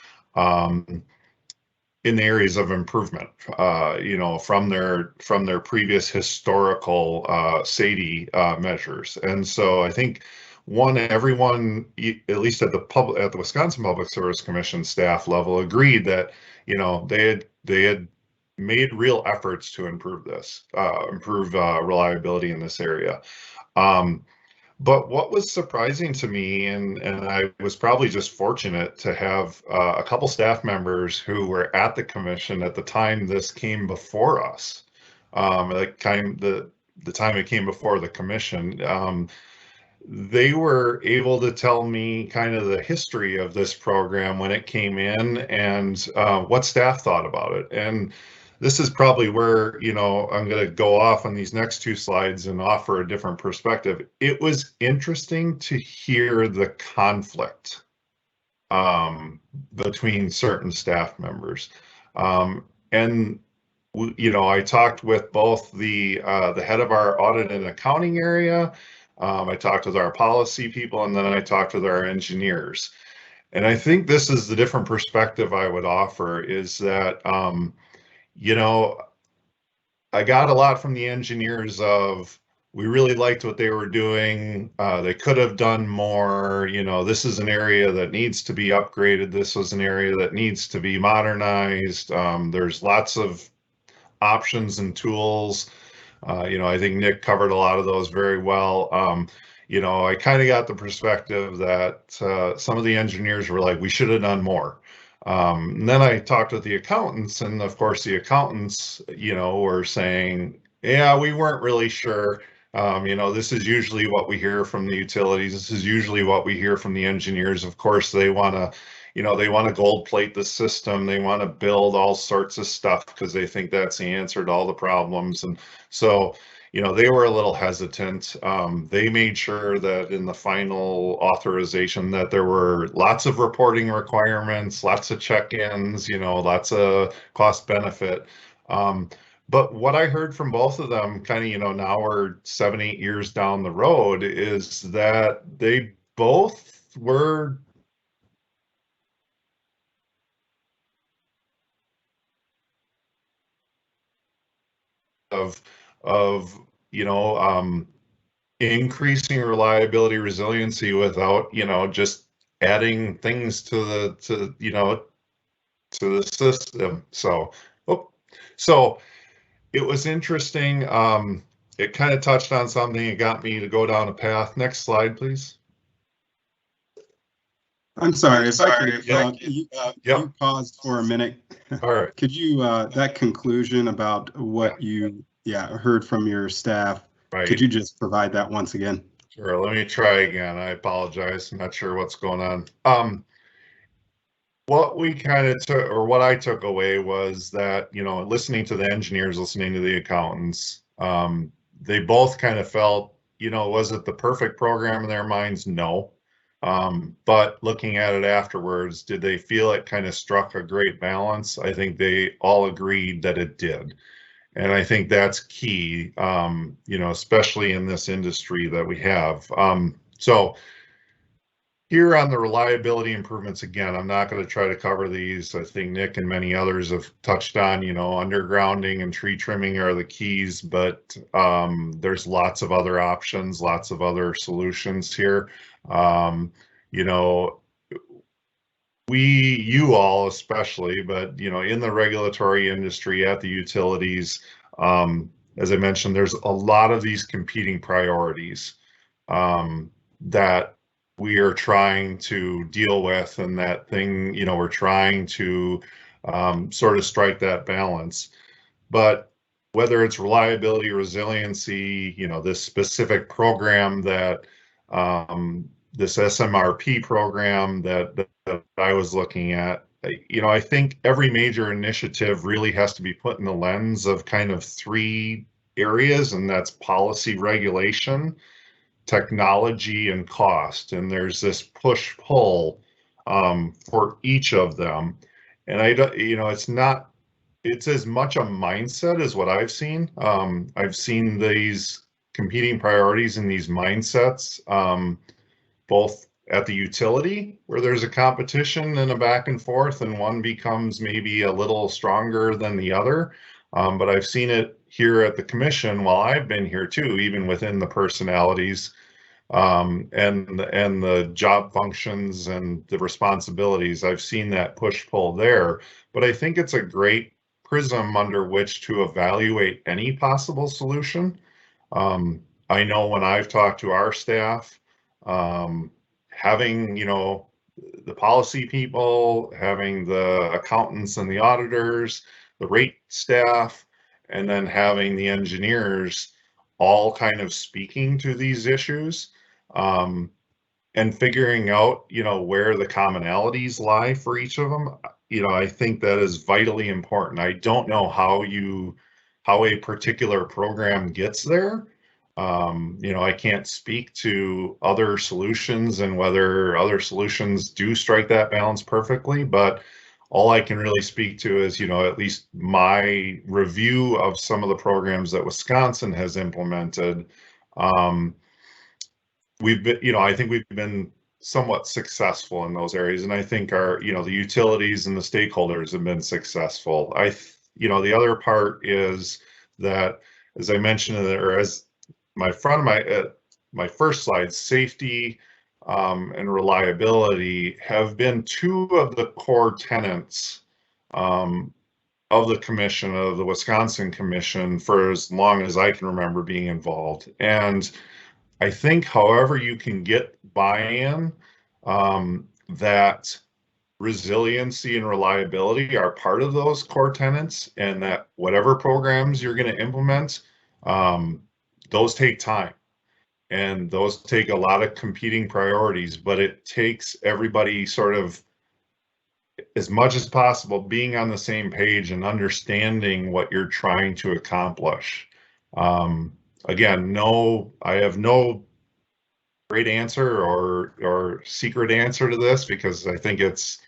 in the areas of improvement, from their previous historical SAIDI measures. And so I think everyone, at least at the Wisconsin Public Service Commission staff level, agreed that they had made real efforts to improve reliability in this area. But what was surprising to me, and I was probably just fortunate to have a couple staff members who were at the commission at the time this came before us, the time it came before the commission, they were able to tell me kind of the history of this program when it came in and what staff thought about it. And this is probably where, I'm going to go off on these next two slides and offer a different perspective. It was interesting to hear the conflict between certain staff members. And I talked with both the head of our audit and accounting area. I talked with our policy people, and then I talked with our engineers. And I think this is the different perspective I would offer is that, I got a lot from the engineers of, we really liked what they were doing. They could have done more. This is an area that needs to be upgraded. This was an area that needs to be modernized. There's lots of options and tools. I think Nick covered a lot of those very well. I kind of got the perspective that some of the engineers were like, we should have done more. And then I talked with the accountants, and of course the accountants, were saying, yeah, we weren't really sure. This is usually what we hear from the utilities. This is usually what we hear from the engineers. Of course, they want to gold plate the system. They want to build all sorts of stuff because they think that's the answer to all the problems. And so, they were a little hesitant. They made sure that in the final authorization that there were lots of reporting requirements, lots of check-ins, lots of cost benefit. But what I heard from both of them kind of, now we're 7-8 years down the road, is that they both were of increasing reliability, resiliency without just adding things to the system. So it was interesting. It kind of touched on something. It got me to go down a path. Next slide, please. I'm sorry, if I could, you paused for a minute. All right. Could you, that conclusion about what you heard from your staff, right, could you just provide that once again? Sure, let me try again. I apologize. I'm not sure what's going on. What we kind of took, or what I took away, was that, listening to the engineers, listening to the accountants, they both kind of felt, was it the perfect program in their minds? No. But looking at it afterwards, did they feel it kind of struck a great balance? I think they all agreed that it did. And I think that's key, especially in this industry that we have. So here on the reliability improvements, again, I'm not going to try to cover these. I think Nick and many others have touched on, undergrounding and tree trimming are the keys, but there's lots of other options, lots of other solutions here. You all especially, but in the regulatory industry, at the utilities, as I mentioned, there's a lot of these competing priorities that we are trying to deal with, and that thing, we're trying to sort of strike that balance. But whether it's reliability, resiliency, this specific program that this SMRP program that I was looking at, I think every major initiative really has to be put in the lens of kind of 3 areas, and that's policy, regulation, technology, and cost. And there's this push-pull for each of them. And it's as much a mindset as what I've seen. I've seen these competing priorities and these mindsets, both at the utility, where there's a competition and a back and forth, and one becomes maybe a little stronger than the other. But I've seen it here at the commission while I've been here too, even within the personalities and the job functions and the responsibilities. I've seen that push-pull there. But I think it's a great prism under which to evaluate any possible solution. I know when I've talked to our staff, having, the policy people, having the accountants and the auditors, the rate staff, and then having the engineers all kind of speaking to these issues, and figuring out, where the commonalities lie for each of them. I think that is vitally important. I don't know how a particular program gets there. I can't speak to other solutions and whether other solutions do strike that balance perfectly, but all I can really speak to is, at least my review of some of the programs that Wisconsin has implemented. We've been, I think we've been somewhat successful in those areas, and I think our, the utilities and the stakeholders have been successful. The other part is that, as I mentioned, or as my first slide, safety and reliability have been 2 of the core tenets of the commission, of the Wisconsin Commission, for as long as I can remember being involved. And I think however you can get buy-in, that resiliency and reliability are part of those core tenets, and that whatever programs you're going to implement, those take time, and those take a lot of competing priorities, but it takes everybody sort of, as much as possible, being on the same page and understanding what you're trying to accomplish. Again, I have no great answer or secret answer to this, because I think it's,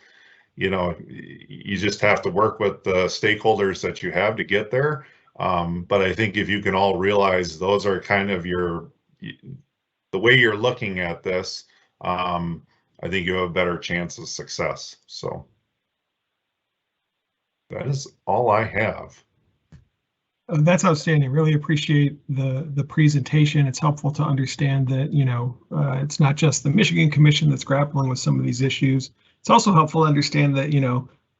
you just have to work with the stakeholders that you have to get there. But I think if you can all realize those are kind of the way you're looking at this, I think you have a better chance of success. So that is all I have. That's outstanding. Really appreciate the presentation. It's helpful to understand that, it's not just the Michigan Commission that's grappling with some of these issues. It's also helpful to understand that,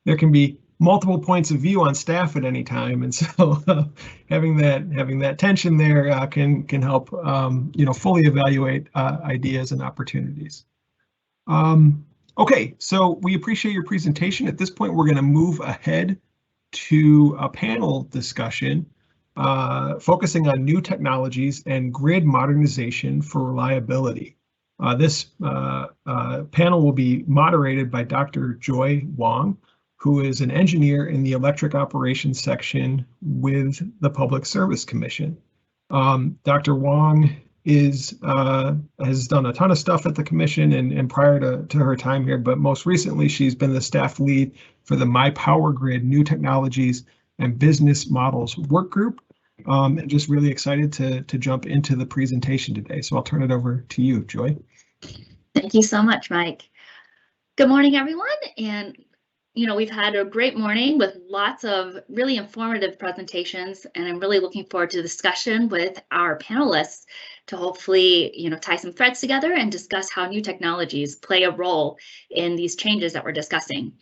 there can be multiple points of view on staff at any time, and so having that tension there can help fully evaluate ideas and opportunities. Okay, so we appreciate your presentation. At this point, we're going to move ahead to a panel discussion focusing on new technologies and grid modernization for reliability. This panel will be moderated by Dr. Joy Wong, who is an engineer in the electric operations section with the Public Service Commission. Dr. Wong has done a ton of stuff at the commission and prior to her time here, but most recently she's been the staff lead for the My Power Grid New Technologies and Business Models Work Group. And just really excited to jump into the presentation today. So I'll turn it over to you, Joy. Thank you so much, Mike. Good morning, everyone. And we've had a great morning with lots of really informative presentations, and I'm really looking forward to the discussion with our panelists to hopefully, tie some threads together and discuss how new technologies play a role in these changes that we're discussing.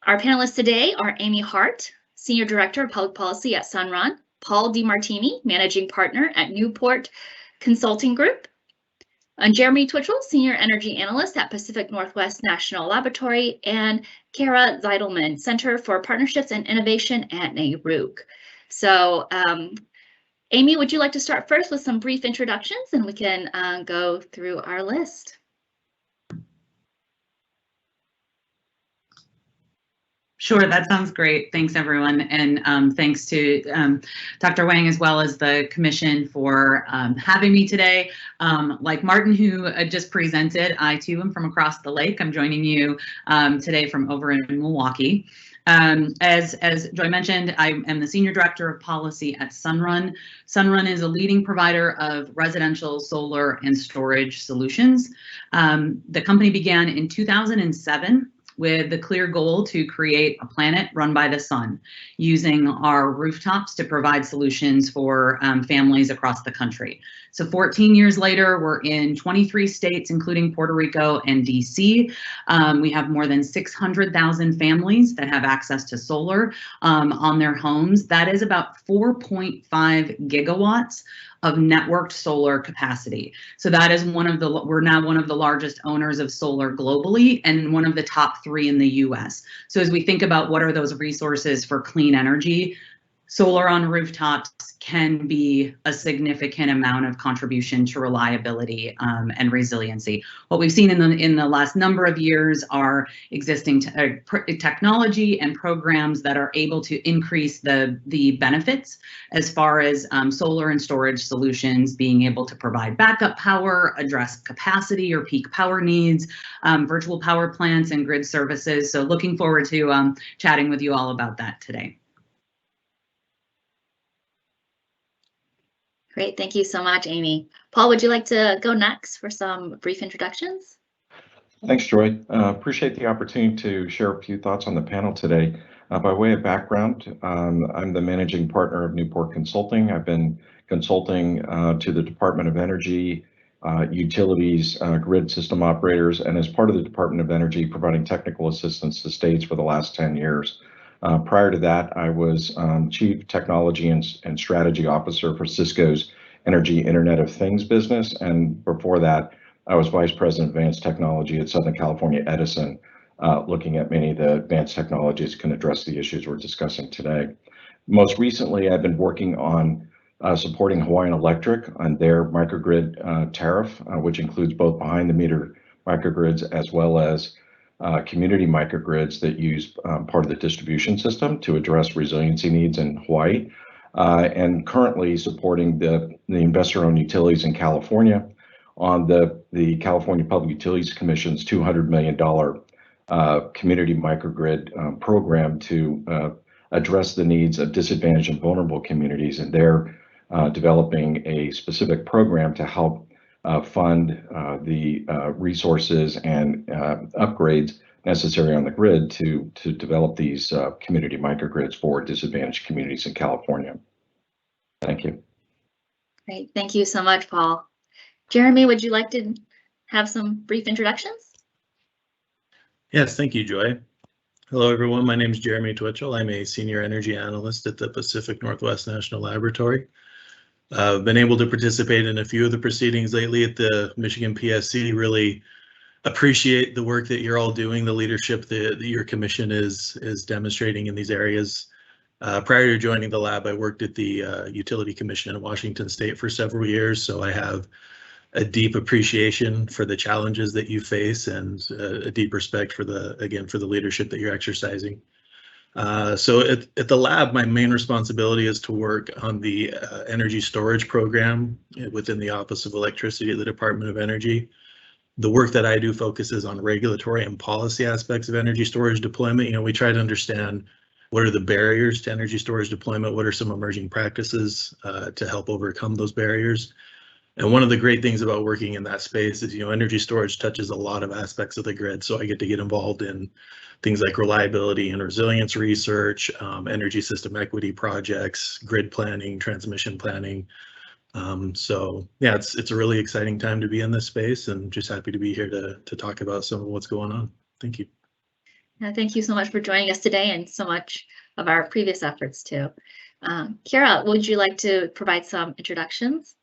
Our panelists today are Amy Hart, Senior Director of Public Policy at Sunrun, Paul DiMartini, Managing Partner at Newport Consulting Group, and Jeremy Twitchell, Senior Energy Analyst at Pacific Northwest National Laboratory, and Kara Zeidelman, Center for Partnerships and Innovation at NARUC. So Amy, would you like to start first with some brief introductions, and we can go through our list? Sure, that sounds great. Thanks, everyone. And thanks to Dr. Wang as well as the Commission for having me today. Like Martin, who just presented, I too am from across the lake. I'm joining you today from over in Milwaukee. As Joy mentioned, I am the Senior Director of Policy at Sunrun. Sunrun is a leading provider of residential solar and storage solutions. The company began in 2007 with the clear goal to create a planet run by the sun, using our rooftops to provide solutions for families across the country. So 14 years later, we're in 23 states, including Puerto Rico and DC. We have more than 600,000 families that have access to solar on their homes. That is about 4.5 gigawatts of networked solar capacity. So that is we're now one of the largest owners of solar globally and one of the top 3 in the US. So as we think about what are those resources for clean energy, solar on rooftops can be a significant amount of contribution to reliability and resiliency. What we've seen in the last number of years are existing technology and programs that are able to increase the benefits as far as solar and storage solutions being able to provide backup power, address capacity or peak power needs, virtual power plants, and grid services. So looking forward to chatting with you all about that today. Great, thank you so much, Amy. Paul, would you like to go next for some brief introductions? Thanks, Joy. Appreciate the opportunity to share a few thoughts on the panel today. By way of background, I'm the managing partner of Newport Consulting. I've been consulting to the Department of Energy, utilities, grid system operators, and as part of the Department of Energy, providing technical assistance to states for the last 10 years. Prior to that, I was Chief Technology and Strategy Officer for Cisco's Energy Internet of Things business. And before that, I was Vice President of Advanced Technology at Southern California Edison, looking at many of the advanced technologies that can address the issues we're discussing today. Most recently, I've been working on supporting Hawaiian Electric on their microgrid tariff, which includes both behind-the-meter microgrids as well as community microgrids that use part of the distribution system to address resiliency needs in Hawaii, and currently supporting the investor-owned utilities in California on the California Public Utilities Commission's $200 million community microgrid program to address the needs of disadvantaged and vulnerable communities, and they're developing a specific program to help fund the resources and upgrades necessary on the grid to develop these community microgrids for disadvantaged communities in California. Thank you. Great, thank you so much, Paul. Jeremy, would you like to have some brief introductions? Yes, thank you, Joy. Hello, everyone. My name is Jeremy Twitchell. I'm a senior energy analyst at the Pacific Northwest National Laboratory. I've been able to participate in a few of the proceedings lately at the Michigan PSC. Really appreciate the work that you're all doing, the leadership that your commission is demonstrating in these areas. Prior to joining the lab, I worked at the Utility Commission in Washington State for several years, so I have a deep appreciation for the challenges that you face and a deep respect for the leadership that you're exercising. So at the lab, my main responsibility is to work on the energy storage program within the Office of Electricity at the Department of Energy. The work that I do focuses on regulatory and policy aspects of energy storage deployment. We try to understand what are the barriers to energy storage deployment, what are some emerging practices to help overcome those barriers. And one of the great things about working in that space is, energy storage touches a lot of aspects of the grid. So I get to get involved in things like reliability and resilience research, energy system equity projects, grid planning, transmission planning. So yeah, it's a really exciting time to be in this space, and just happy to be here to talk about some of what's going on. Thank you. Thank you so much for joining us today, and so much of our previous efforts too. Kara, would you like to provide some introductions?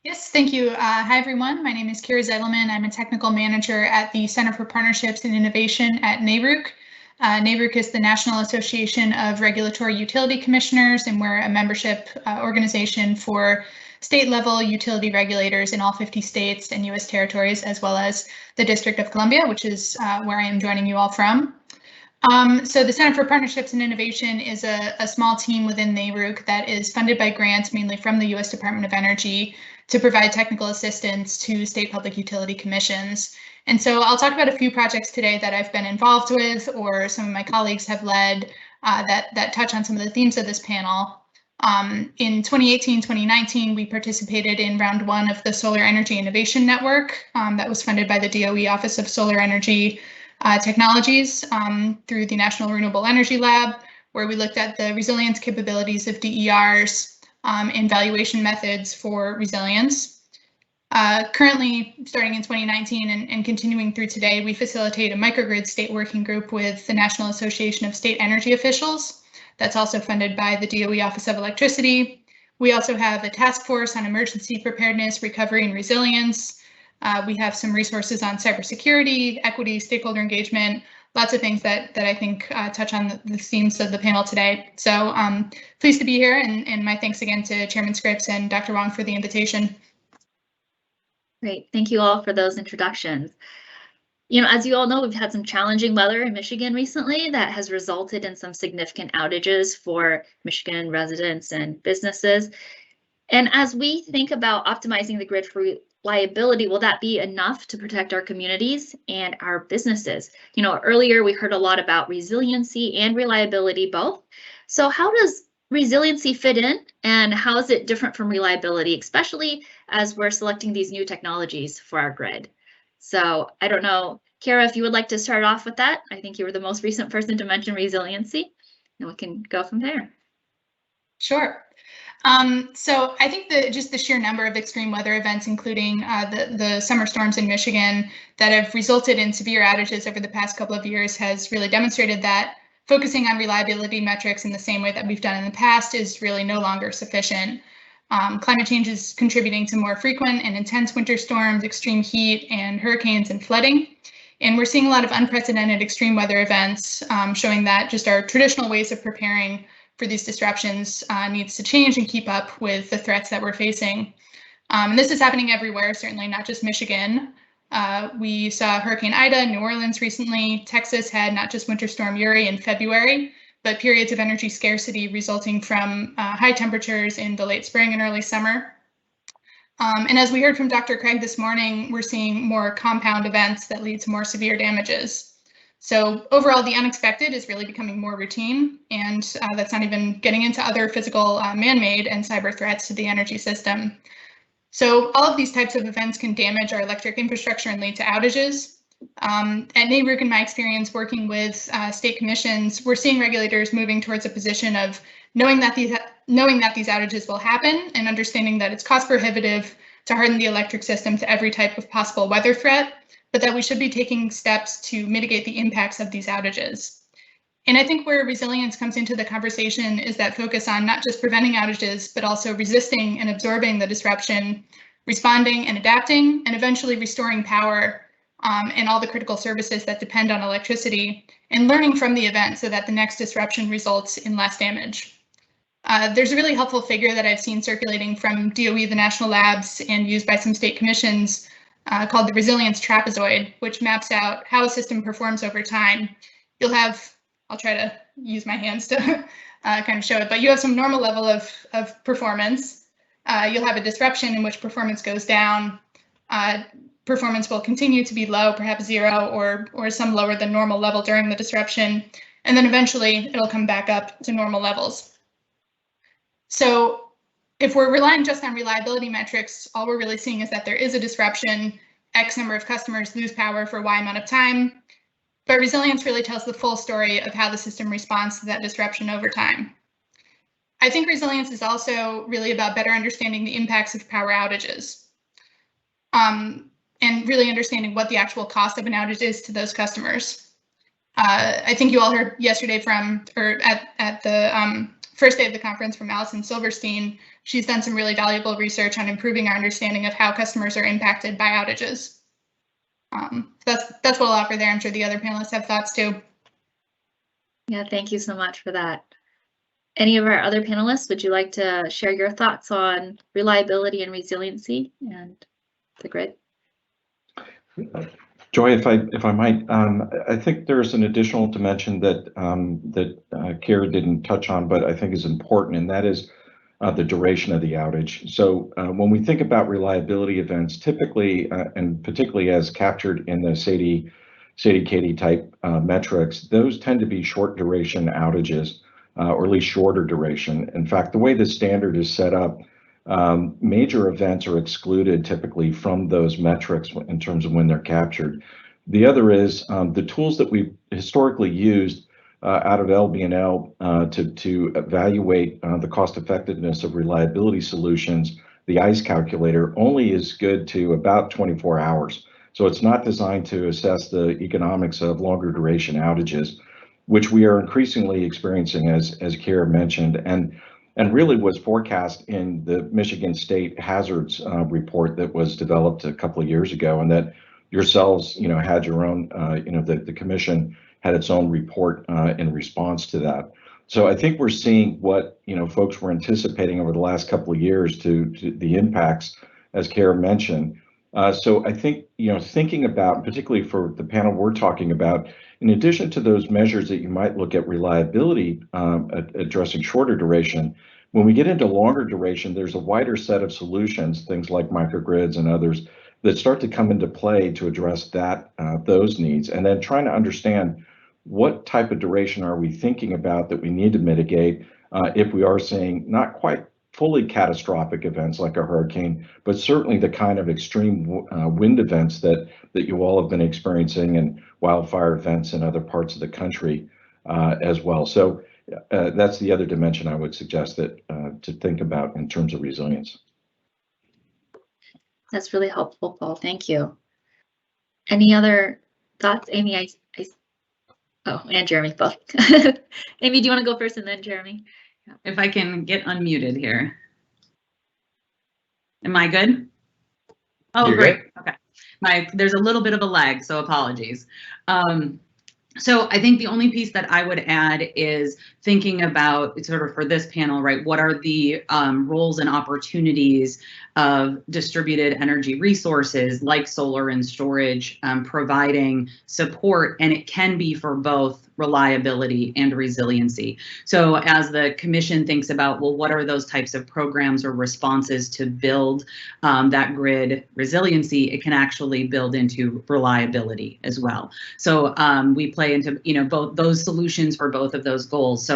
Yes, thank you. Hi, everyone. My name is Kira Zeidelman. I'm a technical manager at the Center for Partnerships and Innovation at NARUC. NARUC is the National Association of Regulatory Utility Commissioners, and we're a membership organization for state-level utility regulators in all 50 states and U.S. territories, as well as the District of Columbia, which is where I am joining you all from. So the Center for Partnerships and Innovation is a small team within NARUC that is funded by grants, mainly from the U.S. Department of Energy, to provide technical assistance to state public utility commissions. And so I'll talk about a few projects today that I've been involved with, or some of my colleagues have led, that touch on some of the themes of this panel. In 2018-2019, we participated in round 1 of the Solar Energy Innovation Network that was funded by the DOE Office of Solar Energy Technologies through the National Renewable Energy Lab, where we looked at the resilience capabilities of DERs and valuation methods for resilience. Currently, starting in 2019 and continuing through today, we facilitate a microgrid state working group with the National Association of State Energy Officials. That's also funded by the DOE Office of Electricity. We also have a task force on emergency preparedness, recovery, and resilience. We have some resources on cybersecurity, equity, stakeholder engagement, lots of things that I think touch on the themes of the panel today. So pleased to be here, and my thanks again to Chairman Scripps and Dr. Wong for the invitation. Great, thank you all for those introductions. You know, as you all know, we've had some challenging weather in Michigan recently that has resulted in some significant outages for Michigan residents and businesses. And as we think about optimizing the grid for reliability, will that be enough to protect our communities and our businesses? You know, earlier we heard a lot about resiliency and reliability both. So how does resiliency fit in, and how is it different from reliability, especially as we're selecting these new technologies for our grid? So I don't know, Kara, if you would like to start off with that. I think you were the most recent person to mention resiliency, and we can go from there. Sure. So I think just the sheer number of extreme weather events, including the summer storms in Michigan that have resulted in severe outages over the past couple of years, has really demonstrated that focusing on reliability metrics in the same way that we've done in the past is really no longer sufficient. Climate change is contributing to more frequent and intense winter storms, extreme heat, and hurricanes and flooding. And we're seeing a lot of unprecedented extreme weather events, showing that just our traditional ways of preparing for these disruptions needs to change and keep up with the threats that we're facing. And this is happening everywhere, certainly not just Michigan. We saw Hurricane Ida in New Orleans recently. Texas had not just Winter Storm Uri in February, but periods of energy scarcity resulting from high temperatures in the late spring and early summer. And as we heard from Dr. Craig this morning, we're seeing more compound events that lead to more severe damages. So overall, the unexpected is really becoming more routine, and that's not even getting into other physical man-made and cyber threats to the energy system. So all of these types of events can damage our electric infrastructure and lead to outages. At NARUC, in my experience working with state commissions, we're seeing regulators moving towards a position of knowing that these outages will happen and understanding that it's cost prohibitive to harden the electric system to every type of possible weather threat, but that we should be taking steps to mitigate the impacts of these outages. And I think where resilience comes into the conversation is that focus on not just preventing outages, but also resisting and absorbing the disruption, responding and adapting, and eventually restoring power and all the critical services that depend on electricity, and learning from the event so that the next disruption results in less damage. There's a really helpful figure that I've seen circulating from DOE, the national labs, and used by some state commissions called the resilience trapezoid, which maps out how a system performs over time. You'll have, I'll try to use my hands to kind of show it, but you have some normal level of performance. You'll have a disruption in which performance goes down. Performance will continue to be low, perhaps zero, or some lower than normal level during the disruption. And then eventually it'll come back up to normal levels. So if we're relying just on reliability metrics, all we're really seeing is that there is a disruption, X number of customers lose power for Y amount of time, but resilience really tells the full story of how the system responds to that disruption over time. I think resilience is also really about better understanding the impacts of power outages and really understanding what the actual cost of an outage is to those customers. I think you all heard yesterday at the first day of the conference from Allison Silverstein. She's done some really valuable research on improving our understanding of how customers are impacted by outages. That's what I'll offer there. I'm sure the other panelists have thoughts too. Yeah, thank you so much for that. Any of our other panelists, would you like to share your thoughts on reliability and resiliency and the grid? Joy, if I might, I think there's an additional dimension that Kara didn't touch on, but I think is important, and that is the duration of the outage. So when we think about reliability events, typically and particularly as captured in the Sadie-Katie type metrics, those tend to be short duration outages, or at least shorter duration. In fact, the way the standard is set up, major events are excluded typically from those metrics in terms of when they're captured. The other is the tools that we've historically used out of LB&L to evaluate the cost effectiveness of reliability solutions. The ICE calculator only is good to about 24 hours. So it's not designed to assess the economics of longer duration outages, which we are increasingly experiencing, as Kara mentioned, and really was forecast in the Michigan State Hazards report that was developed a couple of years ago, and that yourselves, had your own, the commission had its own report in response to that. So I think we're seeing what folks were anticipating over the last couple of years to the impacts, as Kara mentioned. So I think thinking about, particularly for the panel we're talking about, in addition to those measures that you might look at reliability addressing shorter duration, when we get into longer duration, there's a wider set of solutions, things like microgrids and others, that start to come into play to address those needs, and then trying to understand what type of duration are we thinking about that we need to mitigate if we are seeing not quite fully catastrophic events like a hurricane, but certainly the kind of extreme wind events that you all have been experiencing, and wildfire events in other parts of the country as well. So that's the other dimension I would suggest that to think about in terms of resilience. That's really helpful, Paul. Thank you. Any other thoughts? Amy, and Jeremy both. Amy, do you want to go first and then Jeremy? If I can get unmuted here. Am I good? Oh, You're great. good. Okay. There's a little bit of a lag, so apologies. So I think the only piece that I would add is thinking about sort of for this panel, right? What are the roles and opportunities of distributed energy resources like solar and storage providing support, and it can be for both reliability and resiliency. So as the commission thinks about, well, what are those types of programs or responses to build that grid resiliency, it can actually build into reliability as well. So we play into both those solutions for both of those goals. So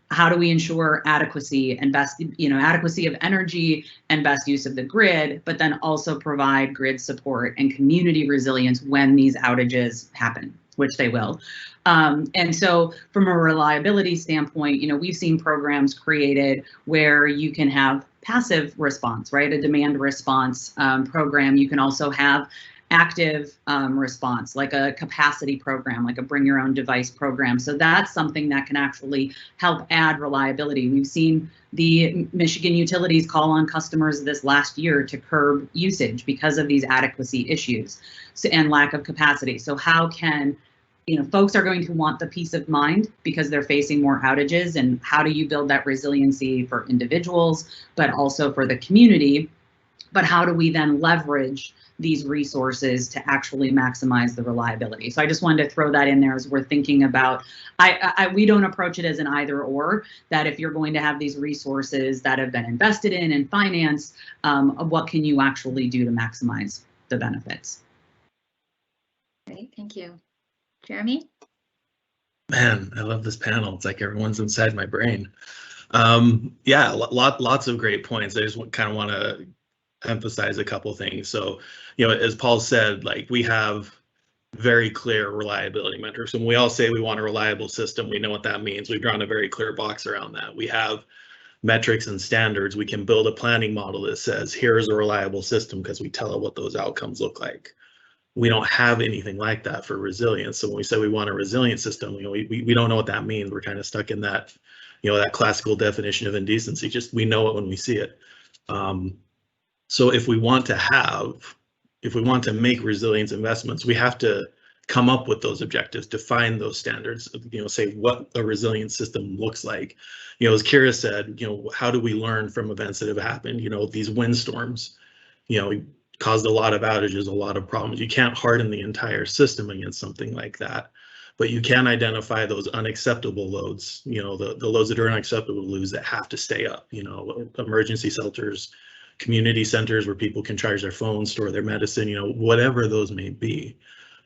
how do we ensure adequacy and adequacy of energy and best use of the grid, but then also provide grid support and community resilience when these outages happen, which they will. And so from a reliability standpoint, we've seen programs created where you can have passive response, right? A demand response program. You can also have active response, like a capacity program, like a bring your own device program. So that's something that can actually help add reliability. We've seen the Michigan utilities call on customers this last year to curb usage because of these adequacy issues and lack of capacity. So how can folks are going to want the peace of mind because they're facing more outages, and how do you build that resiliency for individuals, but also for the community? But how do we then leverage these resources to actually maximize the reliability? So I just wanted to throw that in there as we're thinking about, we don't approach it as an either or, that if you're going to have these resources that have been invested in and financed, what can you actually do to maximize the benefits? Great, thank you. Jeremy? Man, I love this panel. It's like everyone's inside my brain. Yeah, lots of great points. I just kind of want to emphasize a couple things. So, as Paul said, like we have very clear reliability metrics. When we all say we want a reliable system, we know what that means. We've drawn a very clear box around that. We have metrics and standards. We can build a planning model that says, here's a reliable system, because we tell it what those outcomes look like. We don't have anything like that for resilience. So when we say we want a resilient system, we don't know what that means. We're kind of stuck in that, that classical definition of indecency. Just we know it when we see it. So if we want to make resilience investments, we have to come up with those objectives, define those standards, say what a resilient system looks like. As Kira said, how do we learn from events that have happened? These windstorms, caused a lot of outages, a lot of problems. You can't harden the entire system against something like that, but you can identify those unacceptable loads, the loads that are unacceptable to lose that have to stay up, emergency shelters, community centers where people can charge their phones, store their medicine, whatever those may be.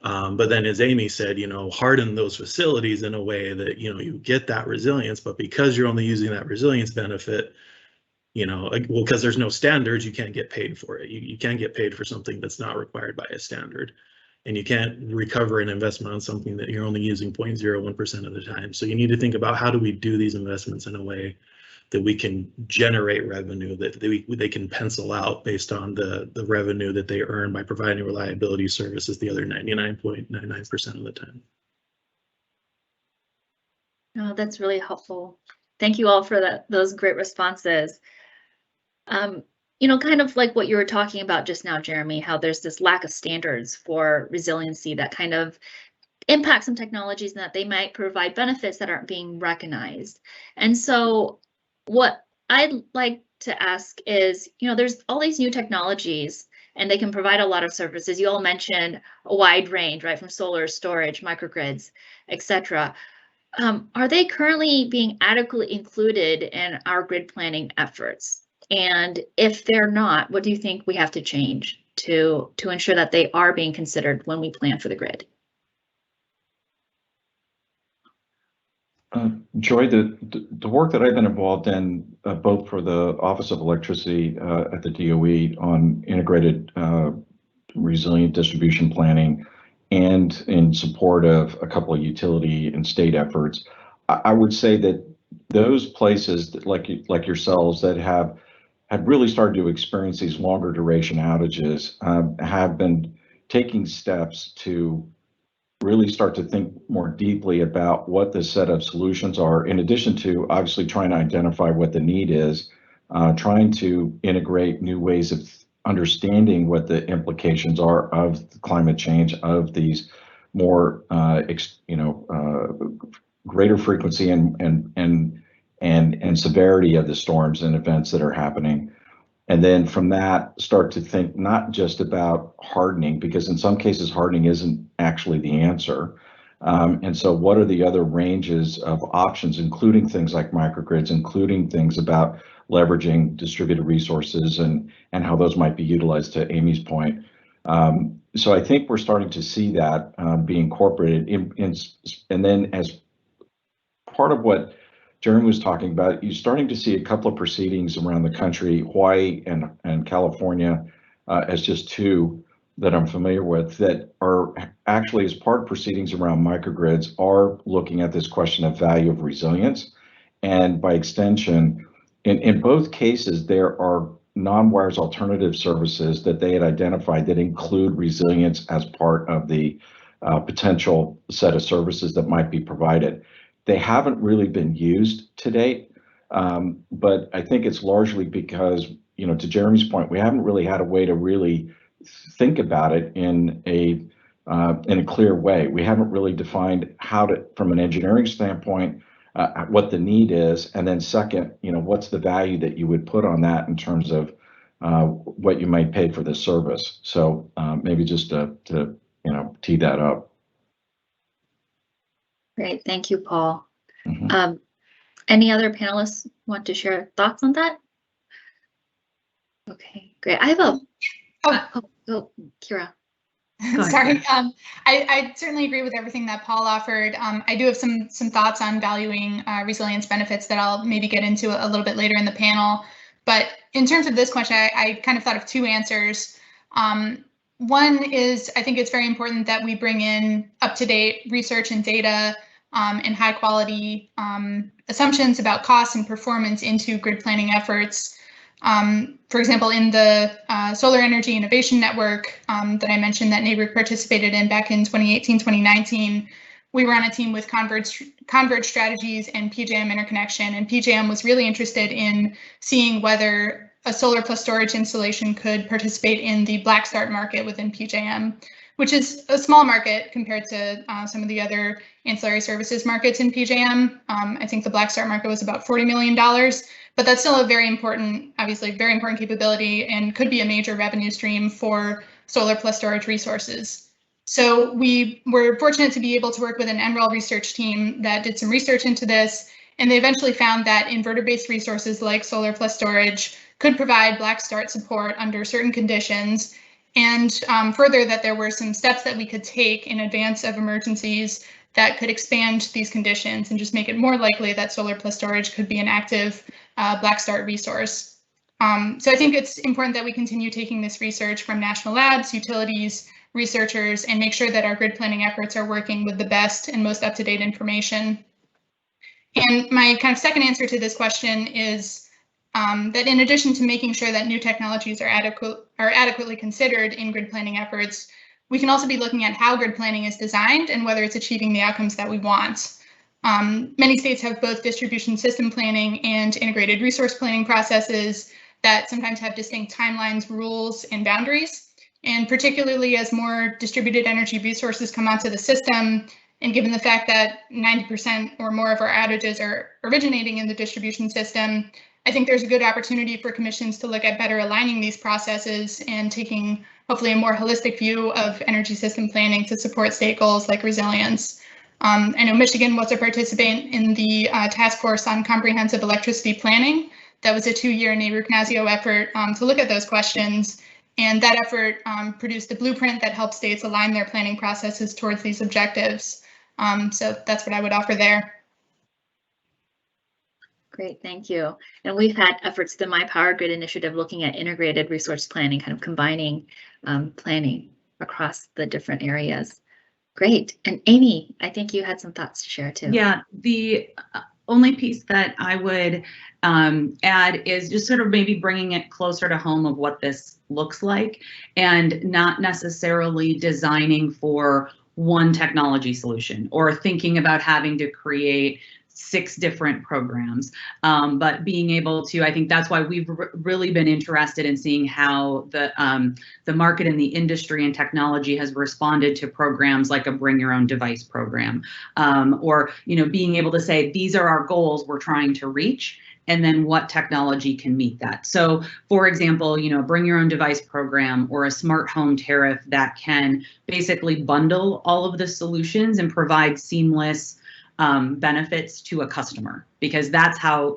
But then, as Amy said, harden those facilities in a way that, you get that resilience, but because you're only using that resilience benefit, because there's no standards, you can't get paid for it. You can't get paid for something that's not required by a standard. And you can't recover an investment on something that you're only using 0.01% of the time. So you need to think about, how do we do these investments in a way that we can generate revenue, that they can pencil out based on the revenue that they earn by providing reliability services the other 99.99% of the time. Oh, that's really helpful. Thank you all for those great responses. Kind of like what you were talking about just now, Jeremy, how there's this lack of standards for resiliency that kind of impacts some technologies and that they might provide benefits that aren't being recognized. And so what I'd like to ask is, there's all these new technologies and they can provide a lot of services. You all mentioned a wide range, right, from solar, storage, microgrids, etc. Are they currently being adequately included in our grid planning efforts? And if they're not, what do you think we have to change to ensure that they are being considered when we plan for the grid? Joy, the work that I've been involved in, both for the Office of Electricity at the DOE on integrated resilient distribution planning, and in support of a couple of utility and state efforts, I would say that those places that, like yourselves, that have really started to experience these longer duration outages have been taking steps to really start to think more deeply about what the set of solutions are, in addition to obviously trying to identify what the need is, trying to integrate new ways of understanding what the implications are of climate change, of these more greater frequency and severity of the storms and events that are happening. And then from that, start to think not just about hardening, because in some cases hardening isn't actually the answer. And so what are the other ranges of options, including things like microgrids, including things about leveraging distributed resources and how those might be utilized, to Amy's point. So I think we're starting to see that be incorporated and then as part of what Jeremy was talking about, you're starting to see a couple of proceedings around the country, Hawaii and California, as just two that I'm familiar with, that are actually, as part of proceedings around microgrids, are looking at this question of value of resilience. And by extension, in both cases, there are non-wires alternative services that they had identified that include resilience as part of the potential set of services that might be provided. They haven't really been used to date, but I think it's largely because, to Jeremy's point, we haven't really had a way to really think about it in a clear way. We haven't really defined how to, from an engineering standpoint, what the need is, and then second, what's the value that you would put on that in terms of what you might pay for the service. So maybe just to tee that up. Great, thank you, Paul. Mm-hmm. Any other panelists want to share thoughts on that? Okay, great. I have a. Kira. Sorry, I certainly agree with everything that Paul offered. I do have some thoughts on valuing resilience benefits that I'll maybe get into a little bit later in the panel. But in terms of this question, I kind of thought of two answers. One is, I think it's very important that we bring in up-to-date research and data and high quality assumptions about costs and performance into grid planning efforts. For example, in the Solar Energy Innovation Network that I mentioned that NABRC participated in back in 2018, 2019, we were on a team with Converge Strategies and PJM Interconnection, and PJM was really interested in seeing whether a solar plus storage installation could participate in the black start market within PJM. which is a small market compared to some of the other ancillary services markets in PJM. I think the Black Start market was about $40 million, but that's still a very important, obviously very important capability and could be a major revenue stream for solar plus storage resources. So we were fortunate to be able to work with an NREL research team that did some research into this, and they eventually found that inverter-based resources like solar plus storage could provide Black Start support under certain conditions, and further that there were some steps that we could take in advance of emergencies that could expand these conditions and just make it more likely that solar plus storage could be an active Black Start resource. So I think it's important that we continue taking this research from national labs, utilities, researchers, and make sure that our grid planning efforts are working with the best and most up-to-date information. And my kind of second answer to this question is that in addition to making sure that new technologies are adequately considered in grid planning efforts, we can also be looking at how grid planning is designed and whether it's achieving the outcomes that we want. Many states have both distribution system planning and integrated resource planning processes that sometimes have distinct timelines, rules, and boundaries. And particularly as more distributed energy resources come onto the system, and given the fact that 90% or more of our outages are originating in the distribution system, I think there's a good opportunity for commissions to look at better aligning these processes and taking hopefully a more holistic view of energy system planning to support state goals like resilience. I know Michigan was a participant in the Task Force on Comprehensive Electricity Planning. That was a 2-year NARUC-NASIO effort to look at those questions. And that effort produced a blueprint that helps states align their planning processes towards these objectives. So that's what I would offer there. Great, thank you. And we've had efforts, the My Power Grid initiative, looking at integrated resource planning, kind of combining planning across the different areas. Great. And Amy, I think you had some thoughts to share too. Yeah, the only piece that I would add is just sort of maybe bringing it closer to home of what this looks like, and not necessarily designing for one technology solution or thinking about having to create 6 different programs, but being able to, I think that's why we've really been interested in seeing how the market and the industry and technology has responded to programs like a bring your own device program, or being able to say, these are our goals we're trying to reach, and then what technology can meet that. So for example, bring your own device program or a smart home tariff that can basically bundle all of the solutions and provide seamless benefits to a customer, because that's how,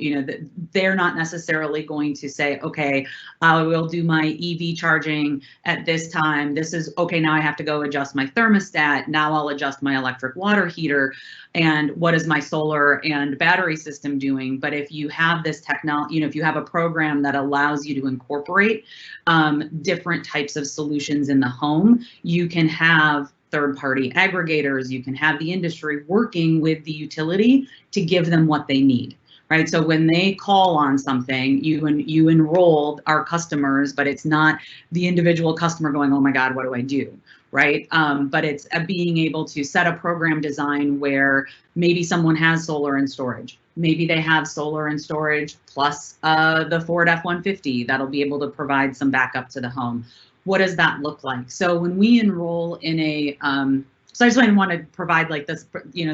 they're not necessarily going to say, okay, I will do my EV charging at this time. This is okay. Now I have to go adjust my thermostat. Now I'll adjust my electric water heater. And what is my solar and battery system doing? But if you have this technology, if you have a program that allows you to incorporate different types of solutions in the home, you can have third-party aggregators, you can have the industry working with the utility to give them what they need, right? So when they call on something, you enrolled our customers, but it's not the individual customer going, oh my God, what do I do, right? But it's being able to set a program design where maybe someone has solar and storage. Maybe they have solar and storage plus the Ford F-150 that'll be able to provide some backup to the home. What does that look like? So when we enroll in a, so I just want to provide like this,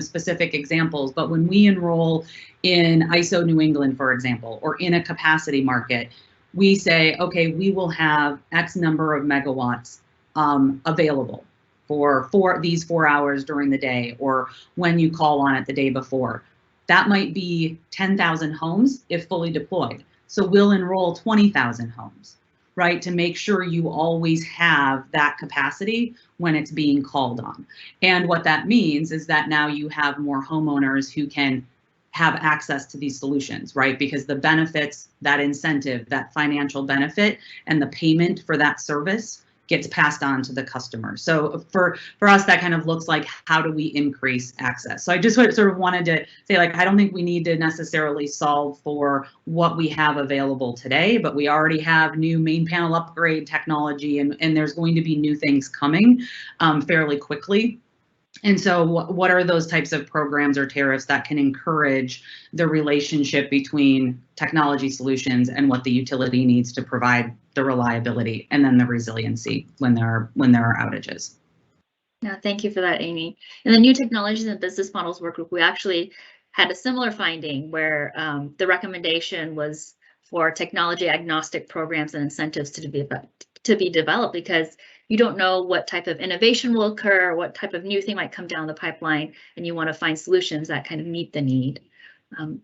specific examples, but when we enroll in ISO New England, for example, or in a capacity market, we say, okay, we will have X number of megawatts available for these 4 hours during the day, or when you call on it the day before. That might be 10,000 homes if fully deployed. So we'll enroll 20,000 homes, right, to make sure you always have that capacity when it's being called on. And what that means is that now you have more homeowners who can have access to these solutions, right? Because the benefits, that incentive, that financial benefit, and the payment for that service gets passed on to the customer. So for us, that kind of looks like, how do we increase access? So I just sort of wanted to say, like, I don't think we need to necessarily solve for what we have available today, but we already have new main panel upgrade technology, and there's going to be new things coming fairly quickly. And so what are those types of programs or tariffs that can encourage the relationship between technology solutions and what the utility needs to provide the reliability and then the resiliency when there are outages? Yeah, thank you for that, Amy. In the New Technologies and Business Models work group, we actually had a similar finding where the recommendation was for technology agnostic programs and incentives to be developed, because you don't know what type of innovation will occur, what type of new thing might come down the pipeline, and you want to find solutions that kind of meet the need.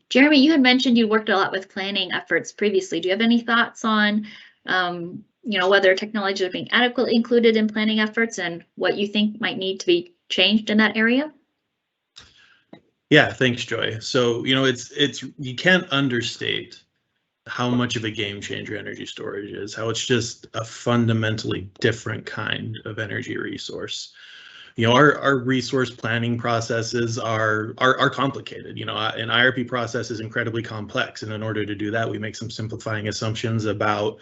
Jeremy, you had mentioned you worked a lot with planning efforts previously. Do you have any thoughts on whether technologies are being adequately included in planning efforts and what you think might need to be changed in that area? Yeah, thanks, Joy. So, it's you can't understate how much of a game changer energy storage is, how it's just a fundamentally different kind of energy resource. Our resource planning processes are complicated. An IRP process is incredibly complex, and in order to do that, we make some simplifying assumptions about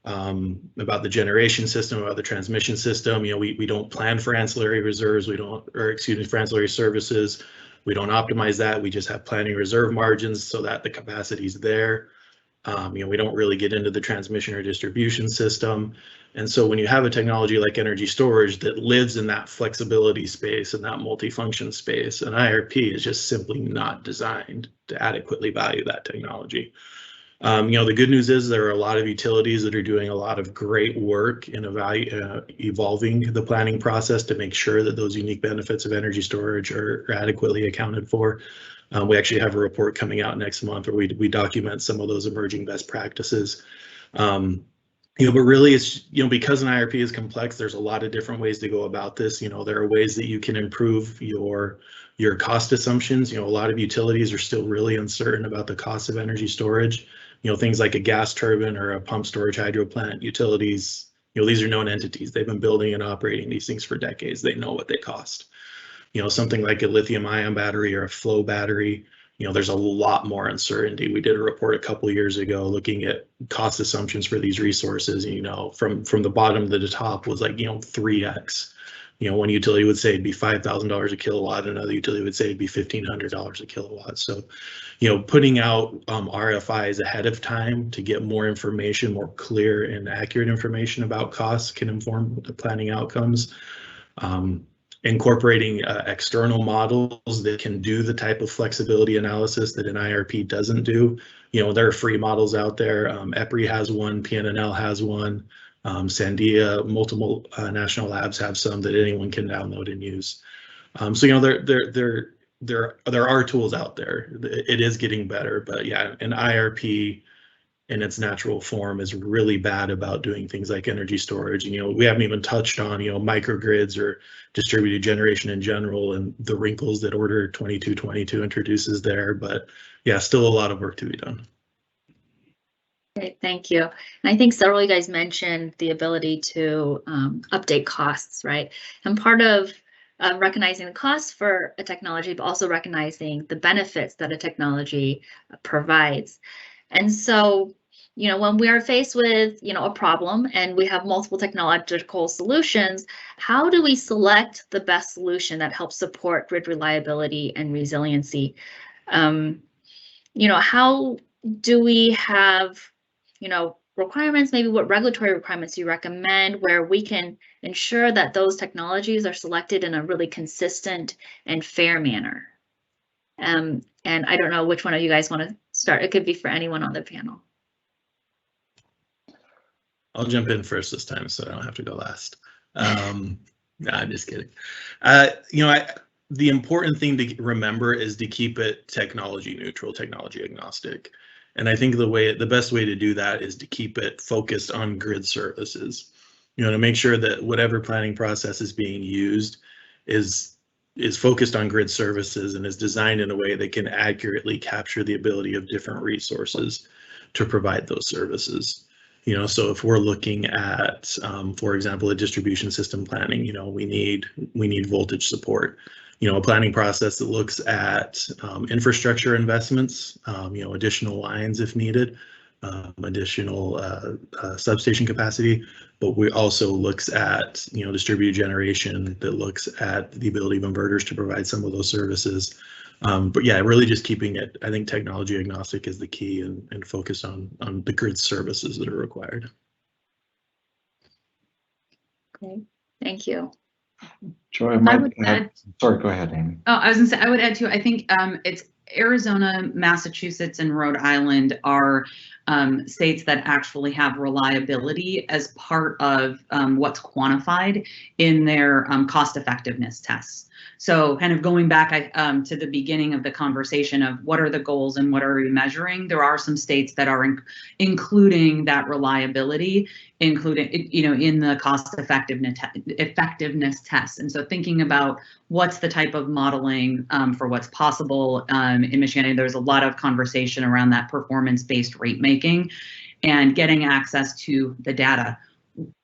the generation system, about the transmission system. We don't plan for ancillary reserves. For ancillary services. We don't optimize that. We just have planning reserve margins so that the capacity is there. We don't really get into the transmission or distribution system. And so when you have a technology like energy storage that lives in that flexibility space and that multifunction space, an IRP is just simply not designed to adequately value that technology. The good news is there are a lot of utilities that are doing a lot of great work in evolving the planning process to make sure that those unique benefits of energy storage are adequately accounted for. We actually have a report coming out next month where we document some of those emerging best practices. But really it's, because an IRP is complex, there's a lot of different ways to go about this. There are ways that you can improve your cost assumptions. A lot of utilities are still really uncertain about the cost of energy storage. Things like a gas turbine or a pump storage hydro plant, utilities, these are known entities. They've been building and operating these things for decades. They know what they cost. Something like a lithium ion battery or a flow battery, there's a lot more uncertainty. We did a report a couple of years ago looking at cost assumptions for these resources. From the bottom to the top was like 3x. One utility would say it'd be $5,000 a kilowatt, another utility would say it'd be $1,500 a kilowatt. So, putting out RFIs ahead of time to get more information, more clear and accurate information about costs can inform the planning outcomes. Incorporating external models that can do the type of flexibility analysis that an IRP doesn't do. There are free models out there. EPRI has one, PNNL has one, Sandia, multiple national labs have some that anyone can download and use. So there are tools out there. It is getting better, but yeah, an IRP in its natural form is really bad about doing things like energy storage. We haven't even touched on, microgrids or distributed generation in general and the wrinkles that Order 2222 introduces there. But yeah, still a lot of work to be done. Okay, thank you. And I think several of you guys mentioned the ability to update costs, right? And part of recognizing the costs for a technology, but also recognizing the benefits that a technology provides. And so, when we are faced with, a problem and we have multiple technological solutions, how do we select the best solution that helps support grid reliability and resiliency? How do we have, requirements, maybe what regulatory requirements you recommend where we can ensure that those technologies are selected in a really consistent and fair manner? And I don't know which one of you guys want to start. It could be for anyone on the panel. I'll jump in first this time so I don't have to go last. No, I'm just kidding. The important thing to remember is to keep it technology neutral, technology agnostic. And I think the best way to do that is to keep it focused on grid services. To make sure that whatever planning process is being used is focused on grid services and is designed in a way that can accurately capture the ability of different resources to provide those services. So if we're looking at, for example, a distribution system planning, we need voltage support. A planning process that looks at infrastructure investments, additional lines if needed, additional substation capacity, but we also looks at distributed generation that looks at the ability of inverters to provide some of those services. But yeah, really just keeping it, I think technology agnostic is the key and focus on the grid services that are required. Okay, thank you. Joy, I would add. Sorry, go ahead, Amy. Oh, I was going to say, I would add too, I think it's Arizona, Massachusetts, and Rhode Island are states that actually have reliability as part of what's quantified in their cost effectiveness tests. So kind of going back to the beginning of the conversation of what are the goals and what are we measuring, there are some states that are including that reliability, including, in the cost effectiveness tests. And so thinking about what's the type of modeling for what's possible in Michigan, there's a lot of conversation around that performance-based rate making and getting access to the data.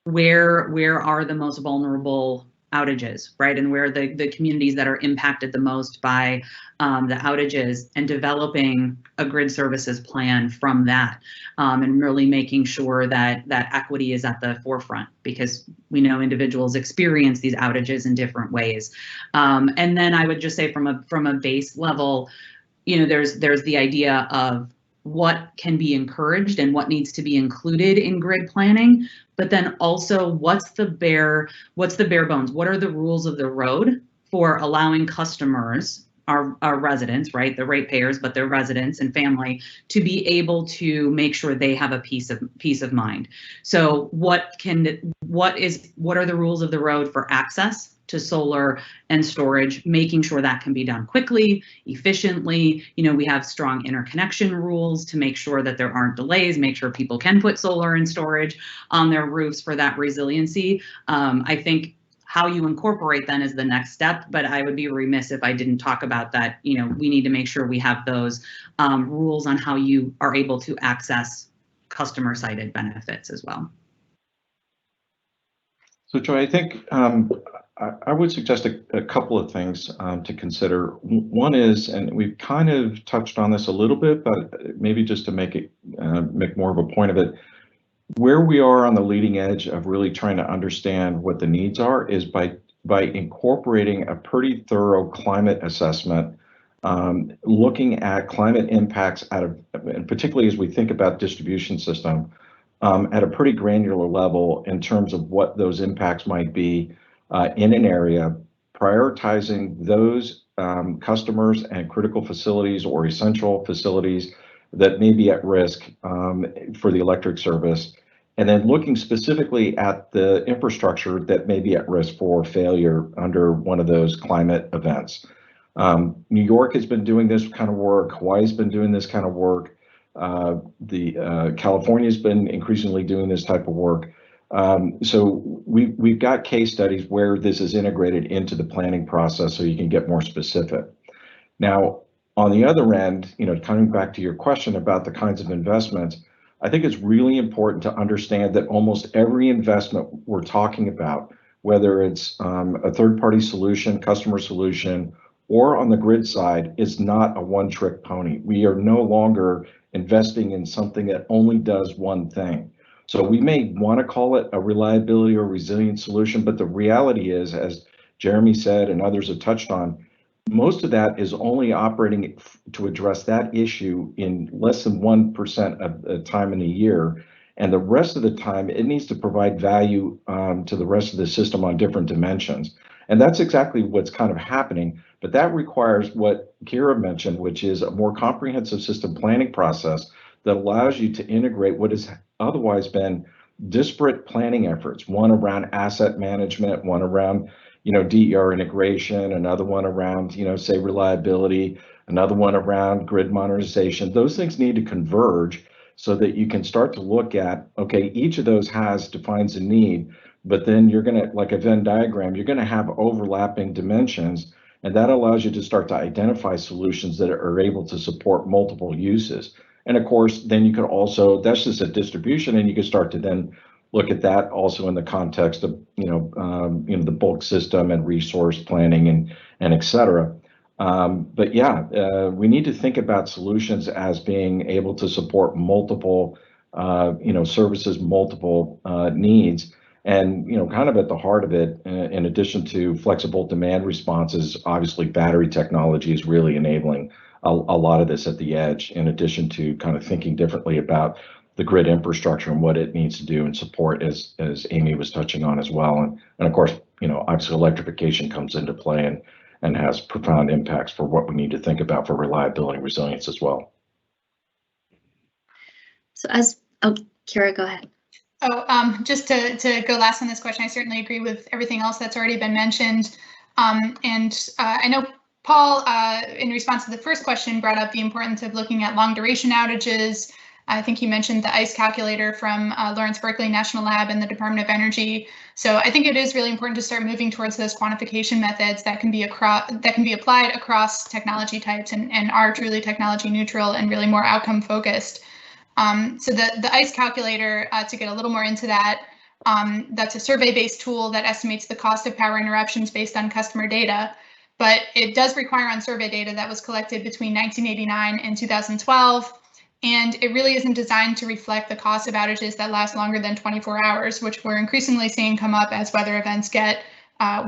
Where are the most vulnerable outages, right? And where are the communities that are impacted the most by the outages, and developing a grid services plan from that, and really making sure that equity is at the forefront, because we know individuals experience these outages in different ways. And then I would just say from a base level, there's the idea of what can be encouraged and what needs to be included in grid planning, but then also what's the bare bones? What are the rules of the road for allowing customers, our residents, right, the ratepayers, but their residents and family, to be able to make sure they have a peace of mind? So what are the rules of the road for access to solar and storage, making sure that can be done quickly, efficiently. We have strong interconnection rules to make sure that there aren't delays, make sure people can put solar and storage on their roofs for that resiliency. I think how you incorporate then is the next step, but I would be remiss if I didn't talk about that. We need to make sure we have those rules on how you are able to access customer cited benefits as well. So Joy, I think I would suggest a couple of things to consider. One is, and we've kind of touched on this a little bit, but maybe just to make more of a point of it, where we are on the leading edge of really trying to understand what the needs are is by incorporating a pretty thorough climate assessment, looking at climate impacts and particularly as we think about distribution system, at a pretty granular level in terms of what those impacts might be in an area, prioritizing those customers and critical facilities or essential facilities that may be at risk for the electric service, and then looking specifically at the infrastructure that may be at risk for failure under one of those climate events. New York has been doing this kind of work. Hawaii's been doing this kind of work. California's been increasingly doing this type of work. So we've got case studies where this is integrated into the planning process so you can get more specific. Now, on the other end, coming back to your question about the kinds of investments, I think it's really important to understand that almost every investment we're talking about, whether it's a third-party solution, customer solution, or on the grid side, is not a one-trick pony. We are no longer investing in something that only does one thing. So we may want to call it a reliability or resilient solution, but the reality is, as Jeremy said and others have touched on, most of that is only operating to address that issue in less than 1% of the time in a year. And the rest of the time, it needs to provide value to the rest of the system on different dimensions. And that's exactly what's kind of happening. But that requires what Kira mentioned, which is a more comprehensive system planning process that allows you to integrate what has otherwise been disparate planning efforts, one around asset management, one around DER integration, another one around, say, reliability, another one around grid modernization. Those things need to converge so that you can start to look at, okay, each of those defines a need, but then you're going to, like a Venn diagram, you're going to have overlapping dimensions, and that allows you to start to identify solutions that are able to support multiple uses. And of course, then you could also, that's just a distribution, and you can start to then look at that also in the context of, the bulk system and resource planning and et cetera. But yeah, we need to think about solutions as being able to support multiple, services, multiple needs. And, kind of at the heart of it, in addition to flexible demand responses, obviously battery technology is really enabling a lot of this at the edge, in addition to kind of thinking differently about the grid infrastructure and what it needs to do and support, as Amy was touching on as well. And of course, obviously electrification comes into play and has profound impacts for what we need to think about for reliability and resilience as well. So Kira, go ahead. Just to go last on this question, I certainly agree with everything else that's already been mentioned. I know Paul, in response to the first question, brought up the importance of looking at long duration outages. I think he mentioned the ICE calculator from Lawrence Berkeley National Lab and the Department of Energy. So I think it is really important to start moving towards those quantification methods that can be applied across technology types and are truly technology neutral and really more outcome focused. So the ICE calculator, to get a little more into that, that's a survey-based tool that estimates the cost of power interruptions based on customer data, but it does require on survey data that was collected between 1989 and 2012, and it really isn't designed to reflect the cost of outages that last longer than 24 hours, which we're increasingly seeing come up as weather events get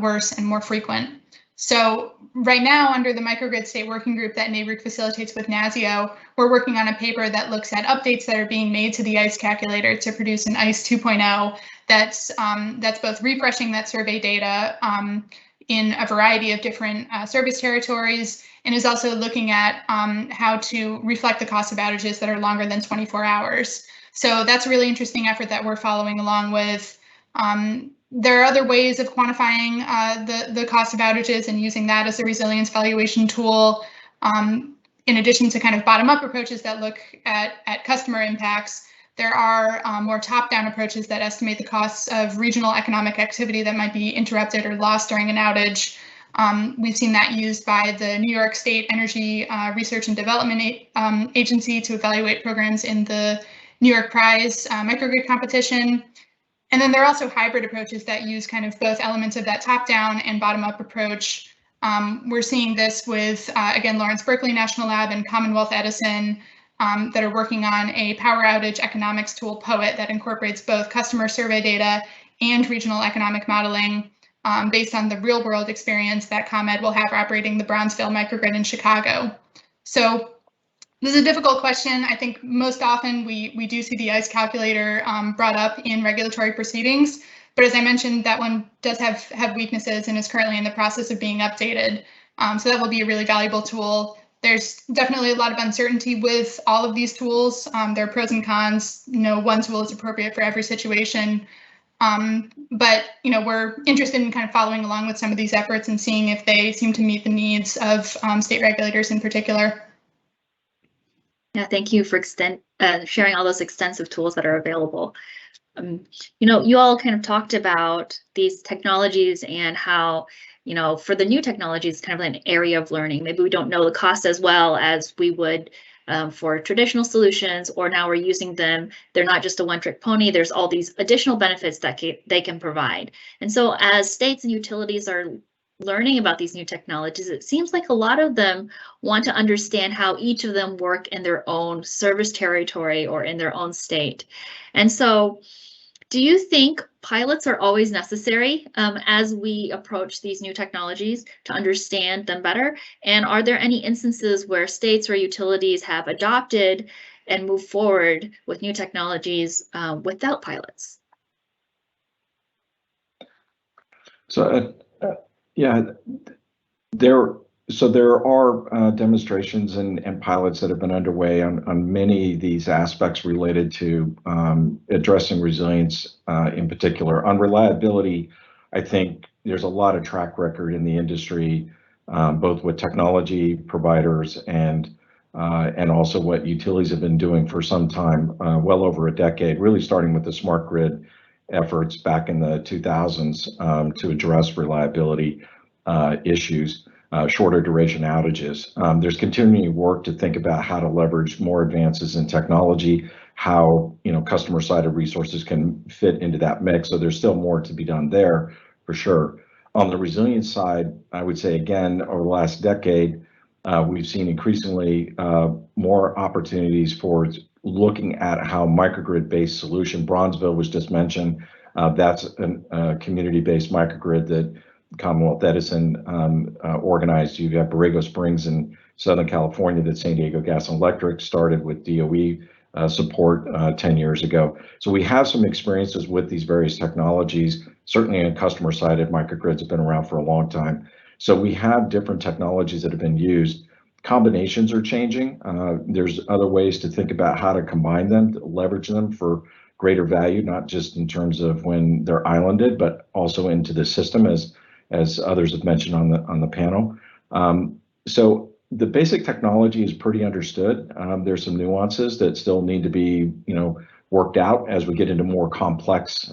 worse and more frequent. So right now, under the Microgrid State Working Group that NARUC facilitates with NASIO, we're working on a paper that looks at updates that are being made to the ICE calculator to produce an ICE 2.0 that's both refreshing that survey data in a variety of different service territories, and is also looking at how to reflect the cost of outages that are longer than 24 hours. So that's a really interesting effort that we're following along with. There are other ways of quantifying the cost of outages and using that as a resilience valuation tool, in addition to kind of bottom-up approaches that look at customer impacts. There are more top-down approaches that estimate the costs of regional economic activity that might be interrupted or lost during an outage. We've seen that used by the New York State Energy Research and Development Agency to evaluate programs in the New York Prize microgrid competition. And then there are also hybrid approaches that use kind of both elements of that top-down and bottom-up approach. We're seeing this with, again, Lawrence Berkeley National Lab and Commonwealth Edison that are working on a power outage economics tool, POET, that incorporates both customer survey data and regional economic modeling based on the real-world experience that ComEd will have operating the Bronzeville microgrid in Chicago. So this is a difficult question. I think most often we do see the ICE calculator brought up in regulatory proceedings, but as I mentioned, that one does have weaknesses and is currently in the process of being updated. So that will be a really valuable tool. There's definitely a lot of uncertainty with all of these tools. There are pros and cons. No one tool is appropriate for every situation. But we're interested in kind of following along with some of these efforts and seeing if they seem to meet the needs of state regulators in particular. Yeah, thank you for sharing all those extensive tools that are available. You all kind of talked about these technologies and how, for the new technologies, it's kind of an area of learning. Maybe we don't know the cost as well as we would for traditional solutions, or now we're using them. They're not just a one-trick pony. There's all these additional benefits that they can provide. And so as states and utilities are learning about these new technologies, it seems like a lot of them want to understand how each of them work in their own service territory or in their own state. And so do you think pilots are always necessary as we approach these new technologies to understand them better? And are there any instances where states or utilities have adopted and moved forward with new technologies without pilots? So yeah, there are demonstrations and pilots that have been underway on many of these aspects related to addressing resilience in particular. On reliability, I think there's a lot of track record in the industry, both with technology providers and also what utilities have been doing for some time, well over a decade, really starting with the smart grid efforts back in the 2000s to address reliability issues, shorter duration outages. There's continuing work to think about how to leverage more advances in technology, how customer-sided resources can fit into that mix. So there's still more to be done there for sure. On the resilience side, I would say again, over the last decade, we've seen increasingly more opportunities for looking at how microgrid-based solution, Bronzeville was just mentioned, that's a community-based microgrid that Commonwealth Edison organized. You have Borrego Springs in Southern California that San Diego Gas and Electric started with DOE support 10 years ago. So we have some experiences with these various technologies. Certainly on customer side, microgrids have been around for a long time. So we have different technologies that have been used. Combinations are changing. There's other ways to think about how to combine them, to leverage them for greater value, not just in terms of when they're islanded, but also into the system, as others have mentioned on the panel. So the basic technology is pretty understood. There's some nuances that still need to be, worked out as we get into more complex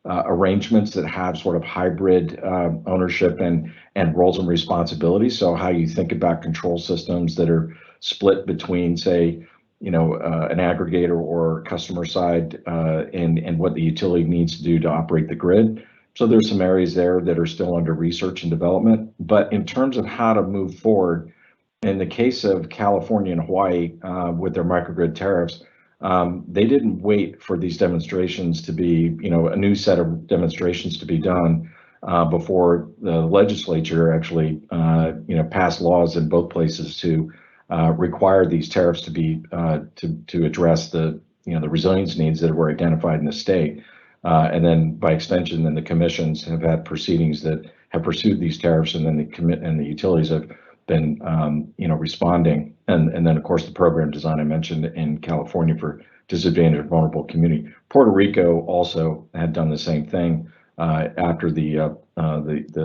arrangements that have sort of hybrid ownership and roles and responsibilities. So how you think about control systems that are split between, say, an aggregator or customer side, and what the utility needs to do to operate the grid. So there's some areas there that are still under research and development. But in terms of how to move forward, in the case of California and Hawaii with their microgrid tariffs, they didn't wait for these demonstrations to be, a new set of demonstrations to be done before the legislature actually, passed laws in both places to require these tariffs to be to address the resilience needs that were identified in the state. And then by extension, then the commissions have had proceedings that have pursued these tariffs, and then the utilities have been responding. And then of course the program design I mentioned in California for disadvantaged and vulnerable community. Puerto Rico also had done the same thing after the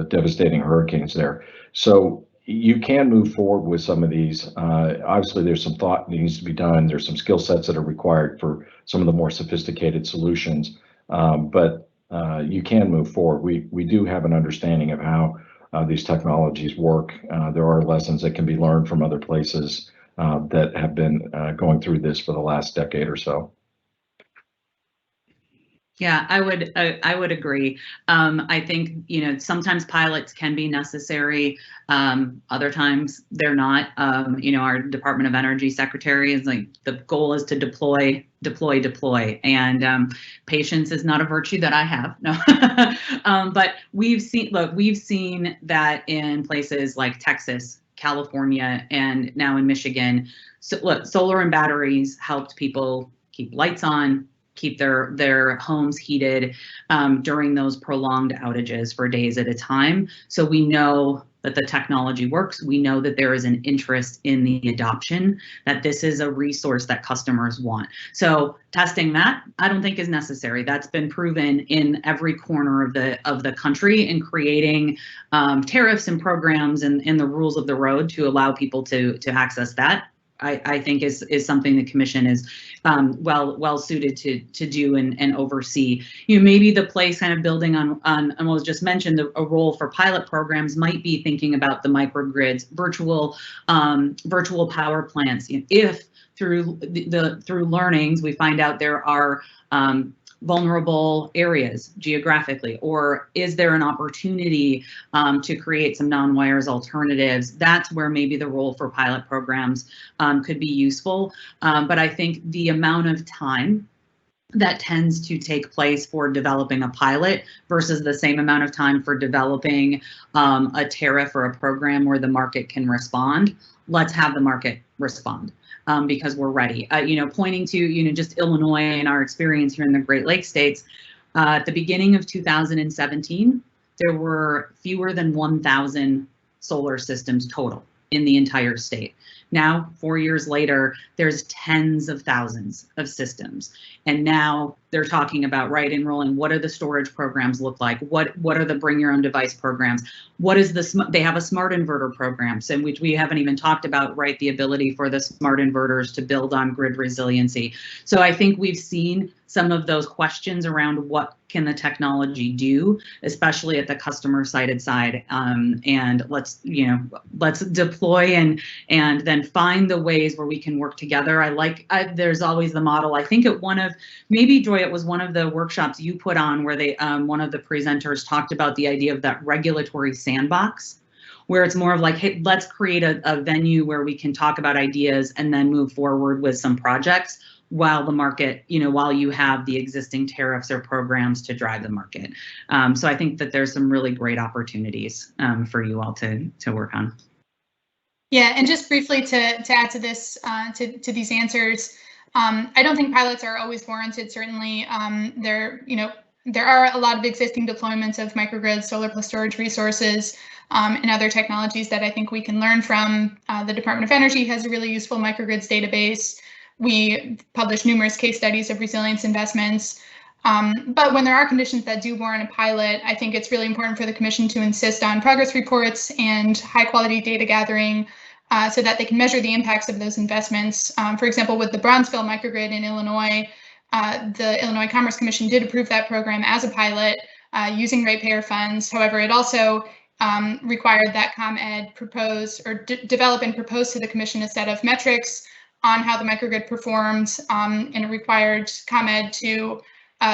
devastating hurricanes there. So you can move forward with some of these. Obviously, there's some thought that needs to be done. There's some skill sets that are required for some of the more sophisticated solutions, but you can move forward. We do have an understanding of how these technologies work. There are lessons that can be learned from other places that have been going through this for the last decade or so. Yeah, I would agree. I think, sometimes pilots can be necessary. Other times they're not. Our Department of Energy Secretary is like, the goal is to deploy. And patience is not a virtue that I have. No, but we've seen that in places like Texas, California, and now in Michigan. So look, solar and batteries helped people keep lights on, keep their homes heated during those prolonged outages for days at a time. So we know that the technology works. We know that there is an interest in the adoption, that this is a resource that customers want. So testing that, I don't think is necessary. That's been proven in every corner of the country, in creating tariffs and programs and the rules of the road to allow people to access that. I think is something the commission is well suited to do and oversee. Maybe the place, kind of building on what was just mentioned, a role for pilot programs might be thinking about the microgrids, virtual power plants. If through learnings we find out there are vulnerable areas geographically, or is there an opportunity to create some non-wires alternatives? That's where maybe the role for pilot programs could be useful. But I think the amount of time that tends to take place for developing a pilot versus the same amount of time for developing a tariff or a program where the market can respond, let's have the market respond. Because we're ready. Pointing to, just Illinois and our experience here in the Great Lakes states, at the beginning of 2017, there were fewer than 1,000 solar systems total in the entire state. Now, 4 years later, there's tens of thousands of systems. And now they're talking about enrolling. What do the storage programs look like? What are the bring your own device programs? What is they have a smart inverter program, so which we haven't even talked about, the ability for the smart inverters to build on grid resiliency. So I think we've seen some of those questions around what can the technology do, especially at the customer sided side, and let's deploy and then find the ways where we can work together. There's always the model. I think at maybe Joy, it was one of the workshops you put on where one of the presenters talked about the idea of that regulatory sandbox, where it's more of like, hey, let's create a venue where we can talk about ideas and then move forward with some projects while the market, while you have the existing tariffs or programs to drive the market. So I think that there's some really great opportunities for you all to work on. Yeah, and just briefly to add to this, to these answers, I don't think pilots are always warranted. Certainly, there are a lot of existing deployments of microgrid, solar plus storage resources, and other technologies that I think we can learn from. The Department of Energy has a really useful microgrids database. We publish numerous case studies of resilience investments. But when there are conditions that do warrant a pilot, I think it's really important for the Commission to insist on progress reports and high quality data gathering so that they can measure the impacts of those investments. For example, with the Bronzeville microgrid in Illinois, the Illinois Commerce Commission did approve that program as a pilot using ratepayer funds. However, it also required that ComEd propose or develop and propose to the Commission a set of metrics on how the microgrid performed, and it required ComEd to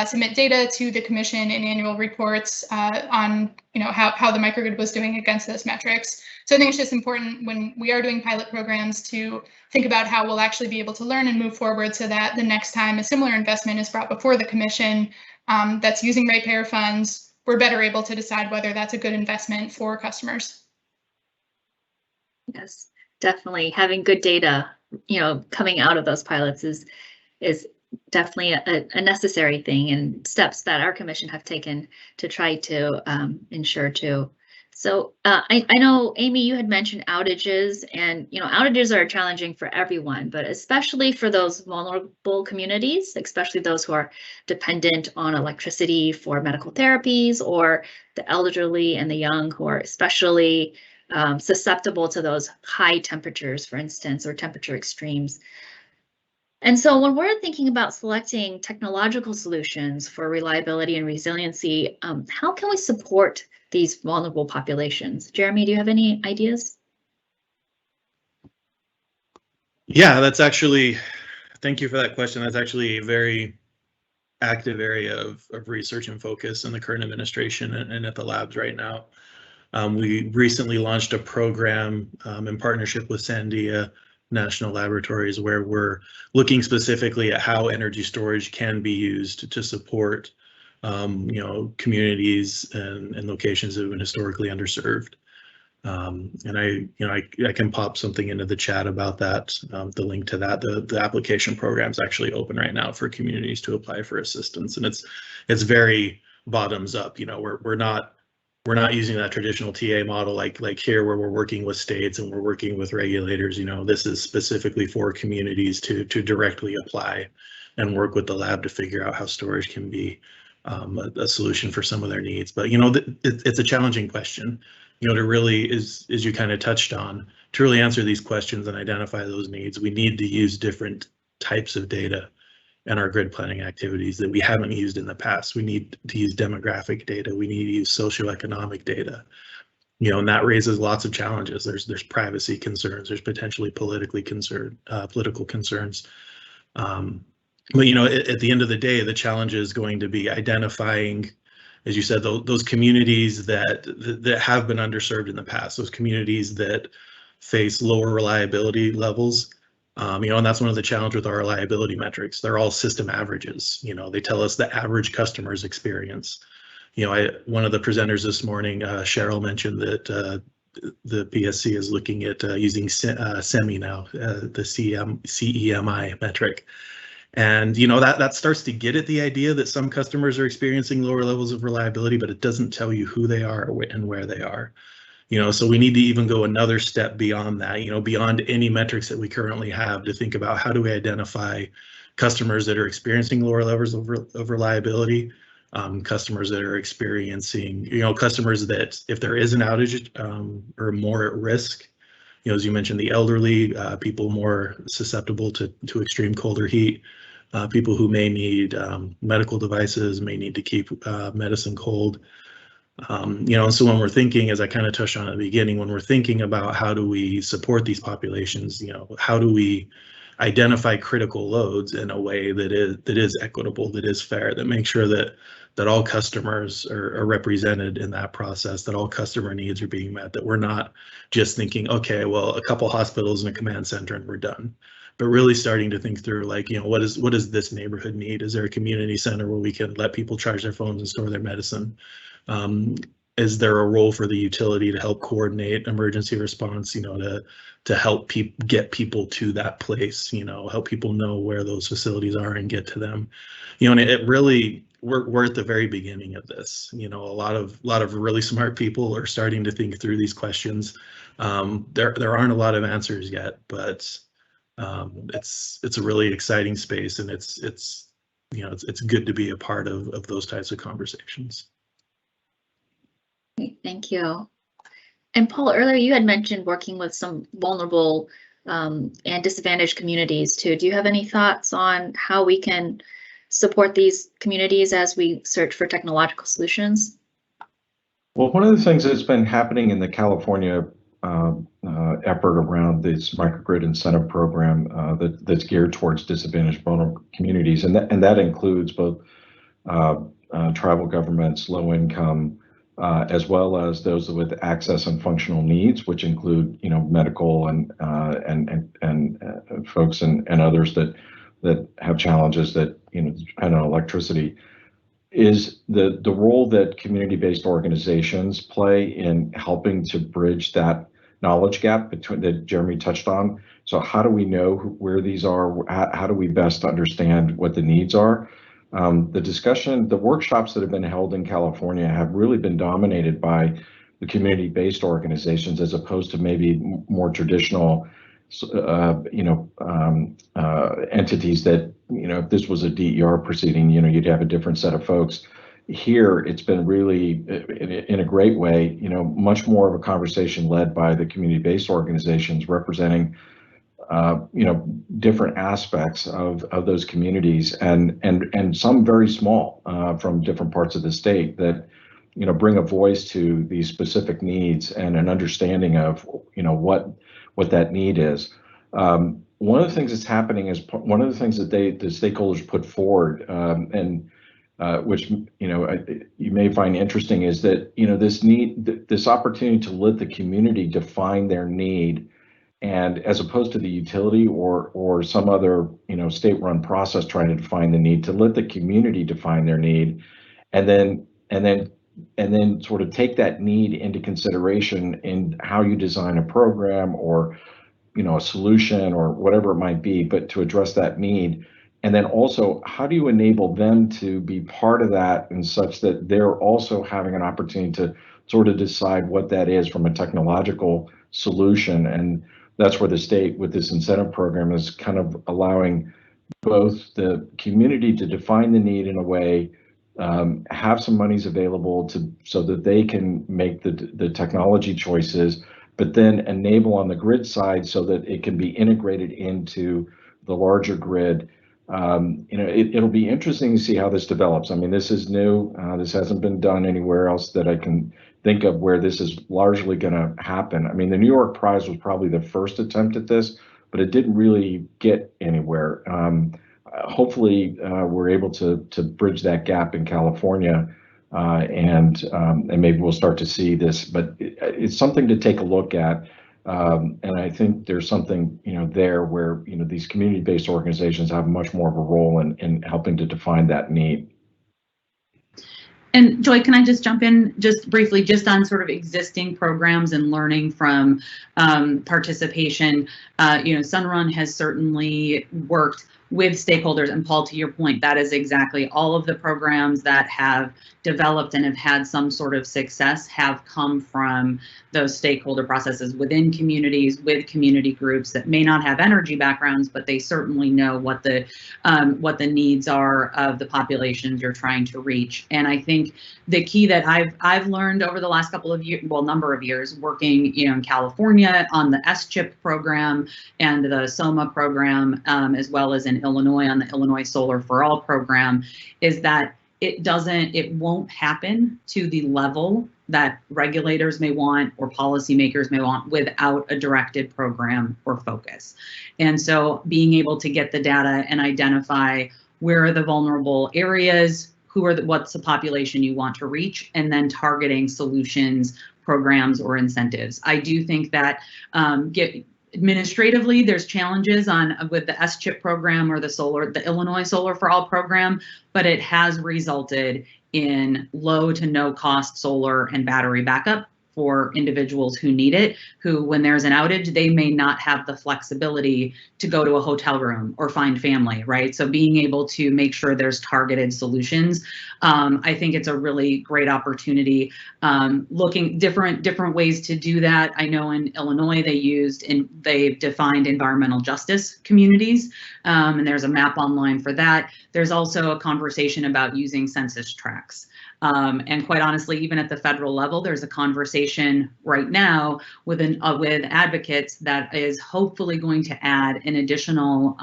submit data to the Commission in annual reports on how the microgrid was doing against those metrics. So I think it's just important when we are doing pilot programs to think about how we'll actually be able to learn and move forward so that the next time a similar investment is brought before the Commission that's using ratepayer funds, we're better able to decide whether that's a good investment for customers. Yes, definitely having good data, coming out of those pilots is definitely a necessary thing, and steps that our Commission have taken to try to ensure too. So I know, Amy, you had mentioned outages, and outages are challenging for everyone, but especially for those vulnerable communities, especially those who are dependent on electricity for medical therapies, or the elderly and the young who are especially susceptible to those high temperatures, for instance, or temperature extremes. And so when we're thinking about selecting technological solutions for reliability and resiliency, how can we support these vulnerable populations? Jeremy, do you have any ideas? Yeah, thank you for that question. That's actually a very active area of research and focus in the current administration and at the labs right now. We recently launched a program in partnership with Sandia National Laboratories, where we're looking specifically at how energy storage can be used to support communities and locations that have been historically underserved. And I can pop something into the chat about that, the link to that. The application program is actually open right now for communities to apply for assistance, and it's very bottoms up. We're not using that traditional TA model like here, where we're working with states and we're working with regulators. This is specifically for communities to directly apply and work with the lab to figure out how storage can be a solution for some of their needs. But it's a challenging question. To really, as you kind of touched on, to really answer these questions and identify those needs, we need to use different types of data in our grid planning activities that we haven't used in the past. We need to use demographic data. We need to use socioeconomic data. And that raises lots of challenges. There's privacy concerns. There's potentially political concerns. But at the end of the day, the challenge is going to be identifying, as you said, those communities that have been underserved in the past, those communities that face lower reliability levels. And that's one of the challenges with our reliability metrics. They're all system averages. They tell us the average customer's experience. One of the presenters this morning, Cheryl, mentioned that the PSC is looking at using SEMI now, the CEMI metric. And that starts to get at the idea that some customers are experiencing lower levels of reliability, but it doesn't tell you who they are and where they are. So we need to even go another step beyond that, beyond any metrics that we currently have, to think about how do we identify customers that are experiencing lower levels of reliability, customers that are experiencing, customers that, if there is an outage, are more at risk. As you mentioned, the elderly, people more susceptible to extreme cold or heat, people who may need medical devices, may need to keep medicine cold. So when we're thinking, as I kind of touched on at the beginning, when we're thinking about how do we support these populations, how do we identify critical loads in a way that is equitable, that is fair, that makes sure that all customers are represented in that process, that all customer needs are being met, that we're not just thinking, okay, well, a couple hospitals and a command center and we're done, but really starting to think through, like, what does this neighborhood need? Is there a community center where we can let people charge their phones and store their medicine? is there a role for the utility to help coordinate emergency response, to help get people to that place, help people know where those facilities are and get to them, and it really, we're at the very beginning of this. A lot of really smart people are starting to think through these questions. There aren't a lot of answers yet, but it's a really exciting space, and it's good to be a part of those types of conversations. Great, thank you. And Paul, earlier you had mentioned working with some vulnerable and disadvantaged communities too. Do you have any thoughts on how we can support these communities as we search for technological solutions? Well, one of the things that's been happening in the California effort around this microgrid incentive program that's geared towards disadvantaged vulnerable communities, and that includes both tribal governments, low income, as well as those with access and functional needs, which include medical and folks and others that have challenges that depend on electricity, is the role that community-based organizations play in helping to bridge that knowledge gap that Jeremy touched on. So how do we know where these are? How do we best understand what the needs are? The workshops that have been held in California have really been dominated by the community-based organizations, as opposed to maybe more traditional, entities that, if this was a DER proceeding, you'd have a different set of folks. Here, it's been really, in a great way, much more of a conversation led by the community-based organizations representing different aspects of those communities, and some very small from different parts of the state that bring a voice to these specific needs and an understanding of what that need is. One of the things that's happening is one of the things that the stakeholders put forward, and which you may find interesting, is that this opportunity to let the community define their need. And as opposed to the utility or some other state-run process trying to define the need, to let the community define their need, and then sort of take that need into consideration in how you design a program or a solution or whatever it might be, but to address that need. And then also, how do you enable them to be part of that in such that they're also having an opportunity to sort of decide what that is from a technological solution? And that's where the state, with this incentive program, is kind of allowing both the community to define the need in a way, have some monies available so that they can make the technology choices, but then enable on the grid side so that it can be integrated into the larger grid. It'll be interesting to see how this develops. I mean, this is new. This hasn't been done anywhere else that I can think of where this is largely going to happen. I mean, the New York Prize was probably the first attempt at this, but it didn't really get anywhere. Hopefully, we're able to bridge that gap in California, and maybe we'll start to see this. But it's something to take a look at, and I think there's something there where these community-based organizations have much more of a role in helping to define that need. And Joy, can I just jump in just briefly, just on sort of existing programs and learning from participation? Sunrun has certainly worked with stakeholders, and Paul, to your point, that is exactly all of the programs that have developed and have had some sort of success have come from those stakeholder processes within communities, with community groups that may not have energy backgrounds, but they certainly know what the needs are of the populations you're trying to reach. And I think the key that I've learned over the last couple of years, number of years, working in California on the SCHIP program and the SOMA program, as well as in Illinois on the Illinois Solar for All program, is that it won't happen to the level that regulators may want or policymakers may want without a directed program or focus. And so being able to get the data and identify where are the vulnerable areas, what's the population you want to reach, and then targeting solutions, programs, or incentives. I do think that Administratively, there's challenges with the SCHIP program or the Illinois Solar for All program, but it has resulted in low to no cost solar and battery backup for individuals who need it, who, when there's an outage, they may not have the flexibility to go to a hotel room or find family, right? So being able to make sure there's targeted solutions, I think it's a really great opportunity. Looking different ways to do that. I know in Illinois they've defined environmental justice communities, and there's a map online for that. There's also a conversation about using census tracts. And quite honestly, even at the federal level, there's a conversation right now with advocates that is hopefully going to add an additional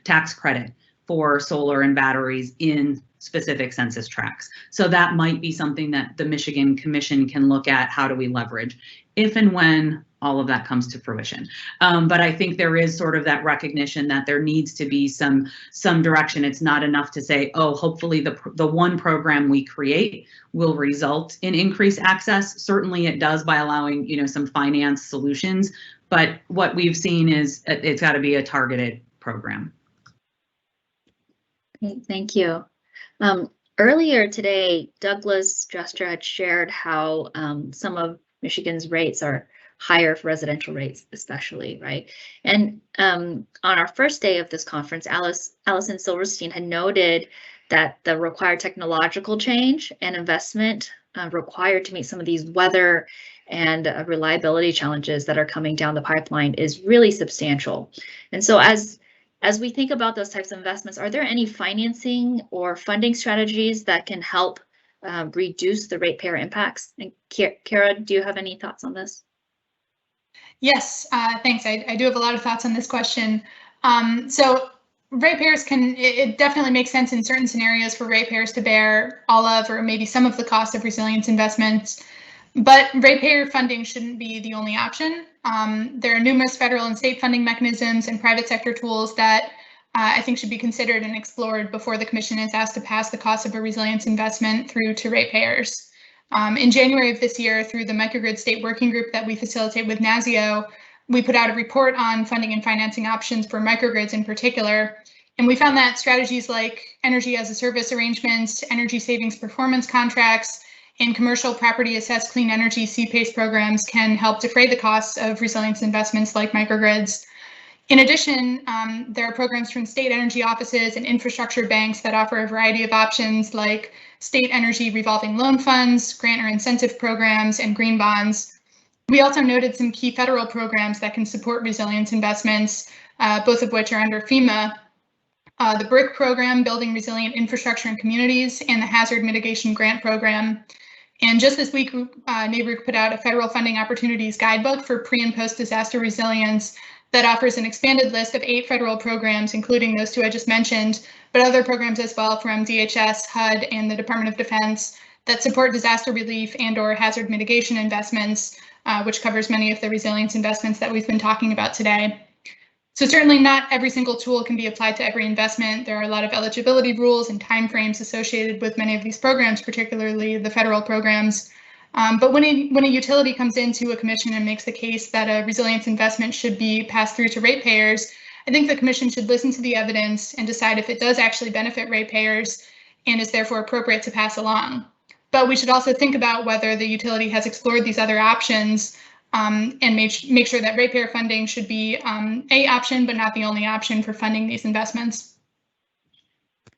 tax credit for solar and batteries in specific census tracts. So that might be something that the Michigan Commission can look at. How do we leverage if and when all of that comes to fruition? But I think there is sort of that recognition that there needs to be some direction. It's not enough to say, oh, hopefully the one program we create will result in increased access. Certainly it does by allowing, some finance solutions. But what we've seen is it's got to be a targeted program. Okay, thank you. Earlier today, Douglas Jester had shared how some of Michigan's rates are higher for residential rates, especially, right? And on our first day of this conference, Allison Silverstein had noted that the required technological change and investment required to meet some of these weather and reliability challenges that are coming down the pipeline is really substantial. And so as we think about those types of investments, are there any financing or funding strategies that can help reduce the ratepayer impacts? And Kara, do you have any thoughts on this? Yes, thanks. I do have a lot of thoughts on this question. So ratepayers it definitely makes sense in certain scenarios for ratepayers to bear all of or maybe some of the cost of resilience investments. But ratepayer funding shouldn't be the only option. There are numerous federal and state funding mechanisms and private sector tools that I think should be considered and explored before the Commission is asked to pass the cost of a resilience investment through to ratepayers. In January of this year, through the Microgrid State Working Group that we facilitate with NASIO, we put out a report on funding and financing options for microgrids in particular. And we found that strategies like energy as a service arrangements, energy savings performance contracts, and commercial property assessed clean energy CPACE programs can help defray the costs of resilience investments like microgrids. In addition, there are programs from state energy offices and infrastructure banks that offer a variety of options like state energy revolving loan funds, grant or incentive programs, and green bonds. We also noted some key federal programs that can support resilience investments, both of which are under FEMA. The BRIC program, Building Resilient Infrastructure in Communities, and the Hazard Mitigation Grant Program. And just this week, NABRC put out a federal funding opportunities guidebook for pre and post disaster resilience that offers an expanded list of 8 federal programs, including those 2 I just mentioned, but other programs as well from DHS, HUD, and the Department of Defense that support disaster relief and/or hazard mitigation investments, which covers many of the resilience investments that we've been talking about today. So certainly not every single tool can be applied to every investment. There are a lot of eligibility rules and timeframes associated with many of these programs, particularly the federal programs. But when a utility comes into a commission and makes the case that a resilience investment should be passed through to ratepayers, I think the commission should listen to the evidence and decide if it does actually benefit ratepayers and is therefore appropriate to pass along. But we should also think about whether the utility has explored these other options and make sure that ratepayer funding should be a option, but not the only option for funding these investments.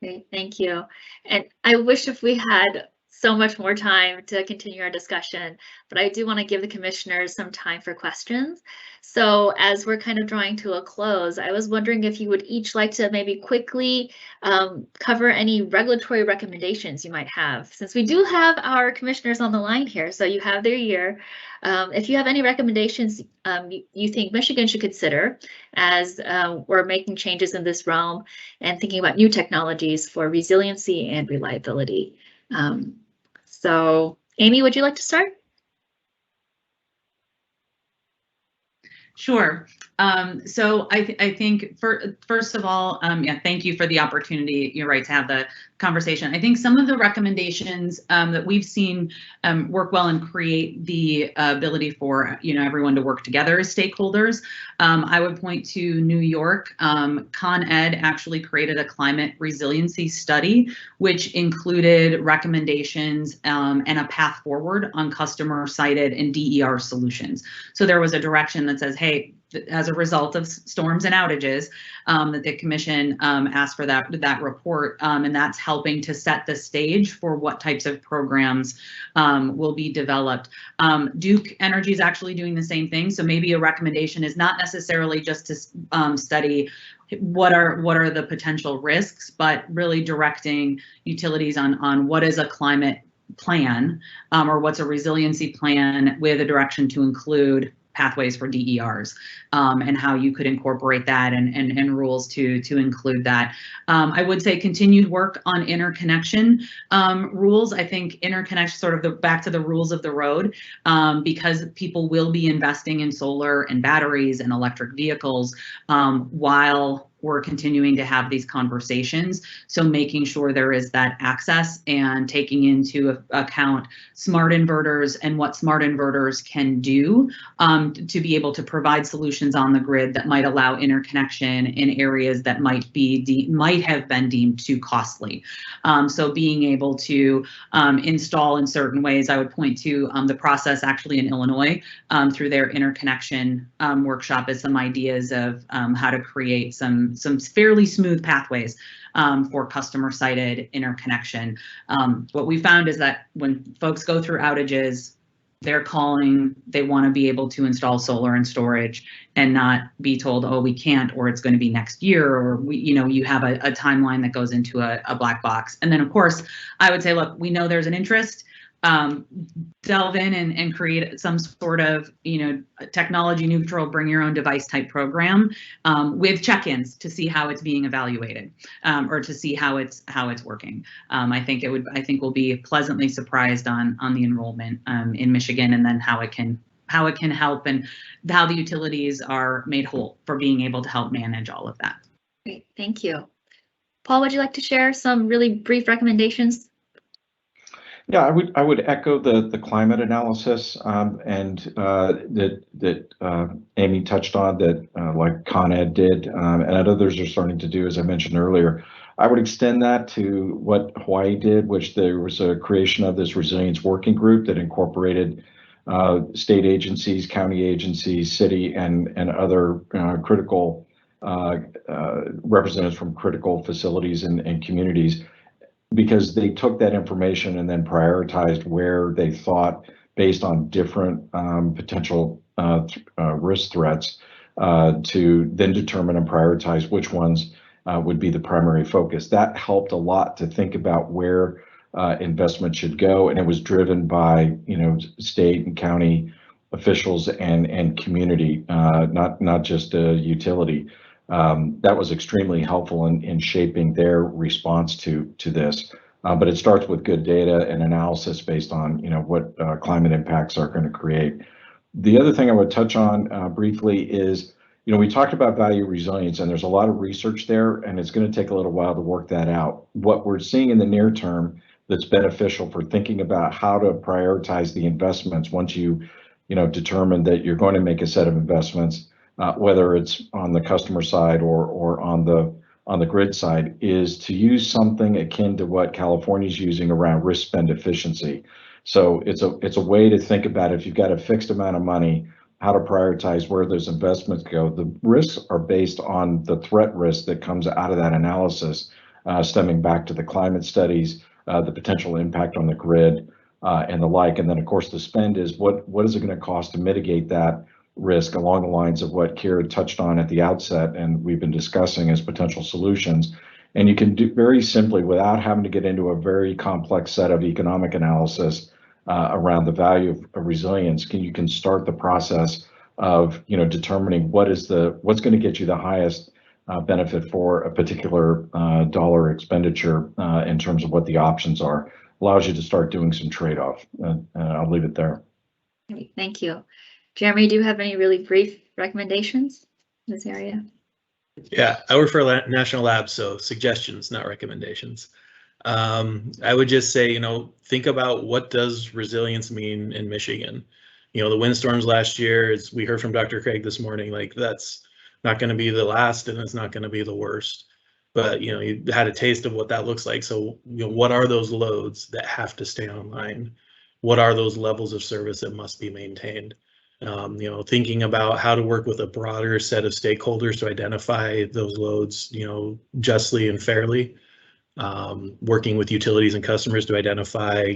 Okay, thank you. And I wish if we had so much more time to continue our discussion, but I do want to give the commissioners some time for questions. So as we're kind of drawing to a close, I was wondering if you would each like to maybe quickly cover any regulatory recommendations you might have, since we do have our commissioners on the line here, so you have their ear. If you have any recommendations you think Michigan should consider as we're making changes in this realm and thinking about new technologies for resiliency and reliability. So Amy, would you like to start? Sure. So I think first of all, yeah, thank you for the opportunity. You're right to have the conversation. I think some of the recommendations that we've seen work well and create the ability for everyone to work together as stakeholders. I would point to New York. Con Ed actually created a climate resiliency study, which included recommendations and a path forward on customer sited and DER solutions. So there was a direction that says, hey, as a result of storms and outages, that the commission asked for that report, and that's helping to set the stage for what types of programs will be developed. Duke Energy is actually doing the same thing, so maybe a recommendation is not necessarily just to study what are the potential risks, but really directing utilities on what is a climate plan, or what's a resiliency plan with a direction to include pathways for DERs, and how you could incorporate that and rules to include that. I would say continued work on interconnection rules. I think interconnection, sort of back to the rules of the road, because people will be investing in solar and batteries and electric vehicles while we're continuing to have these conversations. So making sure there is that access and taking into account smart inverters and what smart inverters can do to be able to provide solutions on the grid that might allow interconnection in areas that might have been deemed too costly. So being able to install in certain ways, I would point to the process actually in Illinois through their interconnection workshop as some ideas of how to create some fairly smooth pathways for customer-sited interconnection. What we found is that when folks go through outages, they're calling, they want to be able to install solar and storage and not be told, oh, we can't, or it's going to be next year, or you have a timeline that goes into a black box. And then of course, I would say, look, we know there's an interest. Delve in and create some sort of technology neutral, bring your own device type program with check-ins to see how it's being evaluated, or to see how it's working. I think we'll be pleasantly surprised on the enrollment in Michigan, and then how it can help and how the utilities are made whole for being able to help manage all of that. Great, thank you. Paul, would you like to share some really brief recommendations? Yeah, I would echo the climate analysis and that Amy touched on, that like Con Ed did, and others are starting to do, as I mentioned earlier. I would extend that to what Hawaii did, which there was a creation of this resilience working group that incorporated state agencies, county agencies, city, and other critical representatives from critical facilities and communities, because they took that information and then prioritized where they thought, based on different potential risk threats, to then determine and prioritize which ones would be the primary focus. That helped a lot to think about where investment should go, and it was driven by state and county officials and community, not just a utility. That was extremely helpful in shaping their response to this. But it starts with good data and analysis based on what climate impacts are going to create. The other thing I would touch on briefly is, we talked about value resilience, and there's a lot of research there, and it's going to take a little while to work that out. What we're seeing in the near term that's beneficial for thinking about how to prioritize the investments once you determine that you're going to make a set of investments, whether it's on the customer side or on the grid side, is to use something akin to what California's using around risk spend efficiency. So it's a way to think about, if you've got a fixed amount of money, how to prioritize where those investments go. The risks are based on the threat risk that comes out of that analysis, stemming back to the climate studies, the potential impact on the grid, and the like. And then of course the spend is what is it going to cost to mitigate that risk, along the lines of what Kira touched on at the outset and we've been discussing as potential solutions. And you can do very simply, without having to get into a very complex set of economic analysis around the value of resilience, you can start the process of determining what's going to get you the highest benefit for a particular dollar expenditure in terms of what the options are. Allows you to start doing some trade-off. I'll leave it there. Great, thank you. Jeremy, do you have any really brief recommendations? this area? Yeah, I work for a national lab, so suggestions, not recommendations. I would just say, think about what does resilience mean in Michigan. The windstorms last year, as we heard from Dr. Craig this morning, like that's not going to be the last and it's not going to be the worst. But, you had a taste of what that looks like. So, what are those loads that have to stay online? What are those levels of service that must be maintained? Thinking about how to work with a broader set of stakeholders to identify those loads, justly and fairly. Working with utilities and customers to identify,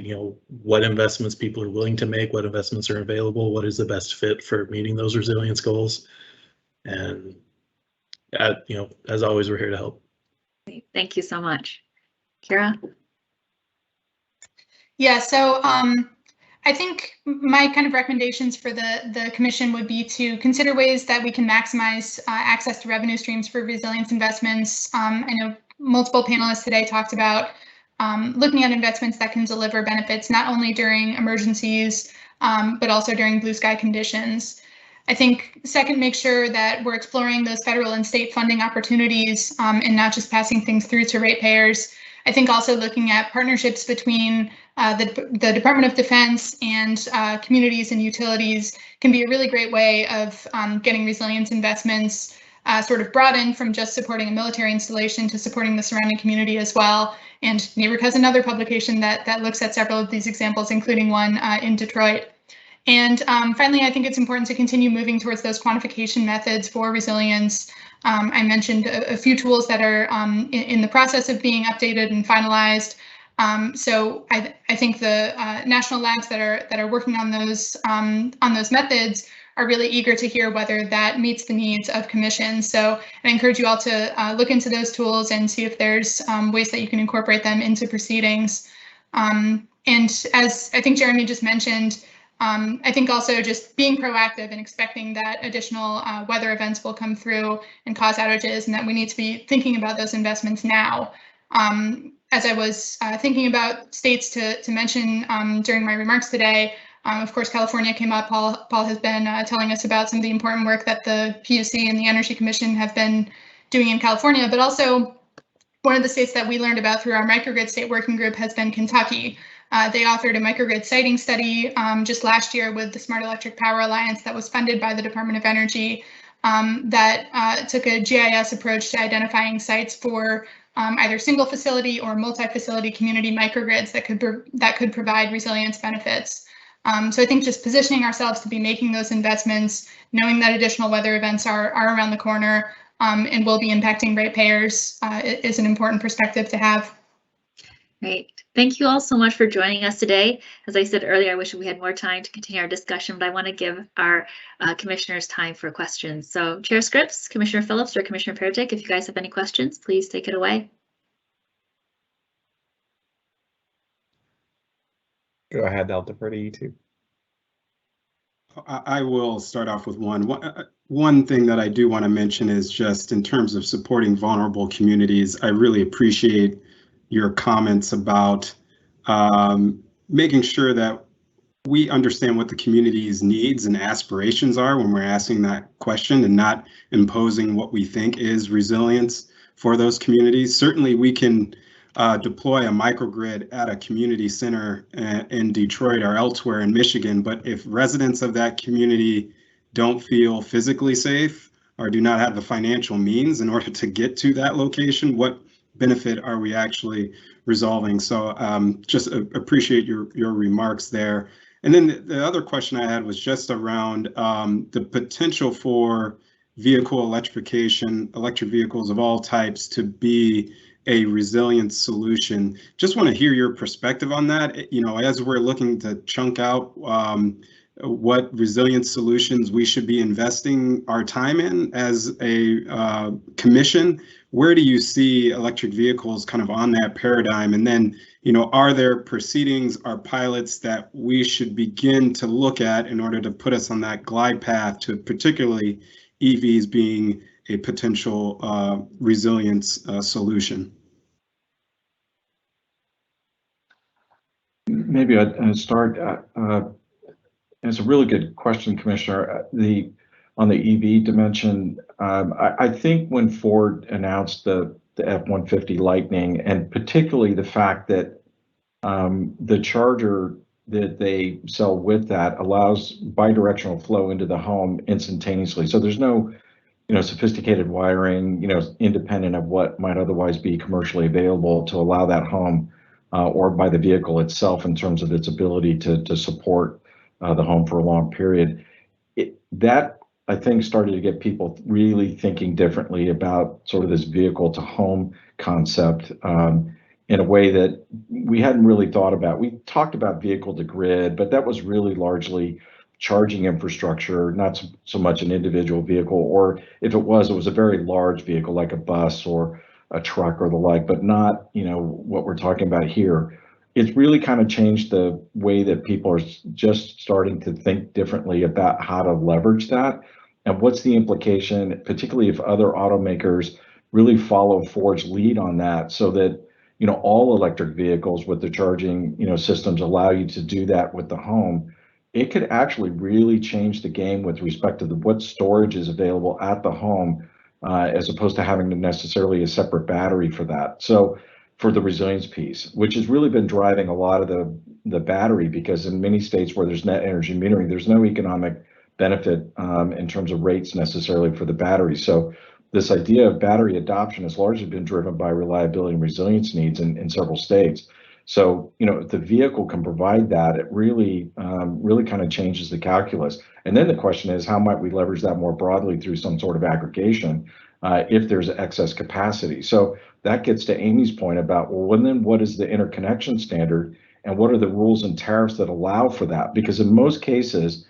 what investments people are willing to make, what investments are available, what is the best fit for meeting those resilience goals. And, as always, we're here to help. Thank you so much. Kira? Yeah, so I think my kind of recommendations for the commission would be to consider ways that we can maximize access to revenue streams for resilience investments. I know multiple panelists today talked about looking at investments that can deliver benefits not only during emergencies, but also during blue sky conditions. I think second, make sure that we're exploring those federal and state funding opportunities and not just passing things through to ratepayers. I think also looking at partnerships between the Department of Defense and communities and utilities can be a really great way of getting resilience investments sort of broadened from just supporting a military installation to supporting the surrounding community as well. And NAREC has another publication that looks at several of these examples, including one in Detroit. And finally, I think it's important to continue moving towards those quantification methods for resilience. I mentioned a few tools that are in the process of being updated and finalized. So I think the national labs that are working on those methods are really eager to hear whether that meets the needs of commissions. So I encourage you all to look into those tools and see if there's ways that you can incorporate them into proceedings. And as I think Jeremy just mentioned, I think also just being proactive and expecting that additional weather events will come through and cause outages, and that we need to be thinking about those investments now. As I was thinking about states to mention during my remarks today, of course, California came up. Paul has been telling us about some of the important work that the PUC and the Energy Commission have been doing in California, but also one of the states that we learned about through our microgrid state working group has been Kentucky. They authored a microgrid siting study just last year with the Smart Electric Power Alliance that was funded by the Department of Energy that took a GIS approach to identifying sites for either single facility or multi-facility community microgrids that could provide resilience benefits. So I think just positioning ourselves to be making those investments, knowing that additional weather events are around the corner and will be impacting ratepayers is an important perspective to have. Great. Thank you all so much for joining us today. As I said earlier, I wish we had more time to continue our discussion, but I want to give our commissioners time for questions. So Chair Scripps, Commissioner Phillips, or Commissioner Pertic, if you guys have any questions, please take it away. Go ahead, I'll defer to you two. I will start off with one. One thing that I do want to mention is just in terms of supporting vulnerable communities, I really appreciate your comments about making sure that we understand what the community's needs and aspirations are when we're asking that question and not imposing what we think is resilience for those communities. Certainly we can deploy a microgrid at a community center in Detroit or elsewhere in Michigan, but if residents of that community don't feel physically safe or do not have the financial means in order to get to that location, what benefit are we actually resolving? So just appreciate your remarks there. And then the other question I had was just around the potential for vehicle electrification, electric vehicles of all types to be a resilient solution. Just want to hear your perspective on that. As we're looking to chunk out what resilient solutions we should be investing our time in as a commission, where do you see electric vehicles kind of on that paradigm? And then, are there proceedings or pilots that we should begin to look at in order to put us on that glide path to particularly EVs being a potential resilience solution? Maybe I'd start. It's a really good question, Commissioner. on the EV dimension, I think when Ford announced the F-150 Lightning, and particularly the fact that the charger that they sell with that allows bidirectional flow into the home instantaneously. So there's no, sophisticated wiring, independent of what might otherwise be commercially available to allow that home or by the vehicle itself in terms of its ability to support the home for a long period. That I think started to get people really thinking differently about sort of this vehicle to home concept in a way that we hadn't really thought about. We talked about vehicle to grid, but that was really largely charging infrastructure, not so much an individual vehicle, or if it was a very large vehicle like a bus or a truck or the like, but not, what we're talking about here. It's really kind of changed the way that people are just starting to think differently about how to leverage that. And what's the implication, particularly if other automakers really follow Ford's lead on that, so that all electric vehicles with the charging systems allow you to do that with the home. It could actually really change the game with respect to what storage is available at the home, as opposed to having to necessarily a separate battery for that. So for the resilience piece, which has really been driving a lot of the battery, because in many states where there's net energy metering, there's no economic benefit in terms of rates necessarily for the battery. So this idea of battery adoption has largely been driven by reliability and resilience needs in several states. So, if the vehicle can provide that, it really kind of changes the calculus. And then the question is, how might we leverage that more broadly through some sort of aggregation if there's excess capacity? So that gets to Amy's point about, well, then what is the interconnection standard, and what are the rules and tariffs that allow for that? Because in most cases,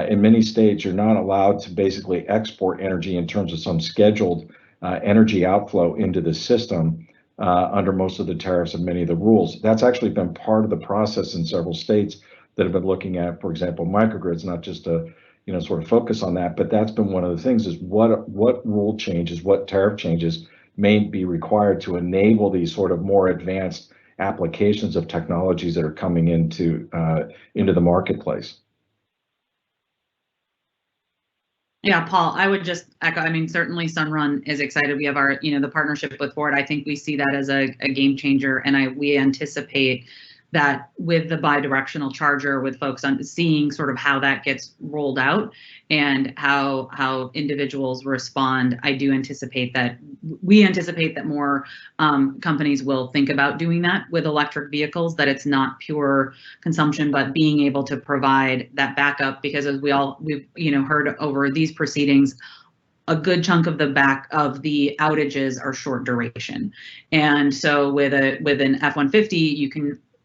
in many states, you're not allowed to basically export energy in terms of some scheduled energy outflow into the system under most of the tariffs and many of the rules. That's actually been part of the process in several states that have been looking at, for example, microgrids, not just to sort of focus on that, but that's been one of the things, is what rule changes, what tariff changes may be required to enable these sort of more advanced applications of technologies that are coming into the marketplace. Yeah, Paul, I would just echo, certainly Sunrun is excited. We have our, the partnership with Ford. I think we see that as a game changer. And we anticipate that with the bidirectional charger, with folks on seeing sort of how that gets rolled out and how individuals respond, we anticipate that more companies will think about doing that with electric vehicles, that it's not pure consumption, but being able to provide that backup, because as we've heard over these proceedings, a good chunk of the outages are short duration. And so with an F-150,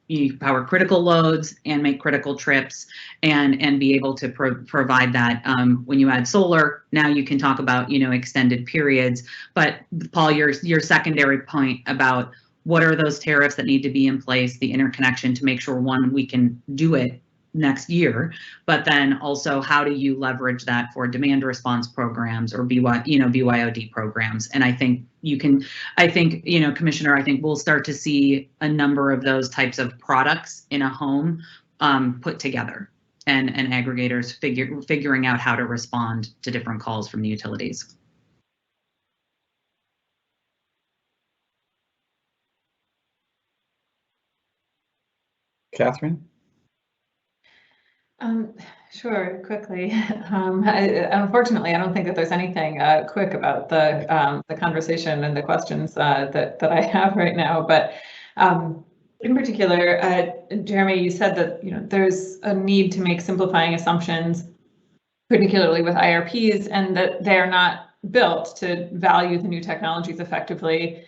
you power critical loads and make critical trips and be able to provide that. When you add solar, now you can talk about extended periods. But Paul, your secondary point about what are those tariffs that need to be in place, the interconnection to make sure, one, we can do it next year, but then also how do you leverage that for demand response programs or BYOD programs? And I think Commissioner, I think we'll start to see a number of those types of products in a home put together, and aggregators figuring out how to respond to different calls from the utilities. Catherine? Sure, quickly. Unfortunately, I don't think that there's anything quick about the conversation and the questions that I have right now. But in particular, Jeremy, you said that there's a need to make simplifying assumptions, particularly with IRPs, and that they're not built to value the new technologies effectively.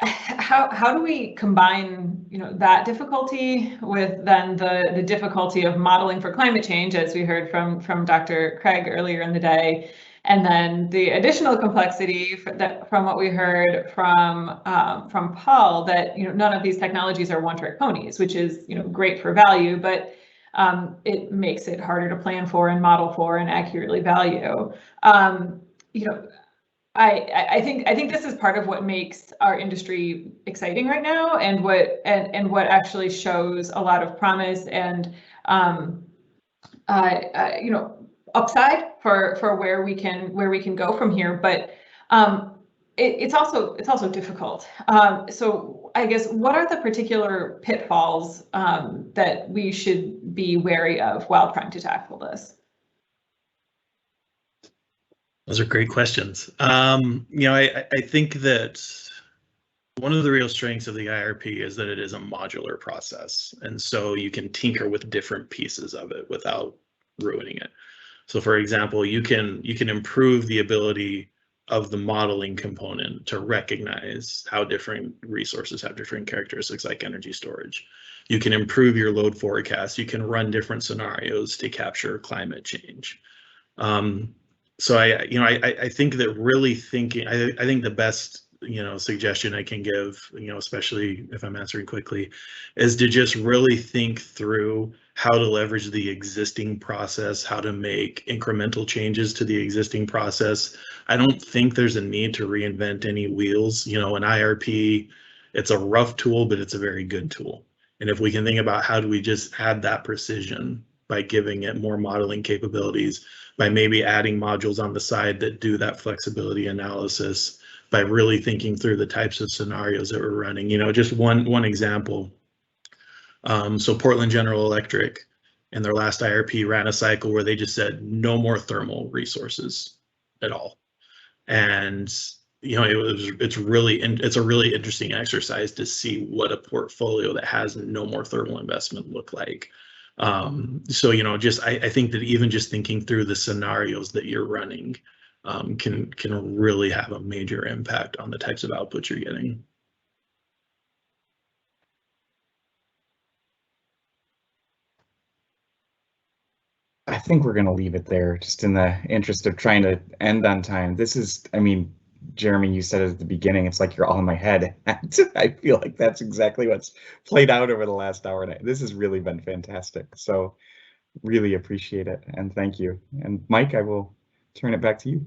How do we combine that difficulty with then the difficulty of modeling for climate change, as we heard from Dr. Craig earlier in the day, and then the additional complexity from what we heard from Paul, that none of these technologies are one-trick ponies, which is great for value, but it makes it harder to plan for and model for and accurately value. I think this is part of what makes our industry exciting right now, and what actually shows a lot of promise, and upside for where we can go from here, but it's also difficult. So I guess what are the particular pitfalls that we should be wary of while trying to tackle this? Those are great questions. I think that one of the real strengths of the IRP is that it is a modular process. And so you can tinker with different pieces of it without ruining it. So for example, you can improve the ability of the modeling component to recognize how different resources have different characteristics, like energy storage. You can improve your load forecast. You can run different scenarios to capture climate change. So I think that really thinking, I think the best suggestion I can give, especially if I'm answering quickly, is to just really think through how to leverage the existing process, how to make incremental changes to the existing process. I don't think there's a need to reinvent any wheels. An IRP, it's a rough tool, but it's a very good tool. And if we can think about how do we just add that precision by giving it more modeling capabilities, by maybe adding modules on the side that do that flexibility analysis, by really thinking through the types of scenarios that we're running. Just one example. So Portland General Electric in their last IRP ran a cycle where they just said no more thermal resources at all. And it's a really interesting exercise to see what a portfolio that has no more thermal investment look like. So I think that even just thinking through the scenarios that you're running can really have a major impact on the types of outputs you're getting. I think we're going to leave it there, just in the interest of trying to end on time. This is, Jeremy, you said at the beginning, it's like you're all in my head. I feel like that's exactly what's played out over the last hour. And this has really been fantastic. So really appreciate it. And thank you. And Mike, I will turn it back to you.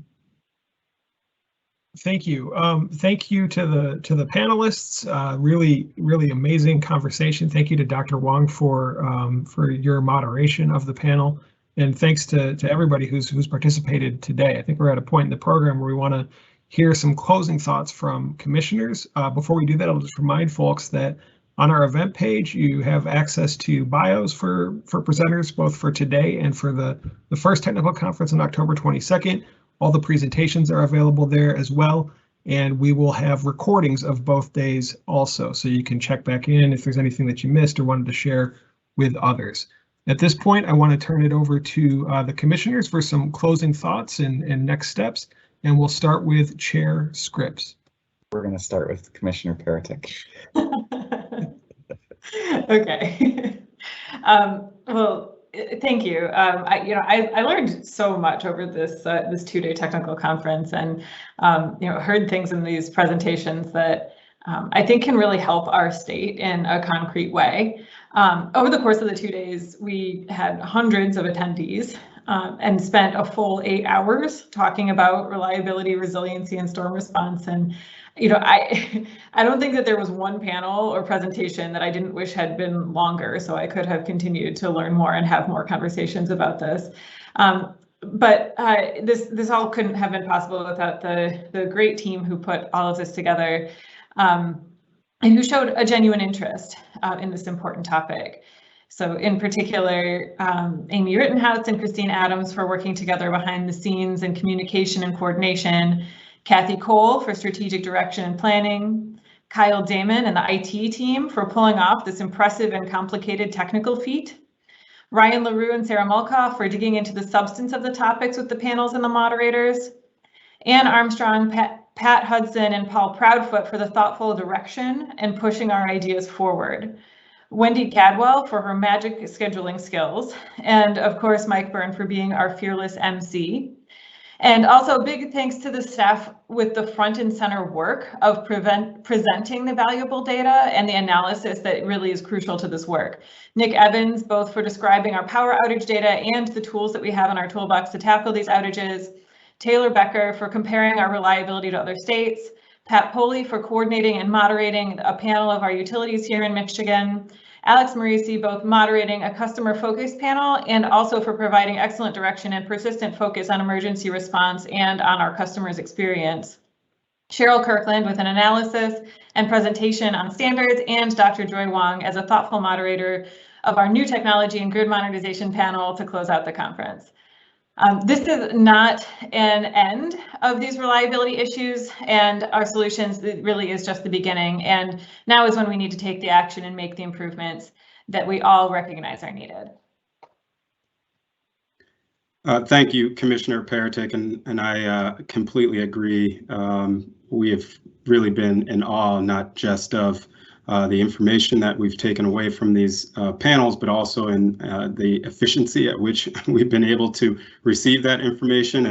Thank you. Thank you to the panelists. Really amazing conversation. Thank you to Dr. Wong for your moderation of the panel. And thanks to everybody who's participated today. I think we're at a point in the program where we want to hear some closing thoughts from commissioners. Before we do that, I'll just remind folks that on our event page, you have access to bios for presenters, both for today and for the first technical conference on October 22nd. All the presentations are available there as well. And we will have recordings of both days also, so you can check back in if there's anything that you missed or wanted to share with others. At this point, I want to turn it over to the commissioners for some closing thoughts and next steps. And we'll start with Chair Scripps. We're going to start with Commissioner Paratek. Okay. Well, thank you. I learned so much over this 2-day technical conference, and heard things in these presentations that I think can really help our state in a concrete way. Over the course of the 2 days, we had hundreds of attendees and spent a full 8 hours talking about reliability, resiliency, and storm response. And I don't think that there was one panel or presentation that I didn't wish had been longer, so I could have continued to learn more and have more conversations about this. But this all couldn't have been possible without the great team who put all of this together, and who showed a genuine interest in this important topic. So in particular, Amy Rittenhouse and Christine Adams for working together behind the scenes in communication and coordination, Kathy Cole for strategic direction and planning, Kyle Damon and the IT team for pulling off this impressive and complicated technical feat, Ryan LaRue and Sarah Mulkoff for digging into the substance of the topics with the panels and the moderators, Ann Armstrong, Pat Hudson, and Paul Proudfoot for the thoughtful direction and pushing our ideas forward, Wendy Cadwell for her magic scheduling skills, and of course, Mike Byrne for being our fearless MC. And also big thanks to the staff with the front and center work of presenting the valuable data and the analysis that really is crucial to this work. Nick Evans, both for describing our power outage data and the tools that we have in our toolbox to tackle these outages. Taylor Becker for comparing our reliability to other states. Pat Poley for coordinating and moderating a panel of our utilities here in Michigan. Alex Marisi, both moderating a customer-focused panel and also for providing excellent direction and persistent focus on emergency response and on our customers' experience. Cheryl Kirkland with an analysis and presentation on standards, and Dr. Joy Wong as a thoughtful moderator of our new technology and grid modernization panel to close out the conference. This is not an end of these reliability issues and our solutions. It really is just the beginning. And now is when we need to take the action and make the improvements that we all recognize are needed. Thank you, Commissioner Paratek, and I completely agree. We have really been in awe, not just of the information that we've taken away from these panels, but also in the efficiency at which we've been able to receive that information,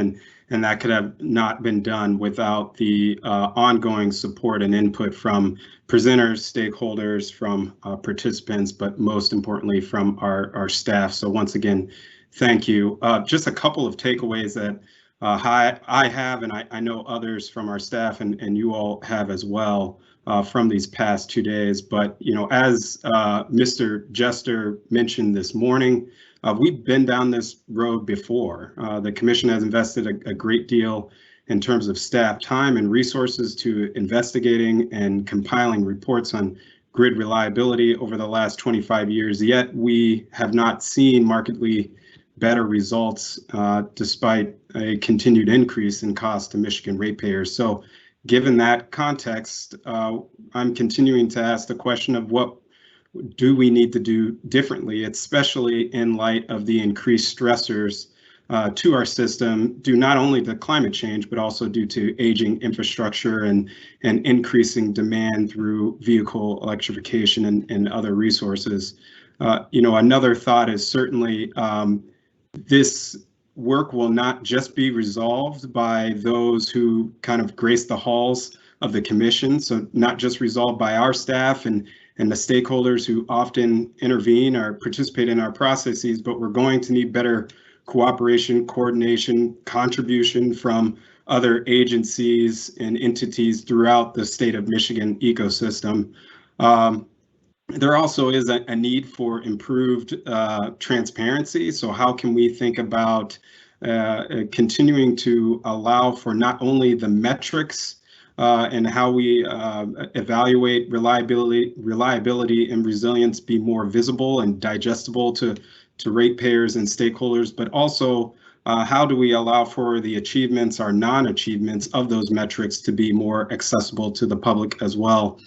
and that could have not been done without the ongoing support and input from presenters, stakeholders, from participants, but most importantly from our staff. So once again, thank you. Just a couple of takeaways that I have, and I know others from our staff and you all have as well from these past 2 days. But, you know, as Mr. Jester mentioned this morning, we've been down this road before. The commission has invested a great deal in terms of staff time and resources to investigating and compiling reports on grid reliability over the last 25 years, yet we have not seen markedly better results despite a continued increase in cost to Michigan ratepayers. So given that context, I'm continuing to ask the question of what do we need to do differently, especially in light of the increased stressors to our system due not only to climate change, but also due to aging infrastructure and increasing demand through vehicle electrification and other resources. You know, another thought is certainly this work will not just be resolved by those who kind of grace the halls of the commission. So not just resolved by our staff and the stakeholders who often intervene or participate in our processes, but we're going to need better cooperation, coordination, contribution from other agencies and entities throughout the state of Michigan ecosystem. There also is a need for improved transparency. So how can we think about continuing to allow for not only the metrics and how we evaluate reliability and resilience be more visible and digestible to ratepayers and stakeholders, but also how do we allow for the achievements or non-achievements of those metrics to be more accessible to the public as well.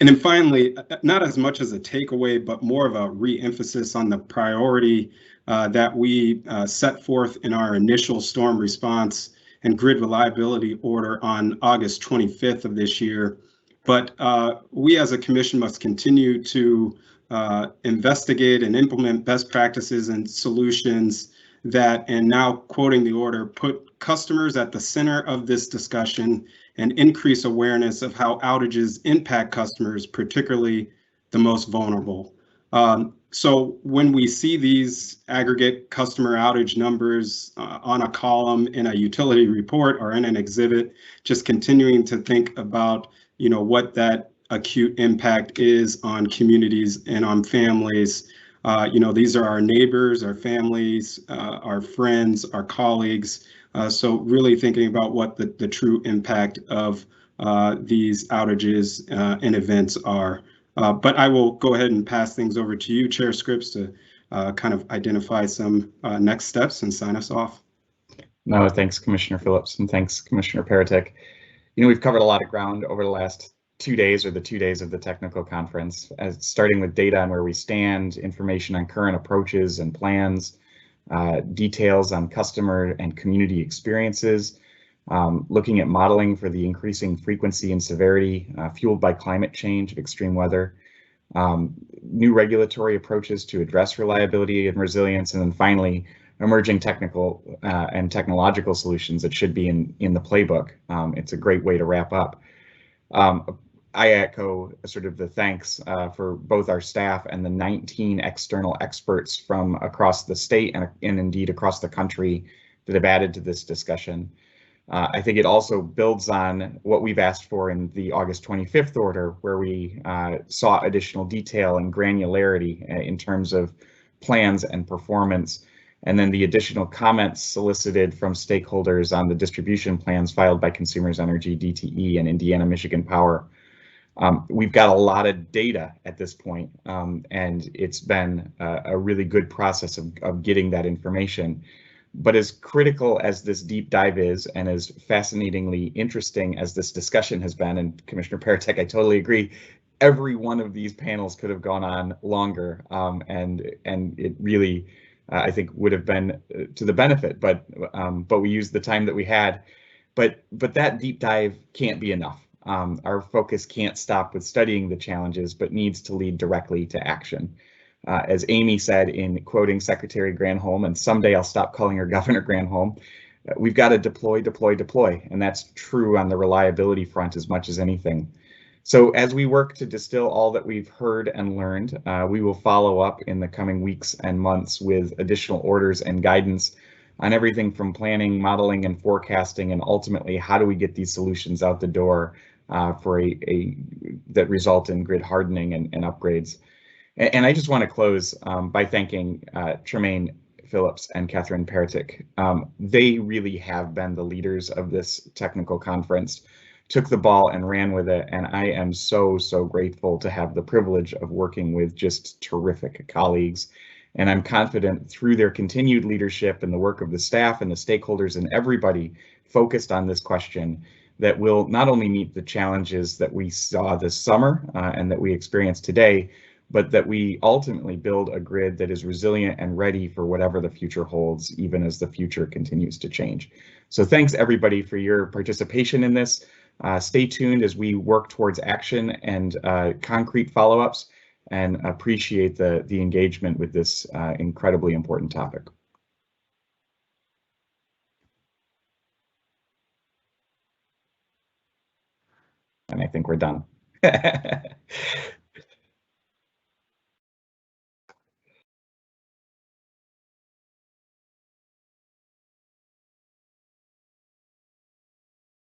And then finally, not as much as a takeaway, but more of a re-emphasis on the priority that we set forth in our initial storm response and grid reliability order on August 25th of this year. But we as a commission must continue to investigate and implement best practices and solutions that, and now quoting the order, put customers at the center of this discussion and increase awareness of how outages impact customers, particularly the most vulnerable. So when we see these aggregate customer outage numbers on a column in a utility report or in an exhibit, just continuing to think about, you know, what that acute impact is on communities and on families. You know, these are our neighbors, our families, our friends, our colleagues. So really thinking about what the true impact of these outages and events are. But I will go ahead and pass things over to you, Chair Scripps, to kind of identify some next steps and sign us off. No, thanks, Commissioner Phillips, and thanks, Commissioner Paratek. You know, we've covered a lot of ground over the last 2 days, or the 2 days of the technical conference, starting with data on where we stand, information on current approaches and plans, details on customer and community experiences, looking at modeling for the increasing frequency and severity fueled by climate change of extreme weather, new regulatory approaches to address reliability and resilience, and then finally, emerging technical and technological solutions that should be in the playbook. It's a great way to wrap up. I echo sort of the thanks for both our staff and the 19 external experts from across the state and indeed across the country that have added to this discussion. I think it also builds on what we've asked for in the August 25th order, where we saw additional detail and granularity in terms of plans and performance, and then the additional comments solicited from stakeholders on the distribution plans filed by Consumers Energy, DTE, and Indiana Michigan Power. We've got a lot of data at this point, and it's been a really good process of getting that information. But as critical as this deep dive is, and as fascinatingly interesting as this discussion has been, and Commissioner Paratek, I totally agree, every one of these panels could have gone on longer, and it really, I think, would have been to the benefit. But we used the time that we had. But that deep dive can't be enough. Our focus can't stop with studying the challenges, but needs to lead directly to action. As Amy said in quoting Secretary Granholm, and someday I'll stop calling her Governor Granholm, we've got to deploy, deploy, deploy. And that's true on the reliability front as much as anything. So as we work to distill all that we've heard and learned, we will follow up in the coming weeks and months with additional orders and guidance on everything from planning, modeling, and forecasting, and ultimately how do we get these solutions out the door for that result in grid hardening and upgrades. And I just want to close by thanking Tremaine Phillips and Catherine Paratek. They really have been the leaders of this technical conference, took the ball and ran with it, and I am so grateful to have the privilege of working with just terrific colleagues. And I'm confident through their continued leadership and the work of the staff and the stakeholders and everybody focused on this question, that will not only meet the challenges that we saw this summer and that we experience today, but that we ultimately build a grid that is resilient and ready for whatever the future holds, even as the future continues to change. So thanks everybody for your participation in this. Stay tuned as we work towards action and concrete follow-ups, and appreciate the engagement with this incredibly important topic. And I think we're done.